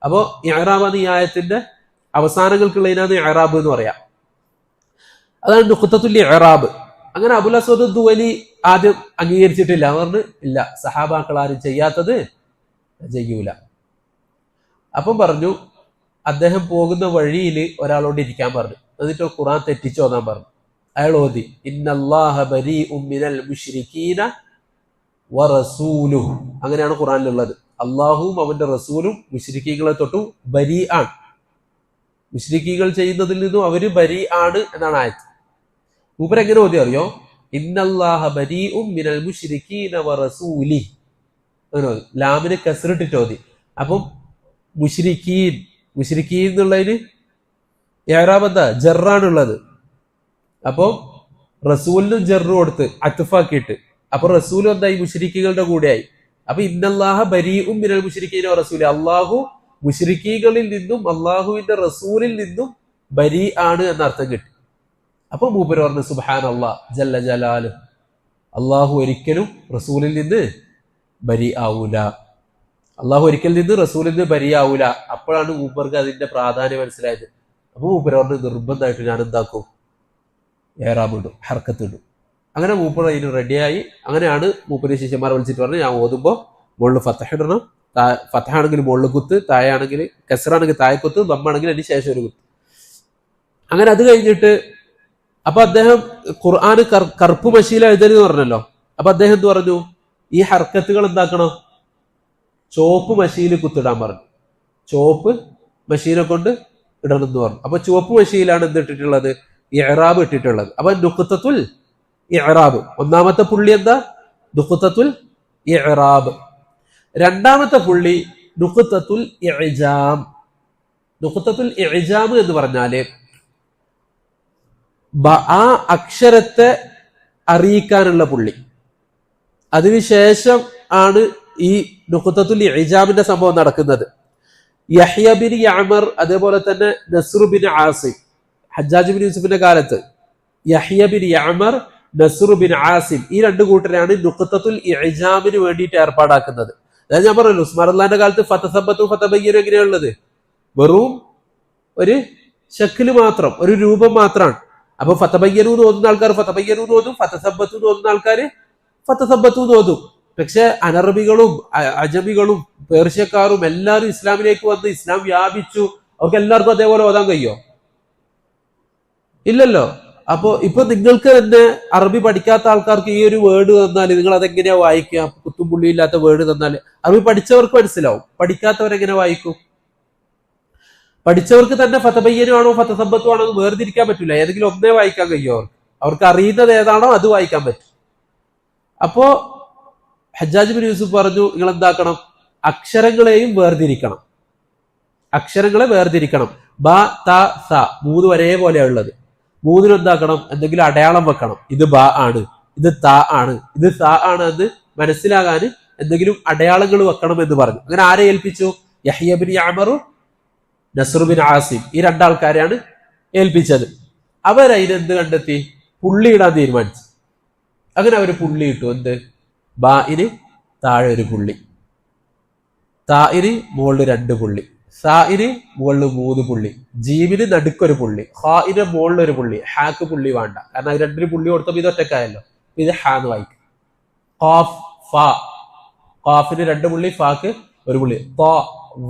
അപ്പോ ഇഅ്റാബ് ആണ് ഈ ആയത്തിന്റെ അവസാനങ്ങൾക്കുള്ളതിനാണ് ഇഅ്റാബ് എന്ന് പറയാം. അതാണ് നുഖ്തത്തുൽ ഇഅ്റാബ്. അങ്ങനെ അബുൽ അസ്വദ് ദുവലി ആദ്യം അംഗീകരിച്ചിട്ടില്ല, പറഞ്ഞ് ഇല്ല, സഹാബാക്കൾ ആരും ചെയ്യാത്തത് ചെയ്യൂല. അപ്പം പറഞ്ഞു, അദ്ദേഹം പോകുന്ന വഴിയിൽ ഒരാളോട് ഇരിക്കാൻ പറഞ്ഞു, എന്നിട്ട് ഖുർആൻ തെറ്റിച്ചോതാൻ പറഞ്ഞു. അയാൾ ഓതി, ഇന്നല്ലാഹ ബരീഉം മിനൽ മുശ്രികീന വറസൂലുഹു. അങ്ങനെയാണ് ഖുർആനിലുള്ളത്. അള്ളാഹുവും അവന്റെ റസൂലും മുശ്രിക്കീകളെ തൊട്ടു ബരി ആണ്, മുശ്രിക്കീകൾ ചെയ്യുന്നതിൽ നിന്നും അവര് ബരി ആണ് എന്നാണ് ആയത്ത്. മൂപ്പരെങ്ങനെ ഓതി അറിയോ? ഇന്നല്ലാഹ ബരീഉം മിനൽ മുശ്രികീന വറസൂലിഹി. അങ്ങനെ ഓതി, ലാമിനെ കസ്റിട്ടിട്ട് ഓതി. അപ്പം മുശ്രിക്കീൻ എന്നുള്ളതിന് ഇഅ്റാബ് എന്താ? ജറാണുള്ളത്. അപ്പൊ റസൂലിനും ജറ് കൊടുത്ത് അത്ഫാക്കിയിട്ട്, അപ്പൊ റസൂൽ എന്തായി? മുശ്രിക്കുകളുടെ കൂടെയായി. അപ്പൊ ഇന്നല്ലാഹ ബരീഉം മിനൽ മുശ്രിക്കീന വറസൂലി, അള്ളാഹു മുശ്രിക്കീകളിൽ നിന്നും അള്ളാഹുവിന്റെ റസൂലിൽ നിന്നും ബരി ആണ് എന്നർത്ഥം കിട്ടി. അപ്പൊ മൂപ്പര് പറഞ്ഞു, സുബ്ഹാനല്ലാഹ് ജല്ല ജലാലുഹു, അള്ളാഹു ഒരിക്കലും റസൂലിൽ നിന്ന് ബരി ആവൂല, അള്ളാഹു ഒരിക്കൽ നിന്ന് റസൂലിൽ നിന്ന് ബരി ആവൂല. അപ്പോഴാണ് മൂപ്പർക്ക് അതിന്റെ പ്രാധാന്യം മനസ്സിലായത്. അപ്പൊ മൂപ്പര് പറഞ്ഞു, നിർബന്ധമായിട്ട് ഞാൻ എന്താക്കും? ഇഅ്റാബ് ഇടും, ഹർക്കത്ത് ഇടും. അങ്ങനെ മൂപ്പർ അതിന് റെഡിയായി. അങ്ങനെയാണ് മൂപ്പര് ശിഷ്യന്മാരെ വിളിച്ചിട്ട് പറഞ്ഞു, ഞാൻ ഓതുമ്പോ മുകളിൽ ഫതഹ ഇടണം, ഫതഹ ആണെങ്കിൽ മുകളിൽ കുത്ത്, താഴെ ആണെങ്കിൽ കസ്റാണെങ്കിൽ താഴെ കുത്ത്, ദമ്മാണെങ്കിൽ അതിന് ശേഷം ഒരു കുത്ത്. അങ്ങനെ അത് കഴിഞ്ഞിട്ട് അപ്പൊ അദ്ദേഹം ഖുർആൻ കറുപ്പ് മഷിയിൽ എഴുതരുതെന്ന് പറഞ്ഞല്ലോ. അപ്പൊ അദ്ദേഹം എന്ത് പറഞ്ഞു? ഈ ഹർക്കത്തുകൾ എന്താക്കണം? ചുവപ്പ് മഷിയിൽ കുത്തിടാൻ പറഞ്ഞു. ചുവപ്പ് മഷീനെ കൊണ്ട് ഇടണം എന്ന് പറഞ്ഞു. അപ്പൊ ചുവപ്പ് മഷിയിലാണ് എന്ത് ഇട്ടിട്ടുള്ളത്? ഇഅ്റാബ് ഇട്ടിട്ടുള്ളത്. അപ്പൊ നുഖ്തത്തുൽ ഇഅ്റാബ് ഒന്നാമത്തെ പുള്ളി എന്താ? നുഖ്തത്തുൽ ഇഅ്റാബ്. രണ്ടാമത്തെ പുള്ളി നുഖ്തത്തുൽ ഇഅ്ജാം. നുഖ്തത്തുൽ ഇഅ്ജാം എന്ന് പറഞ്ഞാല് ആ അക്ഷരത്തെ അറിയിക്കാനുള്ള പുള്ളി. അതിനുശേഷം ആണ് ഈ നുഖ്തത്തുൽ ഇഅ്ജാമിന്റെ സംഭവം നടക്കുന്നത്. യഹ്യ ബിൻ യഅ്മർ, അതേപോലെ തന്നെ നസ്ർ ബിൻ ആസിം, ഹജ്ജാജ് ബിൻ യൂസുഫിന്റെ കാലത്ത് യഹ്യ ബിൻ യഅ്മർ, നസ്ർ ബിൻ ആസിം, ഈ രണ്ടു കൂട്ടരാണ് നുഖ്തത്തുൽ ഇഅ്ജാമിന് വേണ്ടിയിട്ട് ഏർപ്പാടാക്കുന്നത്. അതായത് ഞാൻ പറഞ്ഞല്ലോ, ഉസ്മാൻ റളിയല്ലാഹുവിന്റെ കാലത്ത് ഫതസബ്ബതു ഫതബയ്യനു എങ്ങനെയുള്ളത്? വെറും ഒരു ശക്ല് മാത്രം, ഒരു രൂപം മാത്രമാണ്. അപ്പൊ ഫതബയ്യനു എന്ന് ഓതുന്ന ആൾക്കാർ ഫതബയ്യനു എന്ന് ഓതും, ഫതസബ്ബതു എന്ന് ഓതുന്ന ആൾക്കാർ ഫതസബ്ബതു എന്ന് ഓതും. പക്ഷെ അനറബികളും അജമികളും പേർഷ്യക്കാരും എല്ലാവരും ഇസ്ലാമിലേക്ക് വന്ന് ഇസ്ലാം വ്യാപിച്ചു. അവർക്ക് എല്ലാവർക്കും അതേപോലെ ഓതാൻ കഴിയോ? ഇല്ലല്ലോ. അപ്പോ ഇപ്പൊ നിങ്ങൾക്ക് തന്നെ അറബി പഠിക്കാത്ത ആൾക്കാർക്ക് ഈ ഒരു വേർഡ് തന്നാൽ നിങ്ങൾ അതെങ്ങനെയാ വായിക്കുക? കുത്തും പുള്ളിയില്ലാത്ത വേർഡ് തന്നാൽ അറബി പഠിച്ചവർക്ക് മനസ്സിലാവും, പഠിക്കാത്തവരെങ്ങനെ വായിക്കും? പഠിച്ചവർക്ക് തന്നെ ഫതബയ്യനു ആണോ ഫതസബ്ബത്തു ആണോ എന്ന് വേർതിരിക്കാൻ പറ്റില്ല. ഏതെങ്കിലും ഒന്നേ വായിക്കാൻ കഴിയോ? അവർക്ക് അറിയുന്നത് ഏതാണോ അത് വായിക്കാൻ പറ്റും. അപ്പോ ഹജ്ജാജ് ബിൻ യൂസുഫ് പറഞ്ഞു, നിങ്ങൾ എന്താക്കണം? അക്ഷരങ്ങളെയും വേർതിരിക്കണം. അക്ഷരങ്ങളെ വേർതിരിക്കണം. ബ ത സ മൂന്ന് ഒരേപോലെയാ ഉള്ളത്. മൂന്നിനും എന്താക്കണം? എന്തെങ്കിലും അടയാളം വെക്കണം. ഇത് ബ ആണ്, ഇത് ത ആണ്, ഇത് സ ആണ് എന്ന് മനസ്സിലാകാൻ എന്തെങ്കിലും അടയാളങ്ങൾ വെക്കണം എന്ന് പറഞ്ഞു. അങ്ങനെ ആരെ ഏൽപ്പിച്ചു? യഹ്യ ബിൻ യഅ്മറും നസ്ർ ബിൻ ആസിം, ഈ രണ്ടാൾക്കാരെയാണ് ഏൽപ്പിച്ചത്. അവരതിനെന്ത് കണ്ടെത്തി? പുള്ളി ഇടാൻ തീരുമാനിച്ചു. അങ്ങനെ അവർ പുള്ളി ഇട്ടു. എന്ത്? ബാഇന് താഴെ ഒരു പുള്ളി, താഇന് മുകളിൽ 2 പുള്ളി, സാഇന് മുകളിൽ 3 പുള്ളി, ജീമിന് നടുക്കൊരു പുള്ളി, ഹാഇന് മുകളിൽ ഒരു പുള്ളി. ഹാക്ക് പുള്ളി വേണ്ട, കാരണം അത് 2 പുള്ളി കൊടുത്തപ്പോൾ ഇത് ഒറ്റക്കായല്ലോ. ഇത് ഹാ എന്ന് വായിക്കും. ഖാഫ് ഫ, ഖാഫിന് 2 പുള്ളി, ഫാക്ക് 1 പുള്ളി. ത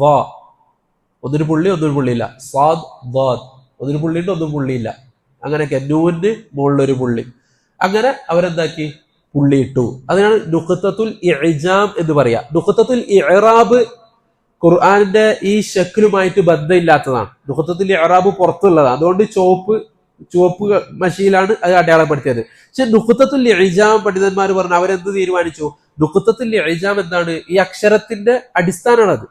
വ ഒന്നൊരു പുള്ളി, ഒന്നൊരു പുള്ളിയില്ല. സാദ് ദാദ് ഒന്നൊരു പുള്ളിയുണ്ട്, ഒന്നും പുള്ളിയില്ല. അങ്ങനെയൊക്കെ. നൂന് മുകളിൽ ഒരു പുള്ളി. അങ്ങനെ അവരെന്താക്കി? പുള്ളി ഇട്ടു. അതിനാണ് നുഖ്തത്തുൽ ഇഅ്ജാം എന്ന് പറയാ. നുഖ്തത്തുൽ ഇഅ്റാബ് ഖുർആനിന്റെ ഈ ശക്ലുമായിട്ട് ബന്ധമില്ലാത്തതാണ്. നുഖ്തത്തുൽ ഇഅ്റാബ് പുറത്തുള്ളതാണ്. അതുകൊണ്ട് ചുവപ്പ് മഷിയിലാണ് അത് അടയാളപ്പെടുത്തിയത്. പക്ഷെ നുഖ്തത്തുൽ ഇഅ്ജാം പണ്ഡിതന്മാർ പറഞ്ഞു, അവരെന്ത് തീരുമാനിച്ചു? നുഖ്തത്തുൽ ഇഅ്ജാം എന്താണ്? ഈ അക്ഷരത്തിന്റെ അടിസ്ഥാനമാണത്.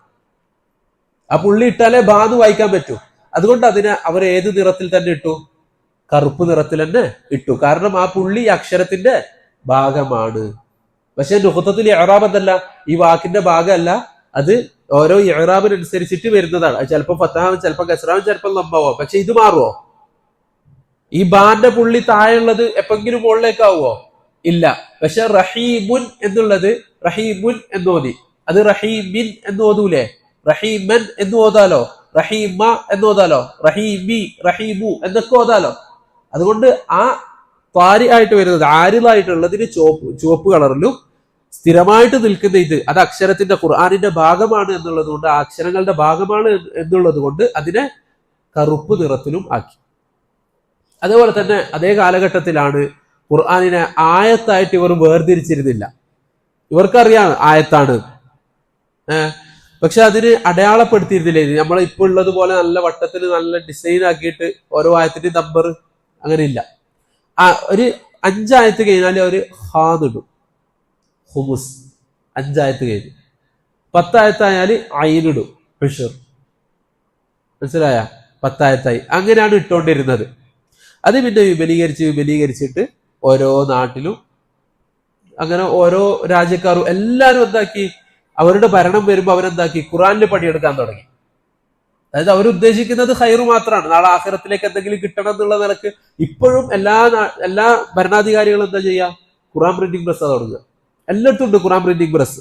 ആ പുള്ളി ഇട്ടാലേ ബാന്ന് വായിക്കാൻ പറ്റൂ. അതുകൊണ്ട് അതിനെ അവർ ഏത് നിറത്തിൽ തന്നെ ഇട്ടു? കറുപ്പ് നിറത്തിൽ തന്നെ ഇട്ടു. കാരണം ആ പുള്ളി അക്ഷരത്തിന്റെ ഭാഗമാണ്. പക്ഷെ നുഖ്തത്തുൽ ഇഅ്റാബ് എന്നല്ല, ഈ വാക്കിന്റെ ഭാഗമല്ല. അത് ഓരോ ഇഅ്റാബിനനുസരിച്ചിട്ട് വരുന്നതാണ്. അത് ചിലപ്പോൾ ഫതഹാവും, ചിലപ്പോൾ കസ്റാവും, ചിലപ്പോൾ ലംബാവോ. പക്ഷെ ഇത് മാറുമോ? ഈ ബാന്റെ പുള്ളി താഴെയുള്ളത് എപ്പെങ്കിലും മുകളിലേക്കാവോ? ഇല്ല. പക്ഷെ റഹീമുൻ എന്നുള്ളത് റഹീമുൻ എന്നോതി, അത് റഹീമിൻ എന്ന് ഓതൂലേ? റഹീമൻ എന്ന് ഓതാലോ, റഹീമ എന്ന് ഓതാലോ, റഹീമി, റഹീമു എന്നൊക്കെ ഓതാലോ. അതുകൊണ്ട് ആ താരി ആയിട്ട് വരുന്നത്, ആരിലായിട്ടുള്ളതിന് ചുവപ്പ് കളറിലും സ്ഥിരമായിട്ട് നിൽക്കുന്ന ഇത്, അത് അക്ഷരത്തിന്റെ ഖുർആനിന്റെ ഭാഗമാണ് എന്നുള്ളത് കൊണ്ട്, ആ അക്ഷരങ്ങളുടെ ഭാഗമാണ് എന്നുള്ളത് കൊണ്ട് അതിനെ കറുപ്പ് നിറത്തിലും ആക്കി. അതേപോലെ തന്നെ അതേ കാലഘട്ടത്തിലാണ് ഖുർആനിനെ ആയത്തായിട്ട് ഇവർ വേർതിരിച്ചിരുന്നില്ല. ഇവർക്കറിയാം ആയത്താണ്, പക്ഷെ അതിന് അടയാളപ്പെടുത്തിയിരുന്നില്ല. നമ്മളെ ഇപ്പോൾ ഉള്ളത് പോലെ നല്ല വട്ടത്തിൽ നല്ല ഡിസൈൻ ആക്കിയിട്ട് ഓരോ ആയത്തിന്റെ നമ്പർ അങ്ങനെ ഇല്ല. ഒരു 5 ആയത്ത് കഴിഞ്ഞാൽ അവര് ഹാന്നിടും, ഹുമുസ്. 5 ആയത്ത് കഴിഞ്ഞ് 10 ആയത്തായാല് അയിനിടും, ഫിഷർ. മനസ്സിലായ? 10 ആയത്തായി. അങ്ങനെയാണ് ഇട്ടുകൊണ്ടിരുന്നത്. അത് പിന്നെ വിപുലീകരിച്ചിട്ട് ഓരോ നാട്ടിലും അങ്ങനെ ഓരോ രാജ്യക്കാരും എല്ലാവരും എന്താക്കി? അവരുടെ ഭരണം വരുമ്പോൾ അവരെന്താക്കി? ഖുർആനിൽ പണിയെടുക്കാൻ തുടങ്ങി. അതായത് അവരുദ്ദേശിക്കുന്നത് ഹൈറ് മാത്രമാണ്, നാളെ ആഖിറത്തിലേക്ക് എന്തെങ്കിലും കിട്ടണം എന്നുള്ള നിലക്ക്. ഇപ്പോഴും എല്ലാ ഭരണാധികാരികളും എന്താ ചെയ്യുക? ഖുർആൻ പ്രിന്റിംഗ് പ്രസ് തുടങ്ങുക. എല്ലായിടത്തും ഉണ്ട് ഖുർആൻ പ്രിന്റിംഗ് പ്രസ്.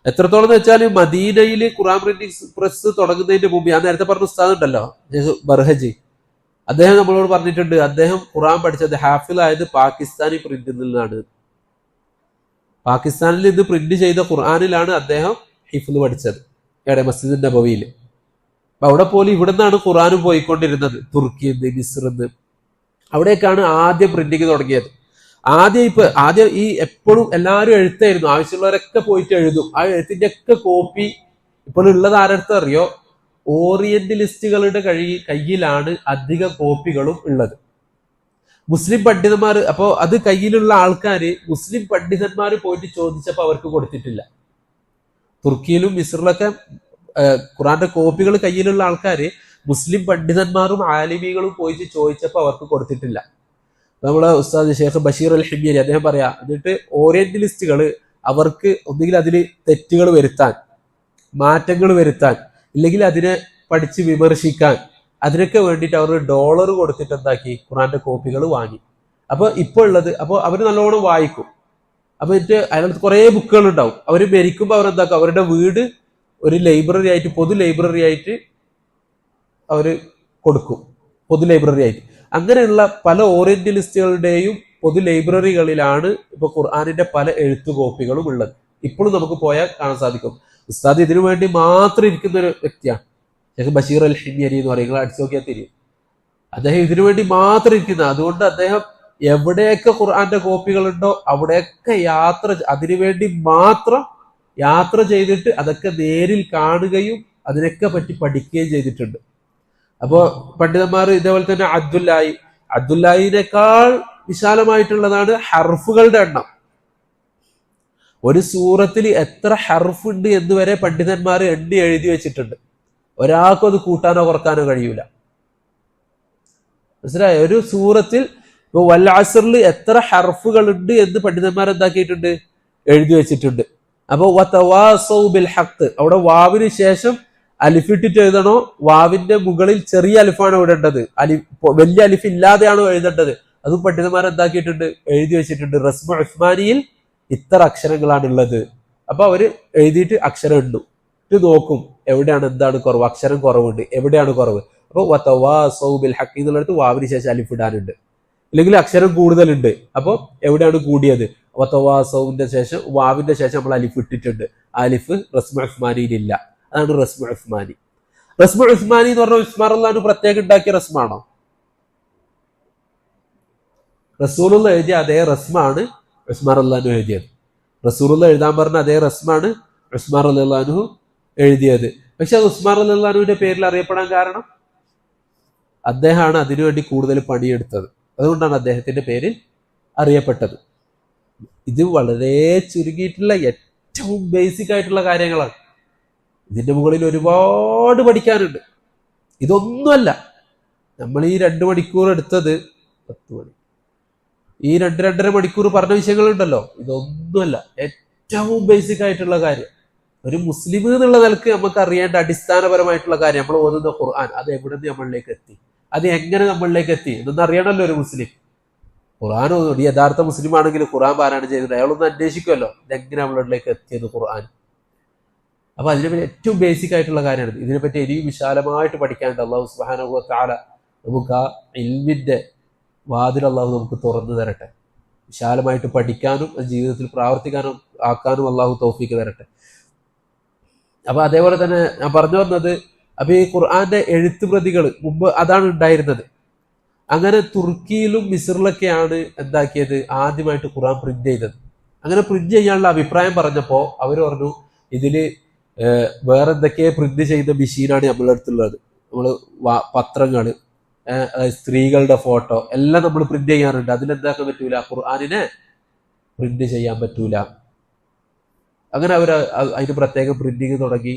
എത്രത്തോളം എന്ന് വെച്ചാൽ മദീനയിൽ ഖുർആൻ പ്രിന്റിംഗ് പ്രസ് തുടങ്ങുന്നതിന്റെ മുമ്പ്, ഞാൻ നേരത്തെ പറഞ്ഞ ഉസ്താദ് ഉണ്ടല്ലോ ബർഹജി, അദ്ദേഹം നമ്മളോട് പറഞ്ഞിട്ടുണ്ട്, അദ്ദേഹം ഖുർആൻ പഠിച്ചത് ഹാഫിളായത് പാകിസ്ഥാനി പ്രിന്റിൽ നിന്നാണ്. പാകിസ്ഥാനിൽ ഇത് പ്രിന്റ് ചെയ്ത ഖുർആനിലാണ് അദ്ദേഹം ഹിഫ്ള് പഠിച്ചത്, എവിടെ? മസ്ജിദ് നബവിയിൽ. അപ്പൊ അവിടെ പോലും ഇവിടെ നിന്നാണ് ഖുർആനും പോയിക്കൊണ്ടിരുന്നത്, തുർക്കിന്ന്, മിസ്രിന്ന്. അവിടേക്കാണ് ആദ്യം പ്രിന്റിങ് തുടങ്ങിയത്. ആദ്യം ഈ എപ്പോഴും എല്ലാവരും എഴുത്തായിരുന്നു, ആവശ്യമുള്ളവരൊക്കെ പോയിട്ട് എഴുതും. ആ എഴുത്തിന്റെ ഒക്കെ കോപ്പി ഇപ്പോൾ ഉള്ളത് ആരടുത്ത് അറിയോ? ഓറിയന്റലിസ്റ്റുകളുടെ കയ്യിലാണ് അധിക കോപ്പികളും ഉള്ളത്. മുസ്ലിം പണ്ഡിതന്മാർ, അപ്പോ അത് കയ്യിലുള്ള ആൾക്കാര് മുസ്ലിം പണ്ഡിതന്മാർ പോയിട്ട് ചോദിച്ചപ്പോൾ അവർക്ക് കൊടുത്തിട്ടില്ല. തുർക്കിയിലും മിസ്രിലൊക്കെ ഖുറാന്റെ കോപ്പികൾ കയ്യിലുള്ള ആൾക്കാര് മുസ്ലിം പണ്ഡിതന്മാരും ആലിമീകളും പോയിട്ട് ചോദിച്ചപ്പോൾ അവർക്ക് കൊടുത്തിട്ടില്ല. നമ്മളെ ഉസ്താദ് ഷേഖ് ബഷീർ അൽ ഹിമ്യരി അദ്ദേഹം പറയാ, എന്നിട്ട് ഓറിയന്റലിസ്റ്റുകൾ അവർക്ക് ഒന്നുകിൽ അതിൽ തെറ്റുകൾ വരുത്താൻ, മാറ്റങ്ങൾ വരുത്താൻ, ഇല്ലെങ്കിൽ അതിനെ പഠിച്ച് വിമർശിക്കാൻ, അതിനൊക്കെ വേണ്ടിയിട്ട് അവർ ഡോളർ കൊടുത്തിട്ട് എന്താക്കി ഖുറാന്റെ കോപ്പികൾ വാങ്ങി. അപ്പൊ ഇപ്പൊ ഉള്ളത്, അപ്പൊ അവർ നല്ലോണം വായിക്കും. അപ്പൊ എന്നിട്ട് അതിനകത്ത് കുറെ ബുക്കുകൾ ഉണ്ടാവും. അവർ മരിക്കുമ്പോൾ അവരെന്താക്കും, അവരുടെ വീട് ഒരു ലൈബ്രറി ആയിട്ട്, പൊതു ലൈബ്രറി ആയിട്ട് അവർ കൊടുക്കും, പൊതു ലൈബ്രറി ആയിട്ട്. അങ്ങനെയുള്ള പല ഓറിയന്റലിസ്റ്റുകളുടെയും പൊതു ലൈബ്രറികളിലാണ് ഇപ്പൊ ഖുർആാനിന്റെ പല എഴുത്തു കോപ്പികളും ഉള്ളത്. ഇപ്പോഴും നമുക്ക് പോയാൽ കാണാൻ സാധിക്കും. ഉസ്താദ് ഇതിനു വേണ്ടി മാത്രം ഇരിക്കുന്ന ഒരു വ്യക്തിയാണ് ഷെയ്ഖ് ബഷീർ അൽ ഹിമ്യരി എന്ന് പറയും. നിങ്ങൾ അടിച്ചു നോക്കിയാൽ തിരിയും. അദ്ദേഹം ഇതിനു വേണ്ടി മാത്രം ഇരിക്കുന്ന, അതുകൊണ്ട് അദ്ദേഹം എവിടെയൊക്കെ ഖുർആന്റെ കോപ്പികളുണ്ടോ അവിടെയൊക്കെ അതിനുവേണ്ടി മാത്രം യാത്ര ചെയ്തിട്ട് അതൊക്കെ നേരിൽ കാണുകയും അതിനൊക്കെ പറ്റി പഠിക്കുകയും ചെയ്തിട്ടുണ്ട്. അപ്പോ പണ്ഡിതന്മാർ ഇതേപോലെ തന്നെ അബ്ദുല്ലാഹിനേക്കാൾ വിശാലമായിട്ടുള്ളതാണ് ഹർഫുകളുടെ എണ്ണം. ഒരു സൂറത്തിൽ എത്ര ഹർഫ് ഉണ്ട് എന്ന് വരെ പണ്ഡിതന്മാർ എണ്ണി എഴുതി വെച്ചിട്ടുണ്ട്. ഒരാൾക്കും അത് കൂട്ടാനോ കുറക്കാനോ കഴിയൂല. മനസ്സിലായോ? ഒരു സൂറത്തിൽ ഇപ്പൊ വൽ അസ്റിൽ എത്ര ഹർഫുകൾ ഉണ്ട് എന്ന് പണ്ഡിതന്മാർ എന്താക്കിയിട്ടുണ്ട്, എഴുതി വെച്ചിട്ടുണ്ട്. അപ്പൊ വതവാസൗ ബിൽ ഹഖ്, അവിടെ വാവിന് ശേഷം അലിഫിട്ടിട്ട് എഴുതണോ, വാവിന്റെ മുകളിൽ ചെറിയ അലിഫാണ് എഴുതേണ്ടത്, വലിയ അലിഫ് ഇല്ലാതെയാണോ എഴുതേണ്ടത്, അതും പണ്ഡിതന്മാർ എന്താക്കിയിട്ടുണ്ട്, എഴുതി വെച്ചിട്ടുണ്ട്. റസ്മ ഉസ്മാനിയിൽ ഇത്ര അക്ഷരങ്ങളാണ് ഉള്ളത്. അപ്പൊ അവര് എഴുതിയിട്ട് അക്ഷരം ഇട്ടു, ഇത് നോക്കും എവിടെയാണ് എന്താണ് കുറവ്, അക്ഷരം കുറവുണ്ട്, എവിടെയാണ് കുറവ്. അപ്പൊ വതവാസൗ ബിൽ ഹഖ് എന്നുള്ളിടത്ത് വാവിന് ശേഷം അലിഫ് ഇടാനുണ്ട്, ഇല്ലെങ്കിൽ അക്ഷരം കൂടുതലുണ്ട്, അപ്പൊ എവിടെയാണ് കൂടിയത്, വതവാസൗവിന്റെ ശേഷം വാവിന്റെ ശേഷം നമ്മൾ അലിഫ് ഇട്ടിട്ടുണ്ട്. അലിഫ് റസ്മ ഉസ്മാനിയിലില്ല. അതാണ് റസ്മ ഉസ്മാനി. റസ്മ ഉസ്മാനി എന്ന് പറഞ്ഞാൽ ഉസ്മാൻ റളിയല്ലാഹു അൻഹു പ്രത്യേകം ഉണ്ടാക്കിയ റസ്മാണോ? റസൂലുള്ള എഴുതിയ അതേ റസ്മാണ് ഉസ്മാൻ റളിയല്ലാഹു അൻഹു എഴുതിയത്. റസൂലുള്ള എഴുതാൻ പറഞ്ഞ അതേ റസ്മാണ് ഉസ്മാൻ റളിയല്ലാഹു അൻഹു എഴുതിയത്. പക്ഷെ അത് ഉസ്മാൻ റളിയല്ലാഹു അൻഹുവിന്റെ പേരിൽ അറിയപ്പെടാൻ കാരണം അദ്ദേഹമാണ് അതിനുവേണ്ടി കൂടുതൽ പണിയെടുത്തത്. അതുകൊണ്ടാണ് അദ്ദേഹത്തിന്റെ പേരിൽ അറിയപ്പെട്ടത്. ഇത് വളരെ ചുരുങ്ങിയിട്ടുള്ള ഏറ്റവും ബേസിക് ആയിട്ടുള്ള കാര്യങ്ങളാണ്. ഇതിന്റെ മുകളിൽ ഒരുപാട് പഠിക്കാനുണ്ട്. ഇതൊന്നുമല്ല നമ്മൾ ഈ 2 മണിക്കൂർ എടുത്തത്, 10 മണി, ഈ 2-2.5 മണിക്കൂർ പറഞ്ഞ വിഷയങ്ങളുണ്ടല്ലോ, ഇതൊന്നുമല്ല ഏറ്റവും ബേസിക് ആയിട്ടുള്ള കാര്യം. ഒരു മുസ്ലിം എന്നുള്ള നിലക്ക് നമുക്ക് അറിയേണ്ട അടിസ്ഥാനപരമായിട്ടുള്ള കാര്യം, നമ്മൾ ഓതുന്ന ഖുർആൻ അത് എവിടെ നിന്ന് നമ്മളിലേക്ക് എത്തി, അത് എങ്ങനെ നമ്മളിലേക്ക് എത്തി എന്നൊന്നും അറിയണമല്ലോ ഒരു മുസ്ലിം. ഖുർആൻ ഒരു യഥാർത്ഥ മുസ്ലിം ആണെങ്കിൽ ഖുർആൻ പാരായണം ചെയ്തിട്ട് അയാളൊന്ന് അന്വേഷിക്കുമല്ലോ ഇതെങ്ങനെ നമ്മളിലേക്ക് എത്തിയത് ഖുർആൻ. അപ്പൊ അതിനെപ്പറ്റി ഏറ്റവും ബേസിക് ആയിട്ടുള്ള കാര്യമാണ്. ഇതിനെപ്പറ്റി ഇനിയും വിശാലമായിട്ട് പഠിക്കാനുണ്ട്. അള്ളാഹു സുബ്ഹാനഹു വ തആല നമുക്ക് ആ ഇൽമിന്റെ വാതിൽ അള്ളാഹു നമുക്ക് തുറന്നു തരട്ടെ. വിശാലമായിട്ട് പഠിക്കാനും ജീവിതത്തിൽ പ്രാവർത്തിക്കാനും ആക്കാനും അള്ളാഹു തൗഫീക്ക് തരട്ടെ. അപ്പൊ അതേപോലെ തന്നെ ഞാൻ പറഞ്ഞു വന്നത്, അപ്പൊ ഈ ഖുർആന്റെ എഴുത്ത് പ്രതികൾ മുമ്പ് അതാണ് ഉണ്ടായിരുന്നത്. അങ്ങനെ തുർക്കിയിലും മിസ്റിലൊക്കെയാണ് എന്താക്കിയത്, ആദ്യമായിട്ട് ഖുർആൻ പ്രിന്റ് ചെയ്തത്. അങ്ങനെ പ്രിന്റ് ചെയ്യാനുള്ള അഭിപ്രായം പറഞ്ഞപ്പോ അവർ പറഞ്ഞു, ഇതില് വേറെ എന്തൊക്കെ പ്രിന്റ് ചെയ്യുന്ന മെഷീനാണ് നമ്മളുടെ അടുത്തുള്ളത്. നമ്മള് പത്രങ്ങള്, സ്ത്രീകളുടെ ഫോട്ടോ എല്ലാം നമ്മൾ പ്രിന്റ് ചെയ്യാറുണ്ട്. അതിലെന്താക്കാൻ പറ്റൂല, ഖുർആനിനെ പ്രിന്റ് ചെയ്യാൻ പറ്റൂല. അങ്ങനെ അവർ അതിന് പ്രത്യേകം പ്രിന്റിങ് തുടങ്ങി.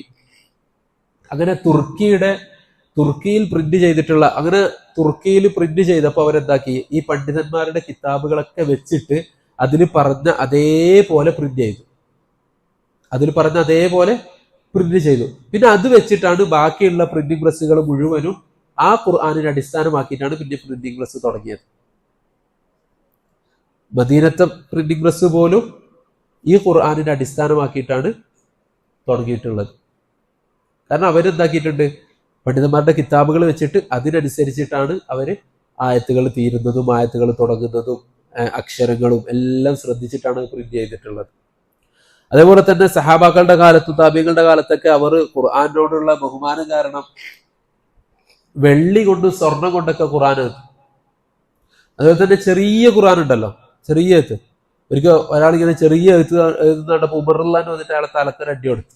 അങ്ങനെ തുർക്കിയിൽ പ്രിന്റ് ചെയ്തിട്ടുള്ള, അങ്ങനെ തുർക്കിയിൽ പ്രിന്റ് ചെയ്തപ്പോൾ അവരെന്താക്കി, ഈ പണ്ഡിതന്മാരുടെ കിതാബുകളൊക്കെ വെച്ചിട്ട് അതിൽ പറഞ്ഞ അതേപോലെ പ്രിന്റ് ചെയ്തു. പ്രിന്റ് ചെയ്തു. പിന്നെ അത് വെച്ചിട്ടാണ് ബാക്കിയുള്ള പ്രിന്റിംഗ് പ്രസ്സുകൾ മുഴുവനും ആ ഖുർആനിനെ അടിസ്ഥാനമാക്കിയിട്ടാണ് പിന്നെ പ്രിന്റിംഗ് പ്രസ് തുടങ്ങിയത്. മദീനത്തെ പ്രിന്റിംഗ് പ്രസ് പോലും ഈ ഖുർആനിനെ അടിസ്ഥാനമാക്കിയിട്ടാണ് തുടങ്ങിയിട്ടുള്ളത്. കാരണം അവരെന്താക്കിയിട്ടുണ്ട്, പണ്ഡിതന്മാരുടെ കിതാബുകൾ വെച്ചിട്ട് അതിനനുസരിച്ചിട്ടാണ് അവർ ആയത്തുകൾ തീരുന്നതും ആയത്തുകൾ തുടങ്ങുന്നതും അക്ഷരങ്ങളും എല്ലാം ശ്രദ്ധിച്ചിട്ടാണ് പ്രിന്റ് ചെയ്തിട്ടുള്ളത്. അതേപോലെ തന്നെ സഹാബാക്കളുടെ കാലത്തും താബികളുടെ കാലത്തൊക്കെ അവർ ഖുർആനോടുള്ള ബഹുമാനം കാരണം വെള്ളി കൊണ്ട് സ്വർണം കൊണ്ടൊക്കെ ഖുർആൻ എഴുതും. അതുപോലെ തന്നെ ചെറിയ ഖുർആൻ ഉണ്ടല്ലോ, ചെറിയ എഴുത്ത്. ഒരിക്കൽ ഒരാളിങ്ങനെ ചെറിയ എഴുത്ത് എഴുതുന്നുണ്ടപ്പോൾ ഉമർ റളിയല്ലാഹു വന്നിട്ട് അയാളെ തലക്കൊരു അടി കൊടുത്തു.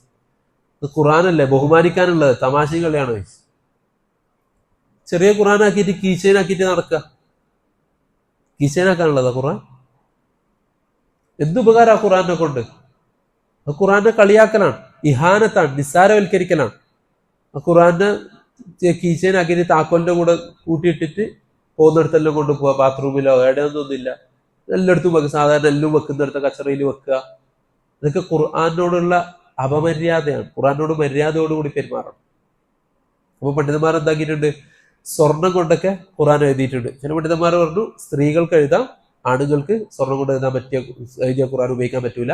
ഇത് ഖുർആനല്ലേ, ബഹുമാനിക്കാനുള്ളത്, തമാശയും കളിയാണോ? ചെറിയ ഖുർആനാക്കിയിട്ട് കീച്ചൈനാക്കിയിട്ട് നടക്കുക, കീച്ചൈനാക്കാനുള്ളതാ ഖുർആൻ? എന്തുപകാരം ആ ഖുർആനെ കൊണ്ട്? ഖുർആന്റെ കളിയാക്കലാണ്, ഇഹാനത്താണ്, നിസ്സാരവൽക്കരിക്കലാണ്. ഖുറാന്റെ കീച്ചേൻ ആക്കിയിട്ട് താക്കോലിന്റെ കൂടെ കൂട്ടിയിട്ടിട്ട് പോകുന്നിടത്തെല്ലാം കൊണ്ടുപോവുക. ബാത്റൂമിലോ എവിടെയൊന്നുമില്ല, എല്ലായിടത്തും വെക്കുക. സാധാരണ എല്ലാം വെക്കുന്നിടത്ത് കച്ചറയിൽ വെക്കുക. ഇതൊക്കെ ഖുർആാനോടുള്ള അപമര്യാദയാണ്. ഖുർആാനോട് മര്യാദയോടുകൂടി പെരുമാറണം. അപ്പൊ പണ്ഡിതന്മാർ എന്താക്കിയിട്ടുണ്ട്, സ്വർണം കൊണ്ടൊക്കെ ഖുർആൻ എഴുതിയിട്ടുണ്ട്. ചില പണ്ഡിതന്മാർ പറഞ്ഞു സ്ത്രീകൾക്ക് എഴുതാം, ആണുങ്ങൾക്ക് സ്വർണം കൊണ്ട് എഴുതിയ ഖുർആൻ ഉപയോഗിക്കാൻ പറ്റൂല,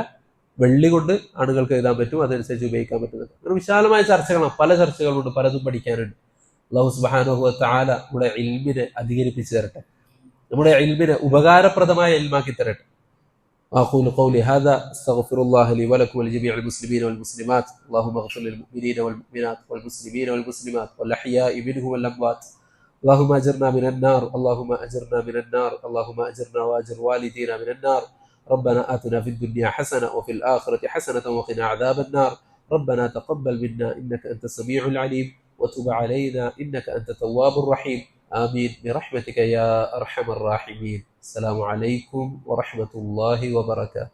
വെള്ളി കൊണ്ട് ആണുങ്ങൾക്ക് എഴുതാൻ പറ്റും, അതനുസരിച്ച് ഉപയോഗിക്കാൻ പറ്റുന്നത്. അങ്ങനെ വിശാലമായ ചർച്ചകളാണ്, പല ചർച്ചകളുണ്ട്, പലതും പഠിക്കാനുണ്ട്. അല്ലാഹു സുബ്ഹാനഹു വ തആല നമ്മുടെ ഇൽമിനെ അധികരിപ്പിച്ചു തരട്ടെ, നമ്മുടെ ഇൽമിനെ ഉപകാരപ്രദമായ ഇൽമാക്കി തരട്ടെ. أقول قولي هذا أستغفر الله لي ولكم ولجميع المسلمين والمسلمات. اللهم اغفر للمؤمنين والمؤمنات والمسلمين والمسلمات والأحياء منهم والأموات. اللهم أجرنا من النار، اللهم أجرنا من النار، اللهم أجرنا وأجر والدينا من النار. ربنا آتنا في الدنيا حسنة وفي الآخرة حسنة وقنا عذاب النار. ربنا تقبل منا إنك أنت السميع العليم وتب علينا إنك أنت التواب الرحيم. آمين برحمتك يا أرحم الراحمين. السلام عليكم ورحمة الله وبركاته.